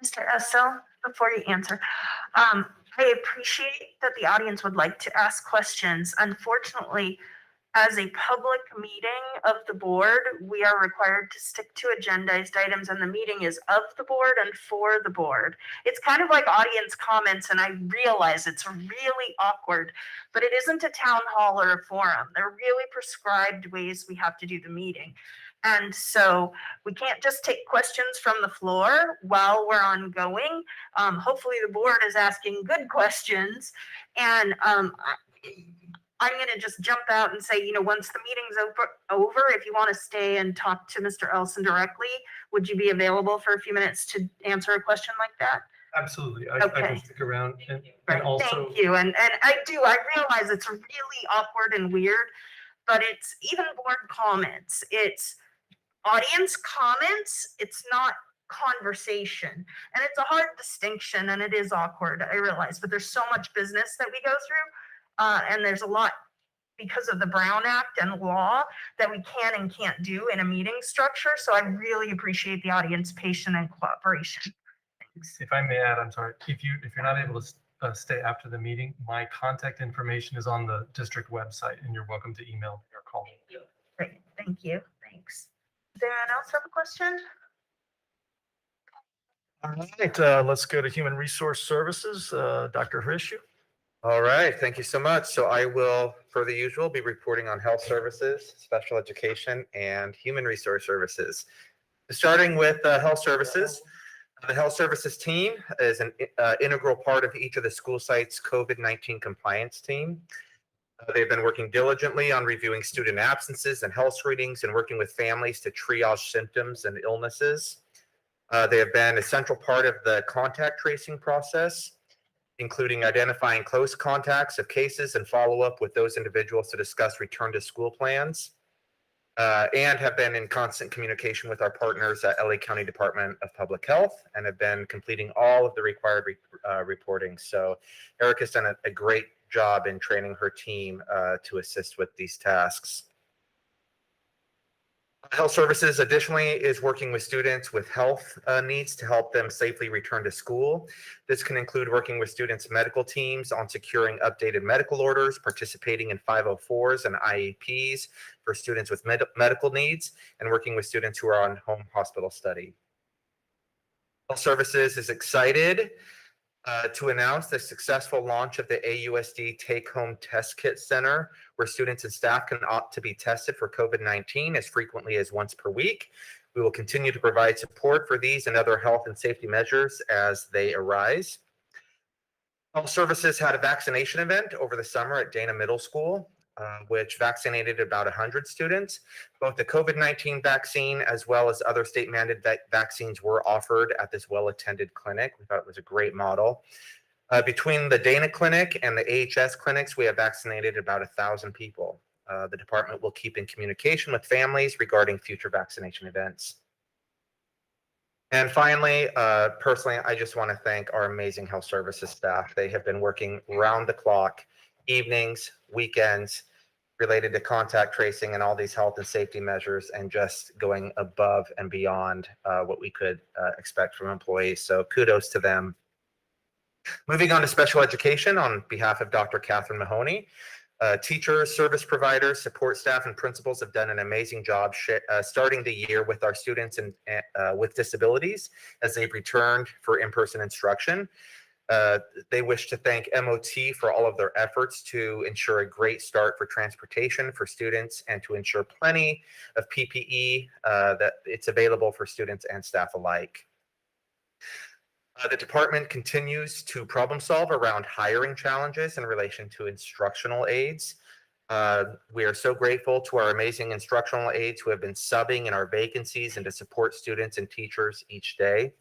Mr. Essel, before you answer, I appreciate that the audience would like to ask questions. Unfortunately, as a public meeting of the board, we are required to stick to agendized items, and the meeting is of the board and for the board. It's kind of like audience comments, and I realize it's really awkward, but it isn't a town hall or a forum. There are really prescribed ways we have to do the meeting. And so we can't just take questions from the floor while we're ongoing. Hopefully the board is asking good questions, and I'm going to just jump out and say, once the meeting's over, if you want to stay and talk to Mr. Elson directly, would you be available for a few minutes to answer a question like that? Absolutely. I Okay. can stick around and Right, also. thank you. And I realize it's really awkward and weird, but it's even board comments. It's audience comments. It's not conversation. And it's a hard distinction and it is awkward, I realize, but there's so much business that we go through. And there's a lot because of the Brown Act and law that we can and can't do in a meeting structure. So I really appreciate the audience patience and cooperation. If I may add, I'm sorry, if you're not able to stay after the meeting, my contact information is on the district website, and you're welcome to email me or call me. Great, thank you, thanks. Does anyone else have a question? All right, let's go to Human Resource Services, Dr. Hrishu. All right, thank you so much. So I will, per the usual, be reporting on health services, special education, and human resource services. Starting with health services, the health services team is an integral part of each of the school sites' COVID-19 compliance team. They've been working diligently on reviewing student absences and health screenings and working with families to triage symptoms and illnesses. They have been a central part of the contact tracing process, including identifying close contacts of cases and follow up with those individuals to discuss return to school plans, and have been in constant communication with our partners at LA County Department of Public Health and have been completing all of the required reporting. So Erica's done a great job in training her team to assist with these tasks. Health Services additionally is working with students with health needs to help them safely return to school. This can include working with students' medical teams on securing updated medical orders, participating in 504s and IEPs for students with medical needs, and working with students who are on home hospital study. Health Services is excited to announce the successful launch of the AUSD Take-Home Test Kit Center, where students and staff can opt to be tested for COVID-19 as frequently as once per week. We will continue to provide support for these and other health and safety measures as they arise. Health Services had a vaccination event over the summer at Dana Middle School, which vaccinated about 100 students. Both the COVID-19 vaccine as well as other state-mandated vaccines were offered at this well-attended clinic. We thought it was a great model. Between the Dana Clinic and the AHS clinics, we have vaccinated about 1,000 people. The department will keep in communication with families regarding future vaccination events. And finally, personally, I just want to thank our amazing health services staff. They have been working round the clock, evenings, weekends, related to contact tracing and all these health and safety measures, and just going above and beyond what we could expect from employees. So kudos to them. Moving on to special education on behalf of Dr. Catherine Mahoney. Teachers, service providers, support staff, and principals have done an amazing job starting the year with our students and with disabilities as they've returned for in-person instruction. They wish to thank MOT for all of their efforts to ensure a great start for transportation for students and to ensure plenty of PPE that it's available for students and staff alike. The department continues to problem solve around hiring challenges in relation to instructional aides. We are so grateful to our amazing instructional aides who have been subbing in our vacancies and to support students and teachers each day.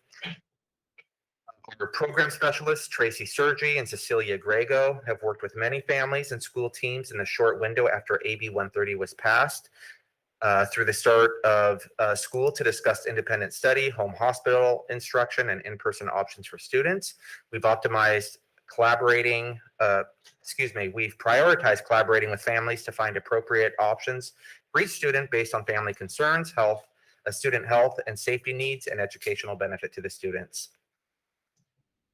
Our program specialists, Tracy Sergi and Cecilia Grego, have worked with many families and school teams in the short window after AB 130 was passed through the start of school to discuss independent study, home hospital instruction, and in-person options for students. We've optimized we've prioritized collaborating with families to find appropriate options for each student based on family concerns, student health and safety needs, and educational benefit to the students.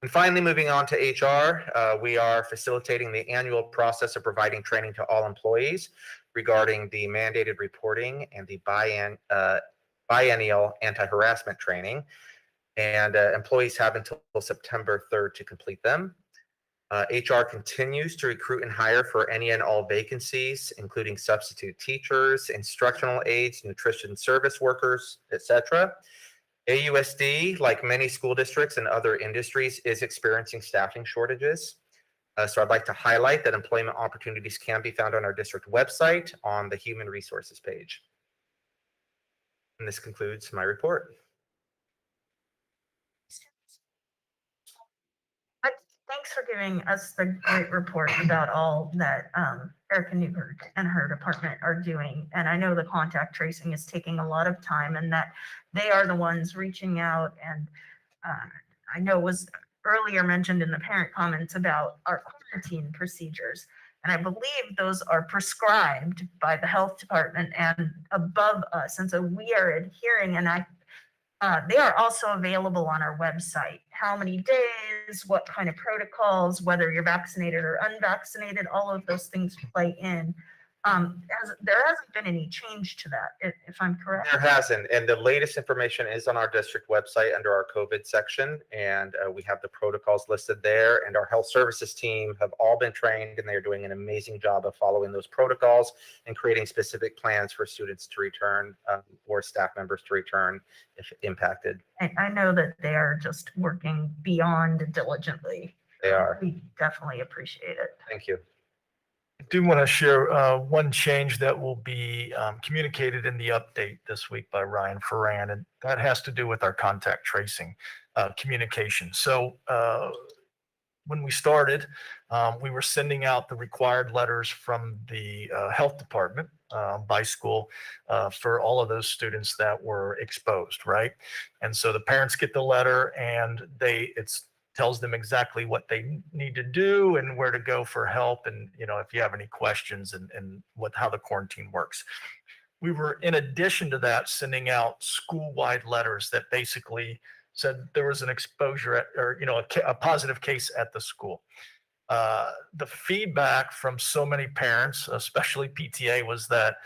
And finally, moving on to HR, we are facilitating the annual process of providing training to all employees regarding the mandated reporting and the biennial anti-harassment training. And employees have until September 3rd to complete them. HR continues to recruit and hire for any and all vacancies, including substitute teachers, instructional aides, nutrition service workers, etc. AUSD, like many school districts and other industries, is experiencing staffing shortages. So I'd like to highlight that employment opportunities can be found on our district website on the Human Resources page. And this concludes my report. thanks for giving us the great report about all that Erica Newberg and her department are doing. And I know the contact tracing is taking a lot of time and that they are the ones reaching out. And I know it was earlier mentioned in the parent comments about our quarantine procedures. And I believe those are prescribed by the health department and above us. And so we are adhering, and they are also available on our website. How many days, what kind of protocols, whether you're vaccinated or unvaccinated, all of those things play in. There hasn't been any change to that, if I'm correct. There hasn't, and the latest information is on our district website under our COVID section, and we have the protocols listed there, and our health services team have all been trained, and they're doing an amazing job of following those protocols and creating specific plans for students to return or staff members to return if impacted. I know that they are just working beyond diligently. They are. We definitely appreciate it. Thank you. I do want to share one change that will be communicated in the update this week by Ryan Ferran, and that has to do with our contact tracing communication. So when we started, we were sending out the required letters from the health department by school for all of those students that were exposed, right? And so the parents get the letter, and it's tells them exactly what they need to do and where to go for help, and if you have any questions and how the quarantine works. We were, in addition to that, sending out school-wide letters that basically said there was an exposure or a positive case at the school. The feedback from so many parents, especially PTA, was that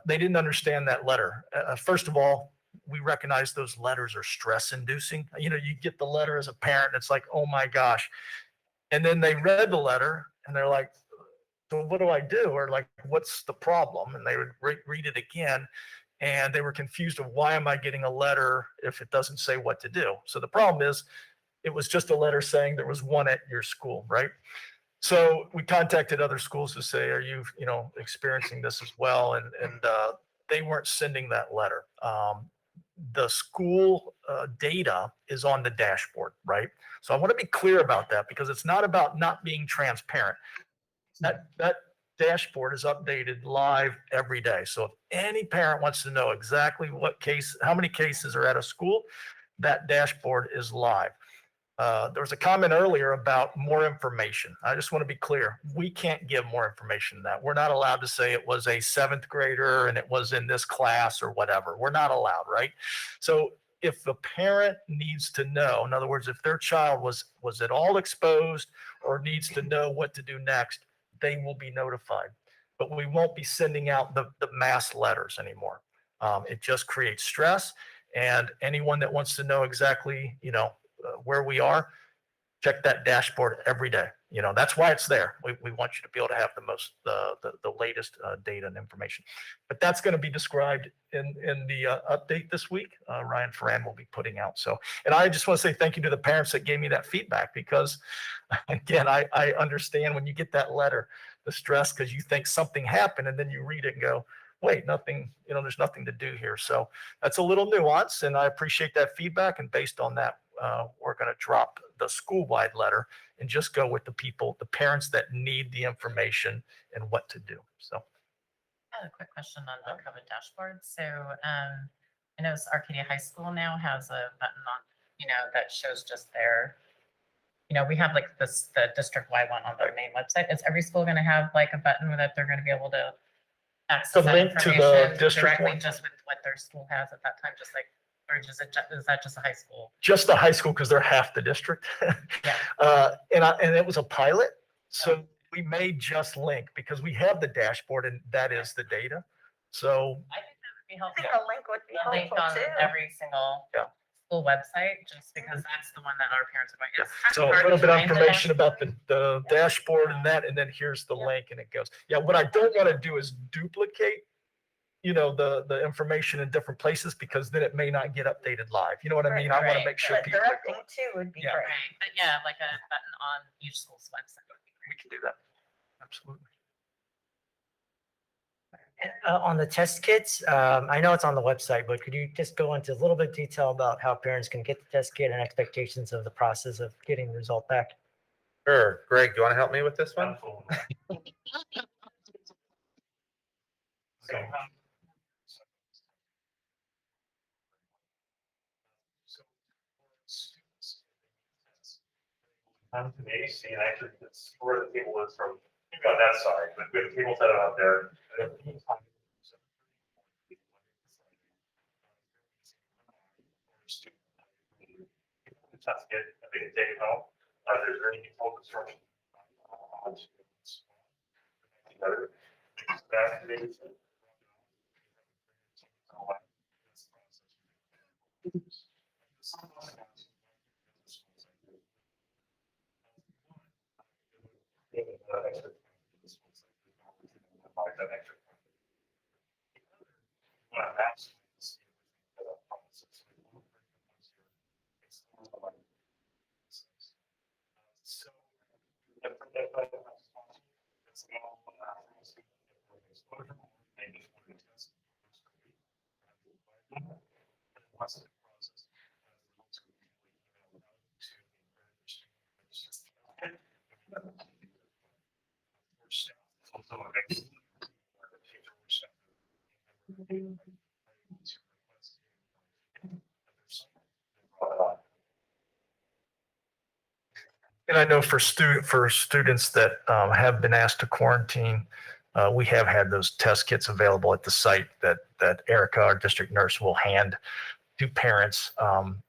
they didn't understand that letter. First of all, we recognize those letters are stress inducing. You get the letter as a parent, it's like, oh my gosh. And then they read the letter and they're like, so what do I do? Or like, what's the problem? And they would read it again, and they were confused of, why am I getting a letter if it doesn't say what to do? So the problem is, it was just a letter saying there was one at your school, right? So we contacted other schools to say, are you, experiencing this as well? And they weren't sending that letter. The school data is on the dashboard, right? So I want to be clear about that, because it's not about not being transparent. That dashboard is updated live every day. So if any parent wants to know exactly how many cases are at a school, that dashboard is live. There was a comment earlier about more information. I just want to be clear. We can't give more information than that. We're not allowed to say it was a 7th grader and it was in this class or whatever. We're not allowed, right? So if the parent needs to know, in other words, if their child was at all exposed or needs to know what to do next, they will be notified. But we won't be sending out the mass letters anymore. It just creates stress, and anyone that wants to know exactly, where we are, check that dashboard every day. That's why it's there. We want you to be able to have the latest data and information. But that's going to be described in the update this week. Ryan Ferran will be putting out. So, and I just want to say thank you to the parents that gave me that feedback, because again, I understand when you get that letter, the stress, because you think something happened and then you read it and go, wait, nothing, there's nothing to do here. So that's a little nuance, and I appreciate that feedback. And based on that, we're going to drop the school-wide letter and just go with the parents that need the information and what to do. So I have a quick question on the COVID dashboard. So I know Arcadia High School now has a button on, that shows just their, we have like the district-wide one on their main website. Is every school going to have like a button that they're going to be able to access that link to the information district directly one? just with what their school has at that time, just like, or is that just a high school? Just the high school, because they're half the district. Yeah. And it was a pilot. So we may just link, because we have the dashboard and that is the data. So I think that would be helpful. I think a link would be A link helpful on too. every single school website, just because that's the one that our parents are going, yes. So a little bit of information about the dashboard and then here's the link, and it goes. Yeah, what I don't want to do is duplicate, the information in different places, because then it may not get updated live. You know what I mean? I want to make sure But people. directing too would be Yeah. great. Right, but yeah, like a button on each school's website would be great. We can do that. Absolutely. On the test kits, I know it's on the website, but could you just go into a little bit of detail about how parents can get the test kit and expectations of the process of getting the result back? Sure. Greg, do you want to help me with this one? On to the AC, and actually that's where the table is from, maybe on that side, but we have a table set out there. That's good, I think take it home. There's any focus from. Together. That is. And I know for students that have been asked to quarantine, we have had those test kits available at the site that Erica, our district nurse, will hand to parents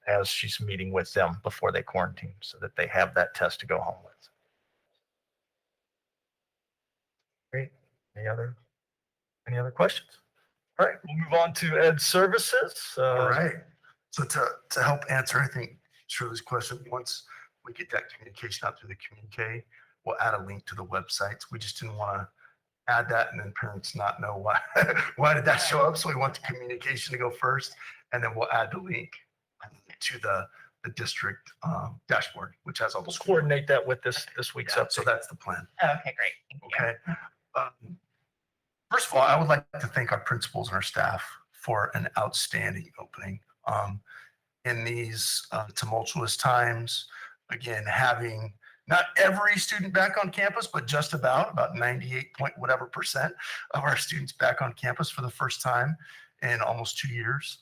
as she's meeting with them before they quarantine, so that they have that test to go home with. Great. Any other questions? All right, we'll move on to Ed Services. All right. So to help answer, I think, Shirley's question, once we get that communication out through the communique, we'll add a link to the websites. We just didn't want to add that and then parents not know why, why did that show up? So we want the communication to go first, and then we'll add the link to the district dashboard, which has all the. We'll coordinate that with this week's update. So that's the plan. Oh, okay, great. Thank you. Okay. First of all, I would like to thank our principals and our staff for an outstanding opening. In these tumultuous times, again, having not every student back on campus, but just about 98 point whatever percent of our students back on campus for the first time in almost 2 years.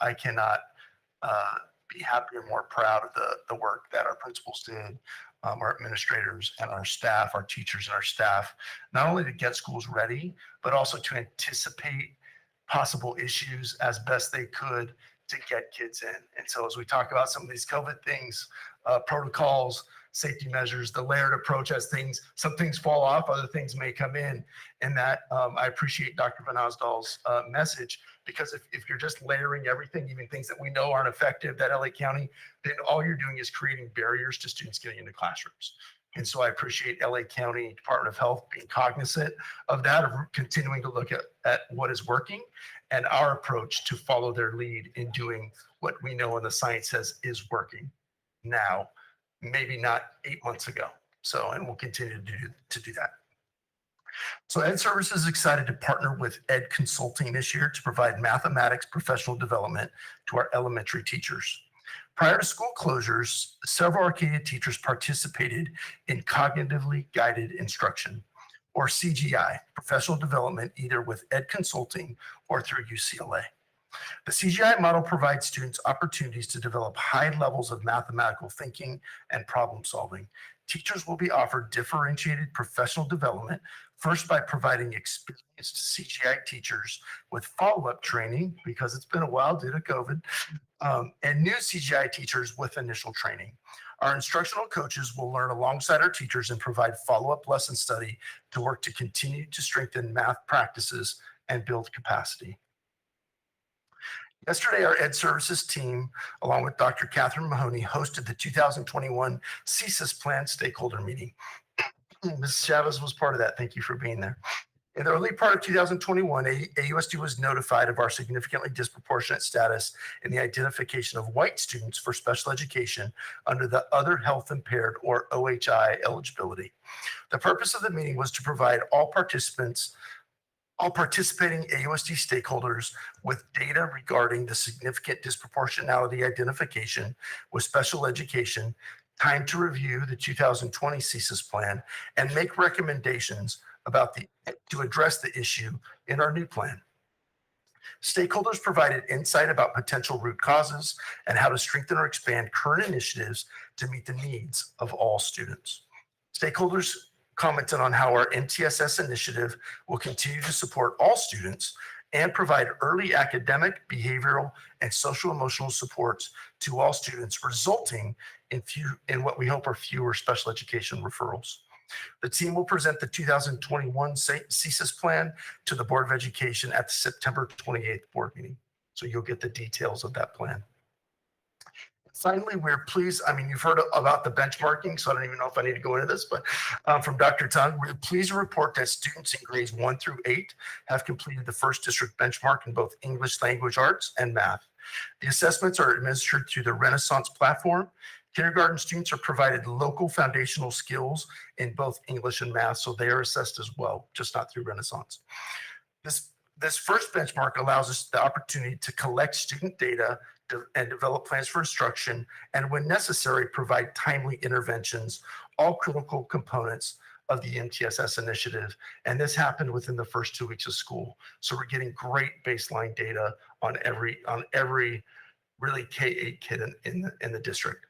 I cannot be happier, more proud of the work that our principals did, our administrators and our staff, our teachers and our staff, not only to get schools ready, but also to anticipate possible issues as best they could to get kids in. And so as we talk about some of these COVID things, protocols, safety measures, the layered approach, as some things fall off, other things may come in. And that I appreciate Dr. Van Osdal's message, because if you're just layering everything, even things that we know aren't effective at LA County, then all you're doing is creating barriers to students getting into classrooms. And so I appreciate LA County Department of Health being cognizant of that, of continuing to look at what is working, and our approach to follow their lead in doing what we know and the science says is working now, maybe not 8 months ago. So, and we'll continue to do that. So Ed Services is excited to partner with Ed Consulting this year to provide mathematics professional development to our elementary teachers. Prior to school closures, several Arcadia teachers participated in cognitively guided instruction, or CGI, professional development, either with Ed Consulting or through UCLA. The CGI model provides students opportunities to develop high levels of mathematical thinking and problem solving. Teachers will be offered differentiated professional development, first by providing experienced CGI teachers with follow-up training, because it's been a while due to COVID, and new CGI teachers with initial training. Our instructional coaches will learn alongside our teachers and provide follow-up lesson study to work to continue to strengthen math practices and build capacity. Yesterday, our Ed Services team, along with Dr. Catherine Mahoney, hosted the 2021 CSIS Plan stakeholder meeting. Ms. Chavez was part of that. Thank you for being there. In the early part of 2021, AUSD was notified of our significantly disproportionate status in the identification of white students for special education under the Other Health Impaired, or OHI, eligibility. The purpose of the meeting was to provide all participating AUSD stakeholders with data regarding the significant disproportionality identification with special education, time to review the 2020 CSIS plan and make recommendations to address the issue in our new plan. Stakeholders provided insight about potential root causes and how to strengthen or expand current initiatives to meet the needs of all students. Stakeholders commented on how our MTSS initiative will continue to support all students and provide early academic, behavioral, and social emotional supports to all students, resulting in what we hope are fewer special education referrals. The team will present the 2021 CSIS plan to the Board of Education at the September 28th board meeting. So you'll get the details of that plan. Finally, we're pleased. I mean, you've heard about the benchmarking, so I don't even know if I need to go into this, but from Dr. Tang, we're pleased to report that students in grades 1 through 8 have completed the first district benchmark in both English language arts and math. The assessments are administered through the Renaissance platform. Kindergarten students are provided local foundational skills in both English and math, so they are assessed as well, just not through Renaissance. This first benchmark allows us the opportunity to collect student data and develop plans for instruction, and when necessary, provide timely interventions, all critical components of the MTSS initiative. And this happened within the first 2 weeks of school. So we're getting great baseline data on every really K-8 kid in the district.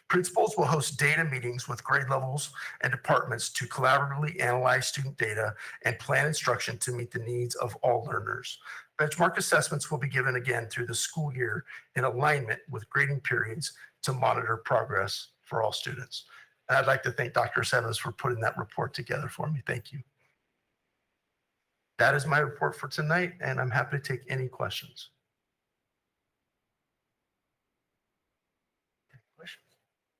Principals will host data meetings with grade levels and departments to collaboratively analyze student data and plan instruction to meet the needs of all learners. Benchmark assessments will be given again through the school year in alignment with grading periods to monitor progress for all students. And I'd like to thank Dr. Seves for putting that report together for me. Thank you. That is my report for tonight, and I'm happy to take any questions.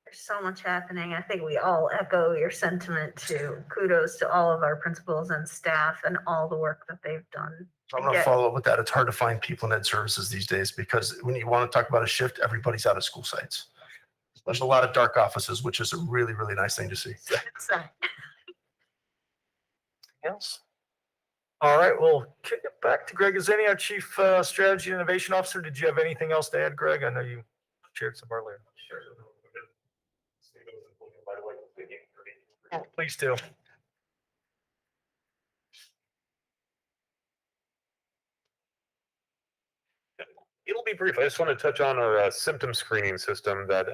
There's so much happening. I think we all echo your sentiment to kudos to all of our principals and staff and all the work that they've done. I'm going to follow up with that. It's hard to find people in ed services these days because when you want to talk about a shift, everybody's out of school sites. There's a lot of dark offices, which is a really, really nice thing to see. Else? All right, we'll kick it back to Greg Azeni, our Chief Strategy and Innovation Officer. Did you have anything else to add, Greg? I know you shared some earlier. Sure. Please do. It'll be brief. I just want to touch on our symptom screening system that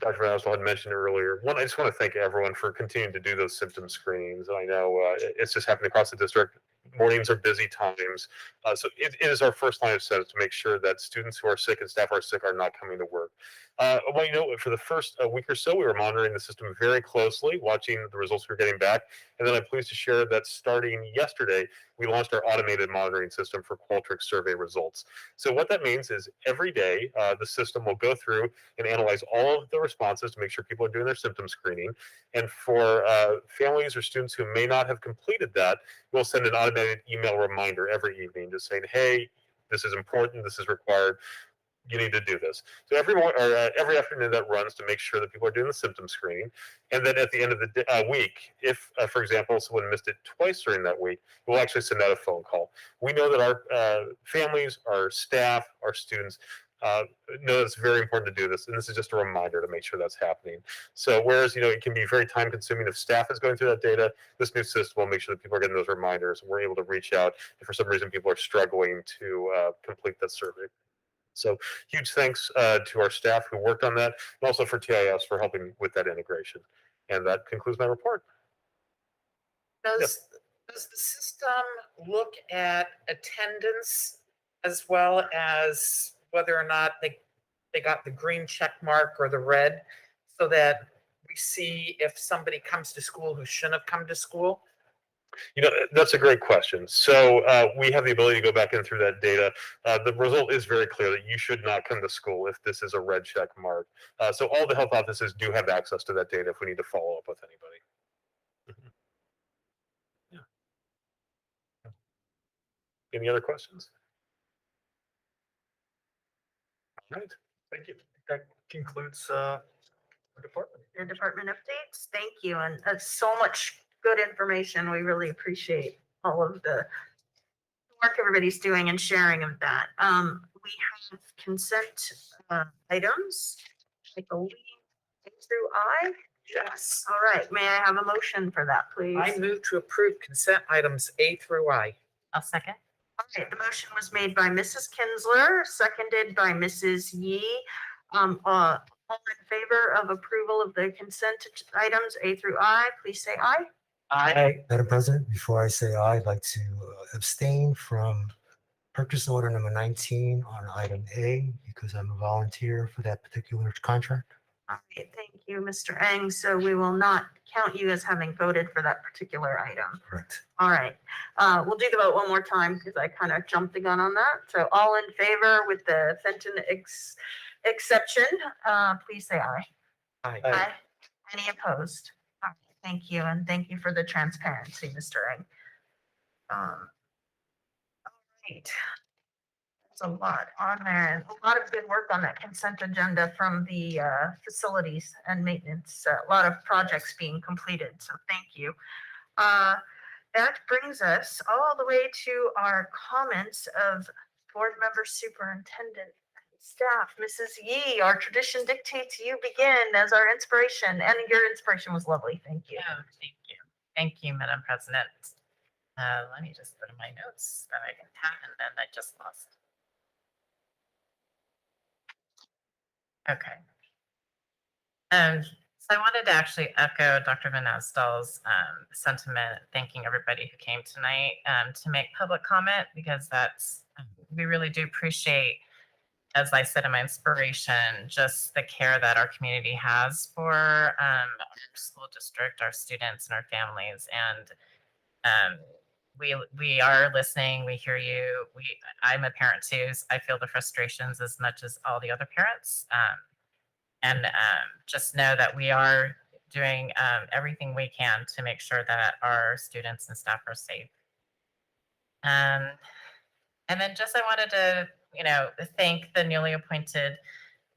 Dr. Van Oswald had mentioned earlier. One, I just want to thank everyone for continuing to do those symptom screenings. I know it's just happening across the district. Mornings are busy times. So it is our first line of defense to make sure that students who are sick and staff who are sick are not coming to work. Well, you know, for the first week or so, we were monitoring the system very closely, watching the results we were getting back. And then I'm pleased to share that starting yesterday, we launched our automated monitoring system for Qualtrics survey results. So what that means is every day, the system will go through and analyze all of the responses to make sure people are doing their symptom screening. And for families or students who may not have completed that, we'll send an automated email reminder every evening just saying, hey, this is important, this is required, you need to do this. So every afternoon that runs to make sure that people are doing the symptom screening. And then at the end of the week, if, for example, someone missed it twice during that week, we'll actually send out a phone call. We know that our families, our staff, our students know it's very important to do this. And this is just a reminder to make sure that's happening. So whereas, you know, it can be very time consuming if staff is going through that data, this new system will make sure that people are getting those reminders and we're able to reach out if for some reason people are struggling to complete that survey. So huge thanks to our staff who worked on that, and also for TIS for helping with that integration. And that concludes my report. Does the system look at attendance as well as whether or not they got the green check mark or the red, so that we see if somebody comes to school who shouldn't have come to school? You know, that's a great question. So we have the ability to go back in through that data. The result is very clear that you should not come to school if this is a red check mark. So all the health offices do have access to that data if we need to follow up with anybody. Yeah. Any other questions? All right. Thank you. That concludes our department. Your department updates. Thank you. And so much good information. We really appreciate all of the work everybody's doing and sharing of that. We have consent items. I believe through I? Yes. All right, may I have a motion for that, please? I move to approve consent items A through I. I'll second. All right, the motion was made by Mrs. Kinsler, seconded by Mrs. Yee. All in favor of approval of the consent items A through I, please say aye. Aye. Madam President, before I say aye, I'd like to abstain from purchase order number 19 on item A because I'm a volunteer for that particular contract. All right, thank you, Mr. Eng. So we will not count you as having voted for that particular item. Correct. All right, we'll do the vote one more time because I kind of jumped the gun on that. So all in favor with the Fenton exception, please say aye. Aye. Aye. Any opposed? All right, thank you, and thank you for the transparency, Mr. Eng. All right. There's a lot on there, and a lot of good work on that consent agenda from the facilities and maintenance. A lot of projects being completed, so thank you. That brings us all the way to our comments of board member, superintendent, and staff. Mrs. Yee, our tradition dictates you begin as our inspiration, and your inspiration was lovely. Thank you. Oh, thank you. Thank you, Madam President. Let me just put in my notes that I can have, and then I just lost. Okay. So I wanted to actually echo Dr. Van Astel's sentiment, thanking everybody who came tonight to make public comment, because that's, we really do appreciate, as I said in my inspiration, just the care that our community has for our school district, our students, and our families. And we are listening. We hear you. I'm a parent too. So I feel the frustrations as much as all the other parents. And just know that we are doing everything we can to make sure that our students and staff are safe. And then just I wanted to, thank the newly appointed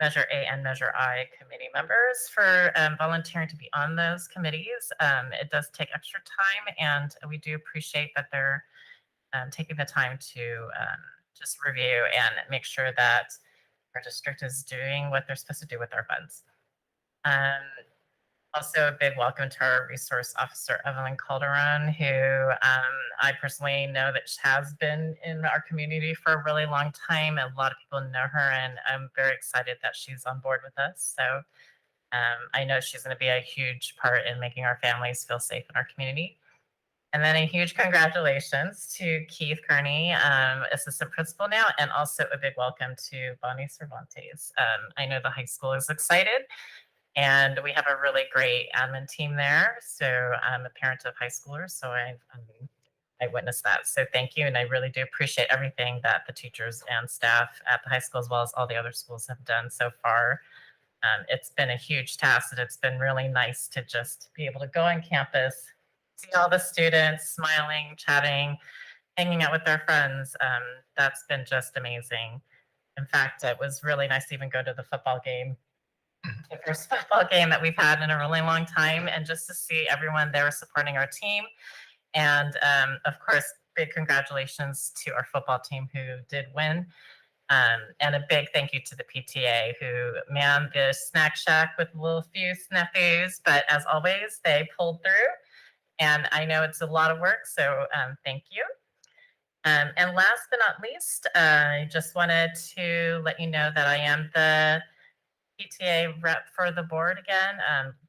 Measure A and Measure I committee members for volunteering to be on those committees. It does take extra time, and we do appreciate that they're taking the time to just review and make sure that our district is doing what they're supposed to do with our funds. Also, a big welcome to our resource officer, Evelyn Calderon, who I personally know that has been in our community for a really long time. A lot of people know her, and I'm very excited that she's on board with us. So I know she's going to be a huge part in making our families feel safe in our community. And then a huge congratulations to Keith Kearney, assistant principal now, and also a big welcome to Bonnie Cervantes. I know the high school is excited, and we have a really great admin team there. So I'm a parent of high schoolers, so I witnessed that. So thank you, and I really do appreciate everything that the teachers and staff at the high school, as well as all the other schools, have done so far. It's been a huge task, and it's been really nice to just be able to go on campus, see all the students smiling, chatting, hanging out with their friends. That's been just amazing. In fact, it was really nice to even go to the football game, the first football game that we've had in a really long time, and just to see everyone there supporting our team. And of course, big congratulations to our football team who did win. And a big thank you to the PTA who manned the snack shack with a little few snafus, but as always, they pulled through. And I know it's a lot of work, so thank you. And last but not least, I just wanted to let you know that I am the PTA rep for the board again,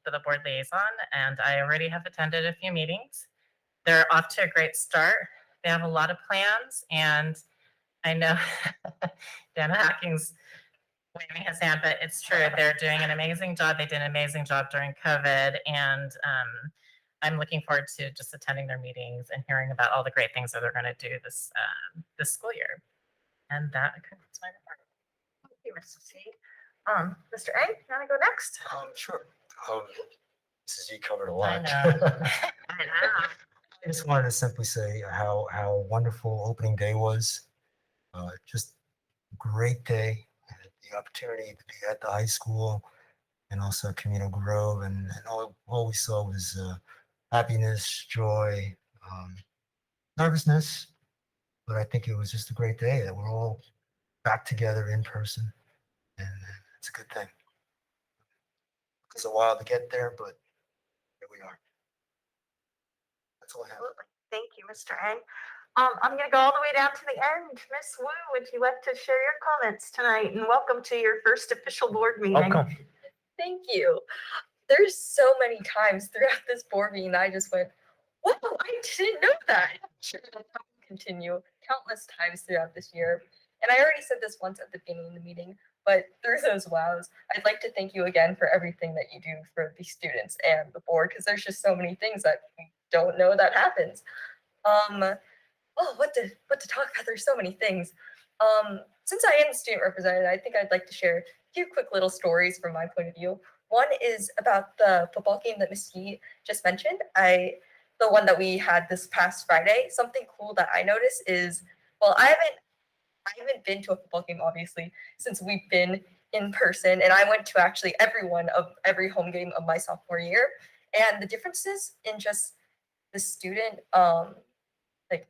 for the board liaison, and I already have attended a few meetings. They're off to a great start. They have a lot of plans, and I know Dan Hacking's waving his hand, but it's true. They're doing an amazing job. They did an amazing job during COVID, and I'm looking forward to just attending their meetings and hearing about all the great things that they're going to do this school year. And that concludes my report. Thank you, Mrs. C. Mr. A, you want to go next? Sure. Mrs. E covered a I lot. know. I just wanted to simply say how wonderful opening day was. Just a great day. I had the opportunity to be at the high school and also Camino Grove, and all we saw was happiness, joy, nervousness, but I think it was just a great day that we're all back together in person, and it's a good thing. Took us a while to get there, but here we are. That's all I have. Absolutely. Thank you, Mr. Ang. I'm going to go all the way down to the end. Miss Wu, would you like to share your comments tonight? And welcome to your first official board meeting. Welcome. Thank you. There's so many times throughout this board meeting that I just went, wow, I didn't know that. Sure, that will continue countless times throughout this year. And I already said this once at the beginning of the meeting, but through those wows, I'd like to thank you again for everything that you do for the students and the board, because there's just so many things that we don't know that happens. What to talk about? There's so many things. Since I am the student representative, I think I'd like to share a few quick little stories from my point of view. One is about the football game that Ms. Yee just mentioned. The one that we had this past Friday. Something cool that I noticed is, well, I haven't been to a football game obviously since we've been in person, and I went to actually every home game of my sophomore year. And the differences in just the student like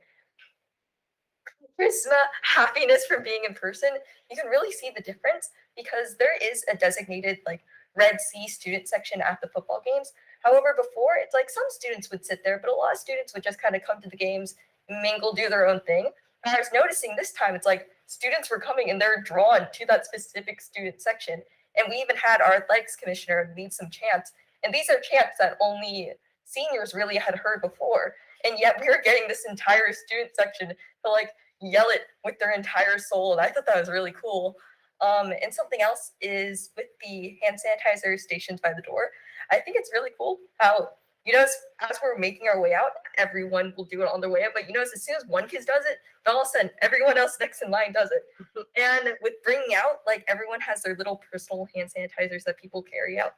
charisma, happiness from being in person, you can really see the difference because there is a designated like Red Sea student section at the football games. However, before it's like some students would sit there, but a lot of students would just kind of come to the games, mingle, do their own thing. And I was noticing this time it's like students were coming and they're drawn to that specific student section. And we even had our athletics commissioner lead some chants. And these are chants that only seniors really had heard before. And yet we were getting this entire student section to like yell it with their entire soul. And I thought that was really cool. And something else is with the hand sanitizer stations by the door. I think it's really cool how, as we're making our way out, everyone will do it on their way out. But as soon as one kid does it, then all of a sudden everyone else next in line does it. And with bringing out, like everyone has their little personal hand sanitizers that people carry out.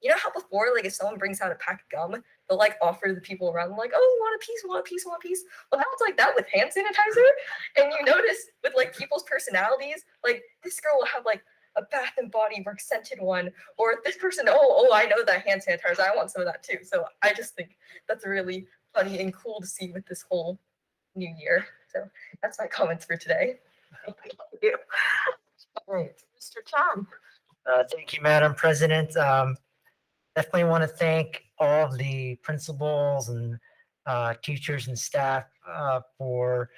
You know how before, like if someone brings out a pack of gum, they'll like offer the people around them like, oh, you want a piece, want a piece, want a piece. Well, now it's like that with hand sanitizer. And you notice with like people's personalities, like this girl will have like a Bath and Body Works scented one, or this person, oh, I know that hand sanitizer, I want some of that too. So I just think that's really funny and cool to see with this whole new year. So that's my comments for today. Thank you. All right, Mr. Tang. Thank you, Madam President. Definitely want to thank all of the principals and teachers and staff for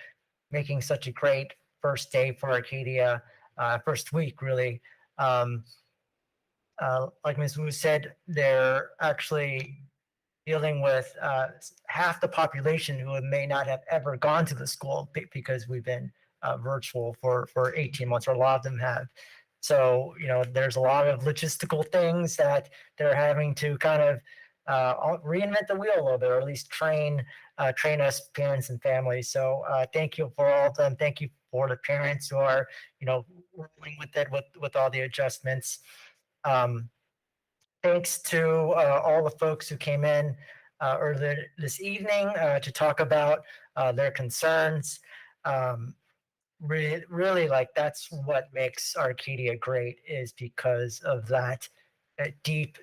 making such a great first day for Arcadia, first week really. Like Ms. Wu said, they're actually dealing with half the population who may not have ever gone to the school because we've been virtual for 18 months, or a lot of them have. So, there's a lot of logistical things that they're having to kind of reinvent the wheel a little bit, or at least train us parents and families. So thank you for all of them. Thank you for the parents who are, rolling with it with all the adjustments. Thanks to all the folks who came in earlier this evening to talk about their concerns. Really, like that's what makes Arcadia great, is because of that deep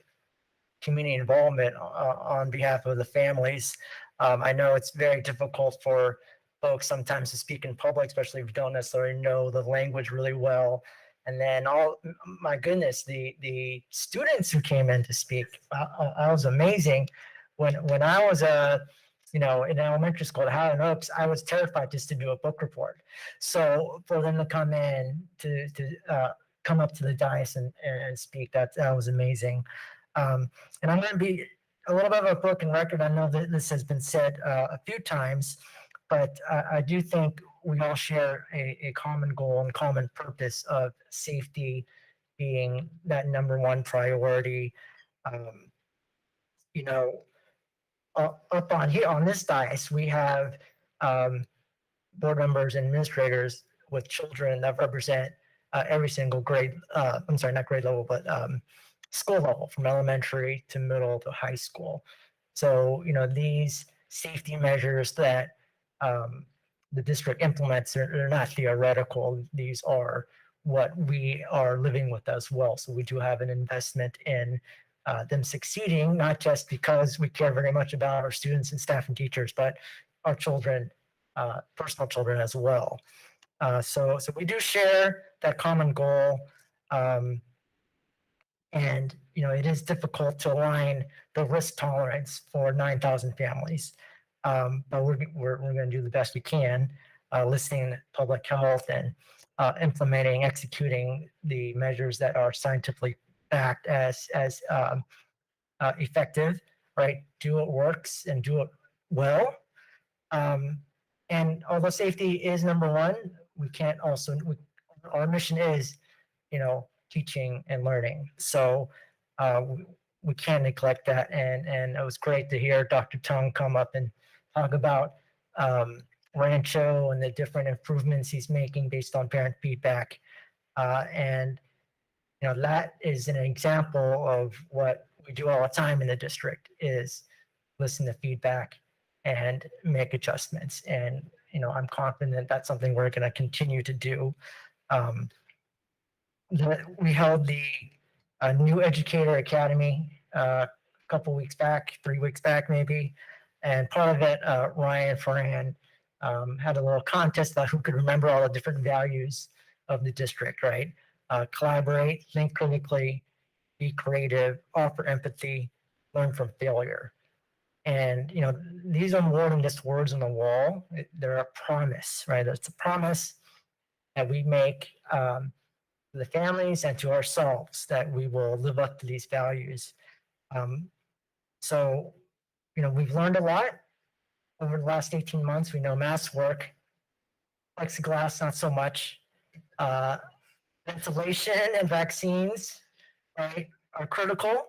community involvement on behalf of the families. I know it's very difficult for folks sometimes to speak in public, especially if you don't necessarily know the language really well. And then my goodness, the students who came in to speak, I was amazing. When I was in elementary school at Highland Oaks, I was terrified just to do a book report. So for them to come in to come up to the dais and speak, that was amazing. And I'm going to be a little bit of a broken record. I know that this has been said a few times, but I do think we all share a common goal and common purpose of safety being that number one priority. Up on here on this dais, we have board members and administrators with children that represent every single grade. I'm sorry, not grade level, but school level, from elementary to middle to high school. So these safety measures that the district implements are not theoretical. These are what we are living with as well. So we do have an investment in them succeeding, not just because we care very much about our students and staff and teachers, but our children, personal children as well. So we do share that common goal. And, it is difficult to align the risk tolerance for 9,000 families. But we're going to do the best we can, listening to public health and implementing, executing the measures that are scientifically backed as effective, right? Do what works and do it well. And although safety is number one, our mission is, teaching and learning. So we can't neglect that. And it was great to hear Dr. Tang come up and talk about Rancho and the different improvements he's making based on parent feedback. And that is an example of what we do all the time in the district is listen to feedback and make adjustments. And, I'm confident that's something we're going to continue to do. We held the New Educator Academy a couple weeks back, 3 weeks back maybe. And part of it, Ryan Ferran had a little contest about who could remember all the different values of the district, right? Collaborate, think critically, be creative, offer empathy, learn from failure. And, these are more than just words on the wall. They're a promise, right? It's a promise that we make to the families and to ourselves that we will live up to these values. So, we've learned a lot over the last 18 months. We know masks work, plexiglass, not so much. Ventilation and vaccines, right, are critical.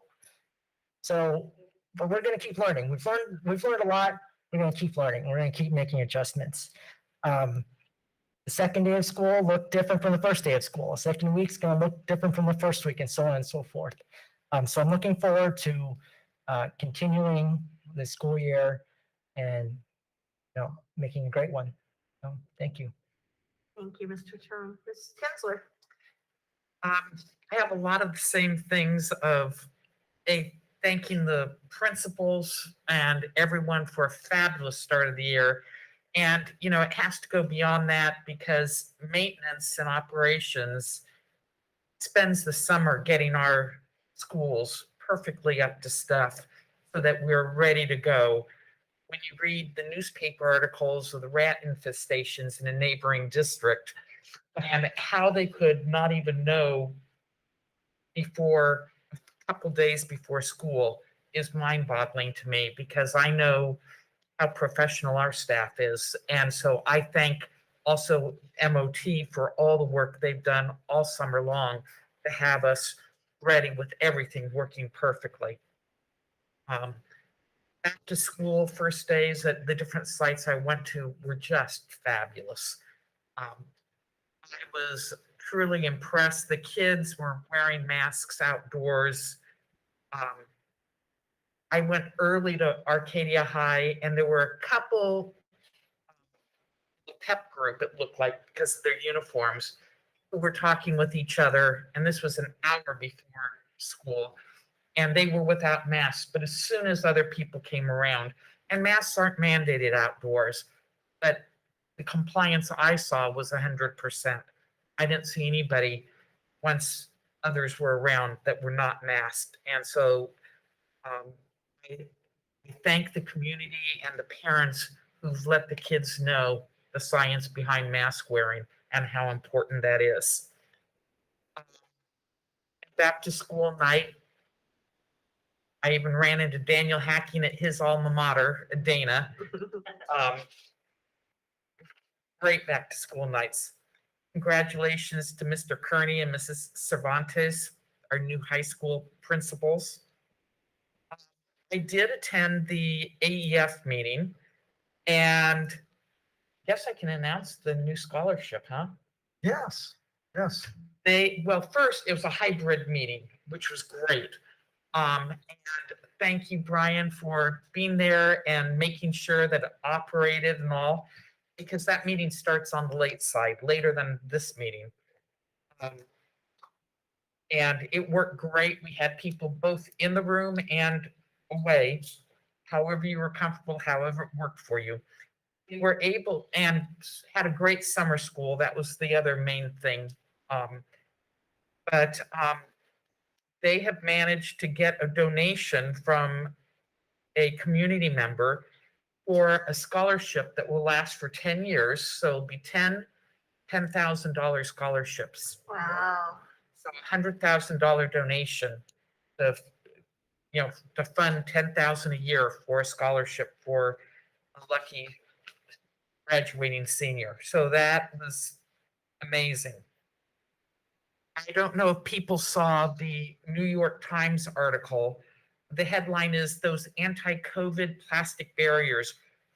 So, but we're going to keep learning. We've learned a lot. We're going to keep learning. We're going to keep making adjustments. The second day of school looked different from the first day of school. The second week's going to look different from the first week, and so on and so forth. So I'm looking forward to continuing the school year and making a great one. So, thank you. Thank you, Mr. Chang. Ms. Tinsler. I have a lot of the same things of thanking the principals and everyone for a fabulous start of the year. And, it has to go beyond that because maintenance and operations spends the summer getting our schools perfectly up to stuff so that we're ready to go. When you read the newspaper articles of the rat infestations in a neighboring district and how they could not even know before a couple days before school is mind-boggling to me because I know how professional our staff is. And so I thank also MOT for all the work they've done all summer long to have us ready with everything working perfectly. Back to school first days at the different sites I went to were just fabulous. I was truly impressed. The kids were wearing masks outdoors. I went early to Arcadia High and there were a couple pep group, it looked like, because of their uniforms, who were talking with each other. And this was an hour before school. And they were without masks. But as soon as other people came around, and masks aren't mandated outdoors, but the compliance I saw was 100%. I didn't see anybody once others were around that were not masked. And so I thank the community and the parents who've let the kids know the science behind mask wearing and how important that is. Back to school night, I even ran into Daniel Hacking at his alma mater, Dana. Great back to school nights. Congratulations to Mr. Kearney and Mrs. Cervantes, our new high school principals. I did attend the AEF meeting and guess I can announce the new scholarship, huh? Yes, yes. Well, first it was a hybrid meeting, which was great. And thank you, Brian, for being there and making sure that it operated and all, because that meeting starts on the late side, later than this meeting. And it worked great. We had people both in the room and away, however you were comfortable, however it worked for you. We were able and had a great summer school. That was the other main thing. they have managed to get a donation from a community member for a scholarship that will last for 10 years. So it'll be $10,000 scholarships. Wow. So $100,000 donation to, to fund 10,000 a year for a scholarship for a lucky graduating senior. So that was amazing. I don't know if people saw the New York Times article. The headline is "Those anti-COVID plastic barriers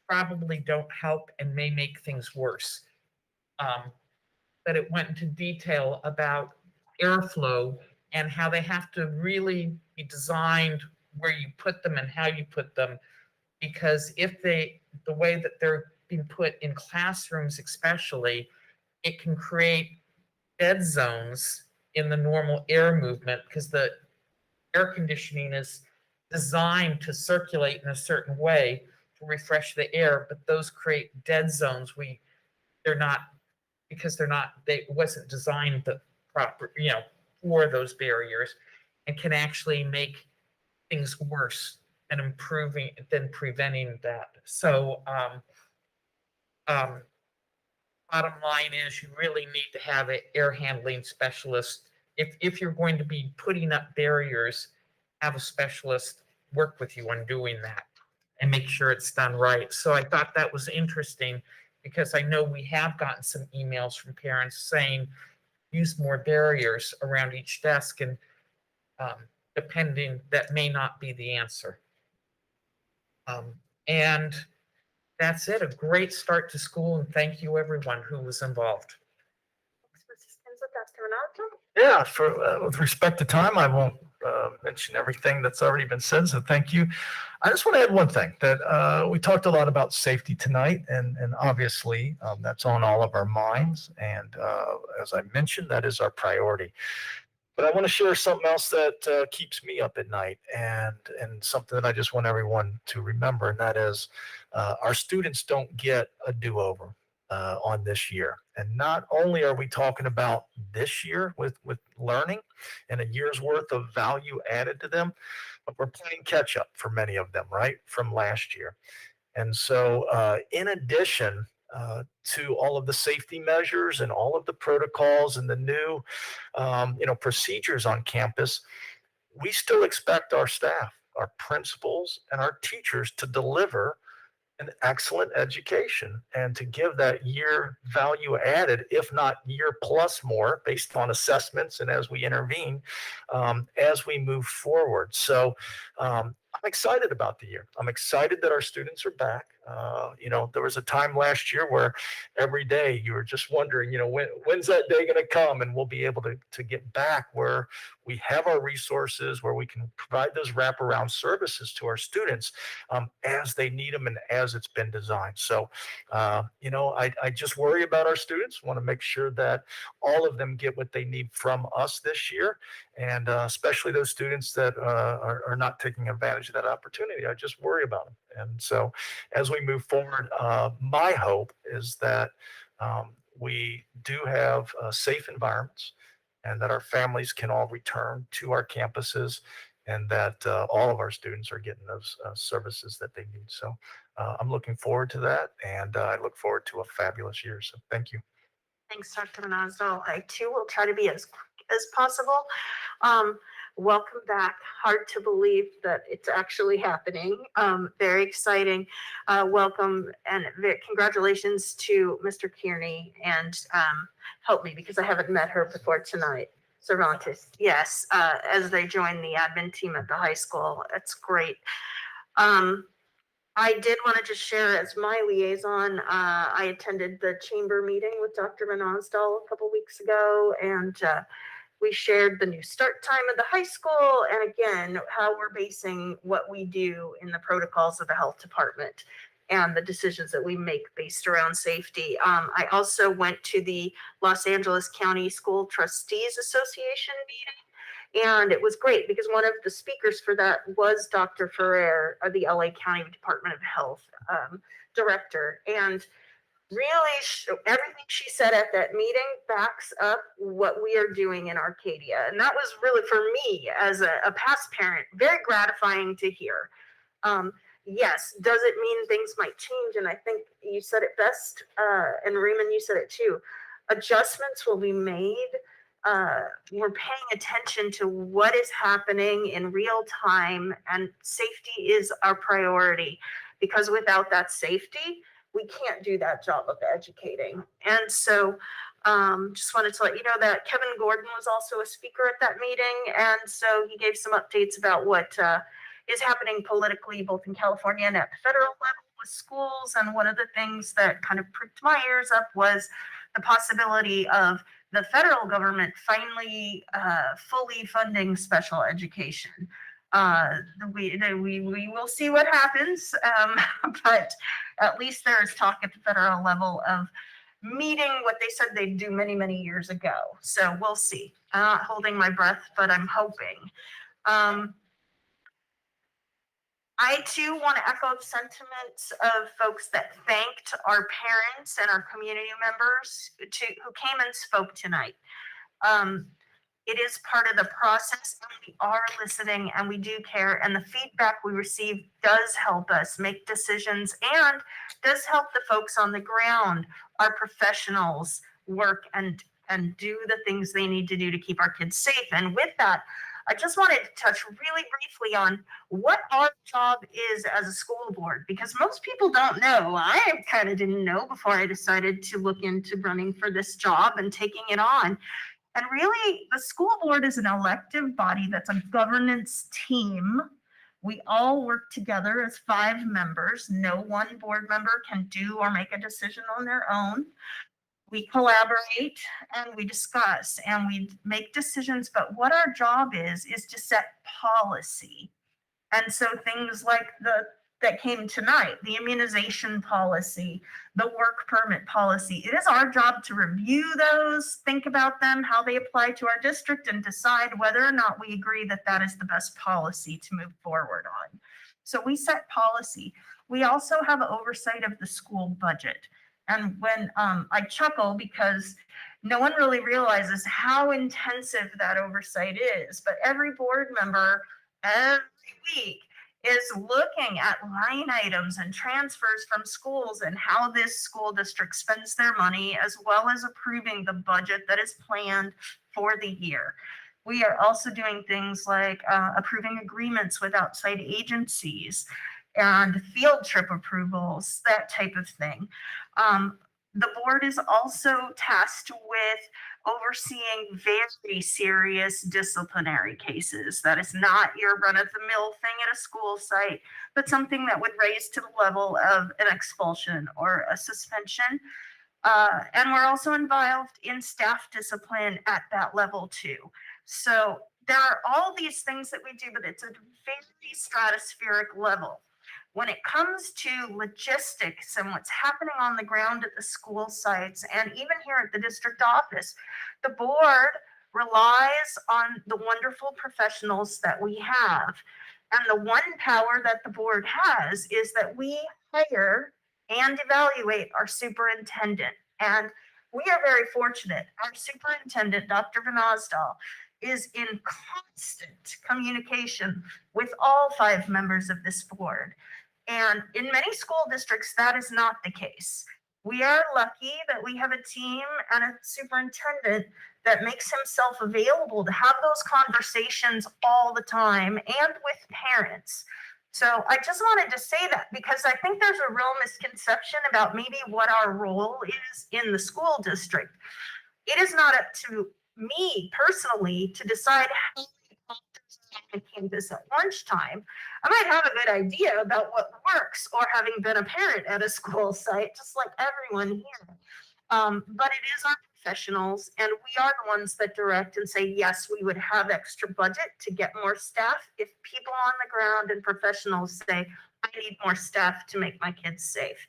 probably don't help and may make things worse." But it went into detail about airflow and how they have to really be designed where you put them and how you put them, because the way that they're being put in classrooms especially, it can create dead zones in the normal air movement, because the air conditioning is designed to circulate in a certain way to refresh the air, but those create dead zones. They wasn't designed the proper, for those barriers, and can actually make things worse than preventing that. So, bottom line is you really need to have an air handling specialist. If you're going to be putting up barriers, have a specialist work with you on doing that and make sure it's done right. So I thought that was interesting, because I know we have gotten some emails from parents saying use more barriers around each desk, and depending, that may not be the answer. And that's it. A great start to school, and thank you everyone who was involved. Yeah, with respect to time, I won't mention everything that's already been said, so thank you. I just want to add one thing, that we talked a lot about safety tonight, and obviously that's on all of our minds, and as I mentioned, that is our priority. But I want to share something else that keeps me up at night, and something that I just want everyone to remember, and that is our students don't get a do-over on this year. And not only are we talking about this year with learning and a year's worth of value added to them, but we're playing catch up for many of them, right, from last year. And so in addition to all of the safety measures and all of the protocols and the new procedures on campus, we still expect our staff, our principals, and our teachers to deliver an excellent education and to give that year value added, if not year plus more, based on assessments and as we intervene, as we move forward. So I'm excited about the year. I'm excited that our students are back. There was a time last year where every day you were just wondering, when's that day going to come, and we'll be able to get back where we have our resources, where we can provide those wraparound services to our students as they need them and as it's been designed. So, I just worry about our students, want to make sure that all of them get what they need from us this year, and especially those students that are not taking advantage of that opportunity. I just worry about them. And so as we move forward, my hope is that we do have safe environments, and that our families can all return to our campuses, and that all of our students are getting those services that they need. So I'm looking forward to that, and I look forward to a fabulous year. So thank you. Thanks, Dr. Manazzo. I too will try to be as quick as possible. Welcome back. Hard to believe that it's actually happening. Very exciting. Welcome and congratulations to Mr. Kearney, and help me because I haven't met her before tonight. Cervantes, yes, as they join the admin team at the high school. It's great. I did want to just share as my liaison, I attended the chamber meeting with Dr. Manasdal a couple weeks ago, and we shared the new start time of the high school, and again, how we're basing what we do in the protocols of the health department and the decisions that we make based around safety. I also went to the Los Angeles County School Trustees Association meeting, and it was great because one of the speakers for that was Dr. Ferrer, the LA County Department of Health director. And really everything she said at that meeting backs up what we are doing in Arcadia. And that was really, for me as a past parent, very gratifying to hear. Yes, does it mean things might change? And I think you said it best, and Raymond, you said it too. Adjustments will be made. We're paying attention to what is happening in real time, and safety is our priority, because without that safety, we can't do that job of educating. And so just wanted to let you know that Kevin Gordon was also a speaker at that meeting. And so he gave some updates about what is happening politically, both in California and at the federal level with schools. And one of the things that kind of pricked my ears up was the possibility of the federal government finally fully funding special education. We will see what happens, but at least there is talk at the federal level of meeting what they said they'd do many, many years ago. So we'll see. I'm not holding my breath, but I'm hoping. I too want to echo the sentiments of folks that thanked our parents and our community members who came and spoke tonight. It is part of the process, and we are listening and we do care, and the feedback we receive does help us make decisions and does help the folks on the ground, our professionals, work and do the things they need to do to keep our kids safe. And with that, I just wanted to touch really briefly on what our job is as a school board, because most people don't know. I kind of didn't know before I decided to look into running for this job and taking it on. And really, the school board is an elective body that's a governance team. We all work together as 5 members. No one board member can do or make a decision on their own. We collaborate and we discuss and we make decisions, but what our job is to set policy. And so things like that came tonight, the immunization policy, the work permit policy, it is our job to review those, think about them, how they apply to our district, and decide whether or not we agree that that is the best policy to move forward on. So we set policy. We also have oversight of the school budget. And when I chuckle because no one really realizes how intensive that oversight is, but every board member every week is looking at line items and transfers from schools and how this school district spends their money, as well as approving the budget that is planned for the year. We are also doing things like approving agreements with outside agencies and field trip approvals, that type of thing. The board is also tasked with overseeing very serious disciplinary cases. That is not your run-of-the-mill thing at a school site, but something that would raise to the level of an expulsion or a suspension. And we're also involved in staff discipline at that level too. So there are all these things that we do, but it's a very stratospheric level. When it comes to logistics and what's happening on the ground at the school sites, and even here at the district office, the board relies on the wonderful professionals that we have. And the one power that the board has is that we hire and evaluate our superintendent. And we are very fortunate. Our superintendent, Dr. Van Osdal, is in constant communication with all 5 members of this board. And in many school districts, that is not the case. We are lucky that we have a team and a superintendent that makes himself available to have those conversations all the time and with parents. So I just wanted to say that because I think there's a real misconception about maybe what our role is in the school district. It is not up to me personally to decide how many doctors are on campus at lunchtime. I might have a good idea about what works, or having been a parent at a school site, just like everyone here. But it is our professionals, and we are the ones that direct and say, yes, we would have extra budget to get more staff. If people on the ground and professionals say, I need more staff to make my kids safe,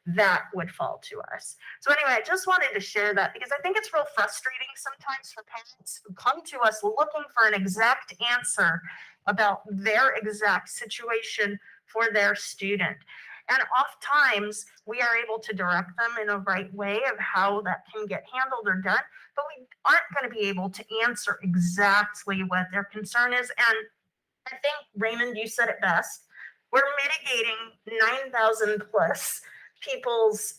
that would fall to us. So anyway, I just wanted to share that because I think it's real frustrating sometimes for parents who come to us looking for an exact answer about their exact situation for their student. And oftentimes we are able to direct them in a right way of how that can get handled or done, but we aren't going to be able to answer exactly what their concern is. And I think, Raymond, you said it best. We're mitigating 9,000 plus people's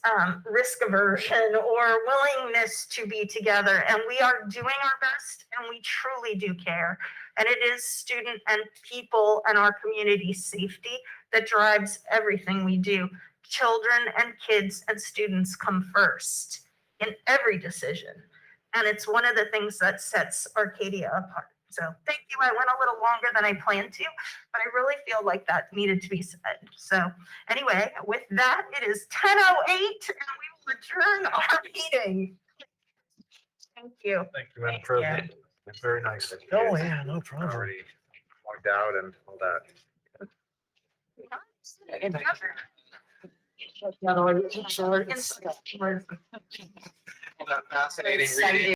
risk aversion or willingness to be together. And we are doing our best, and we truly do care. And it is student and people and our community safety that drives everything we do. Children and kids and students come first in every decision. And it's one of the things that sets Arcadia apart. So thank you. I went a little longer than I planned to, but I really feel like that needed to be said. So anyway, with that, it is 10:08 and we will adjourn our meeting. Thank you. Thank you, Madam President. It's very nice. that you Oh, guys yeah, no problem. Already logged out and all that. All that fascinating reading.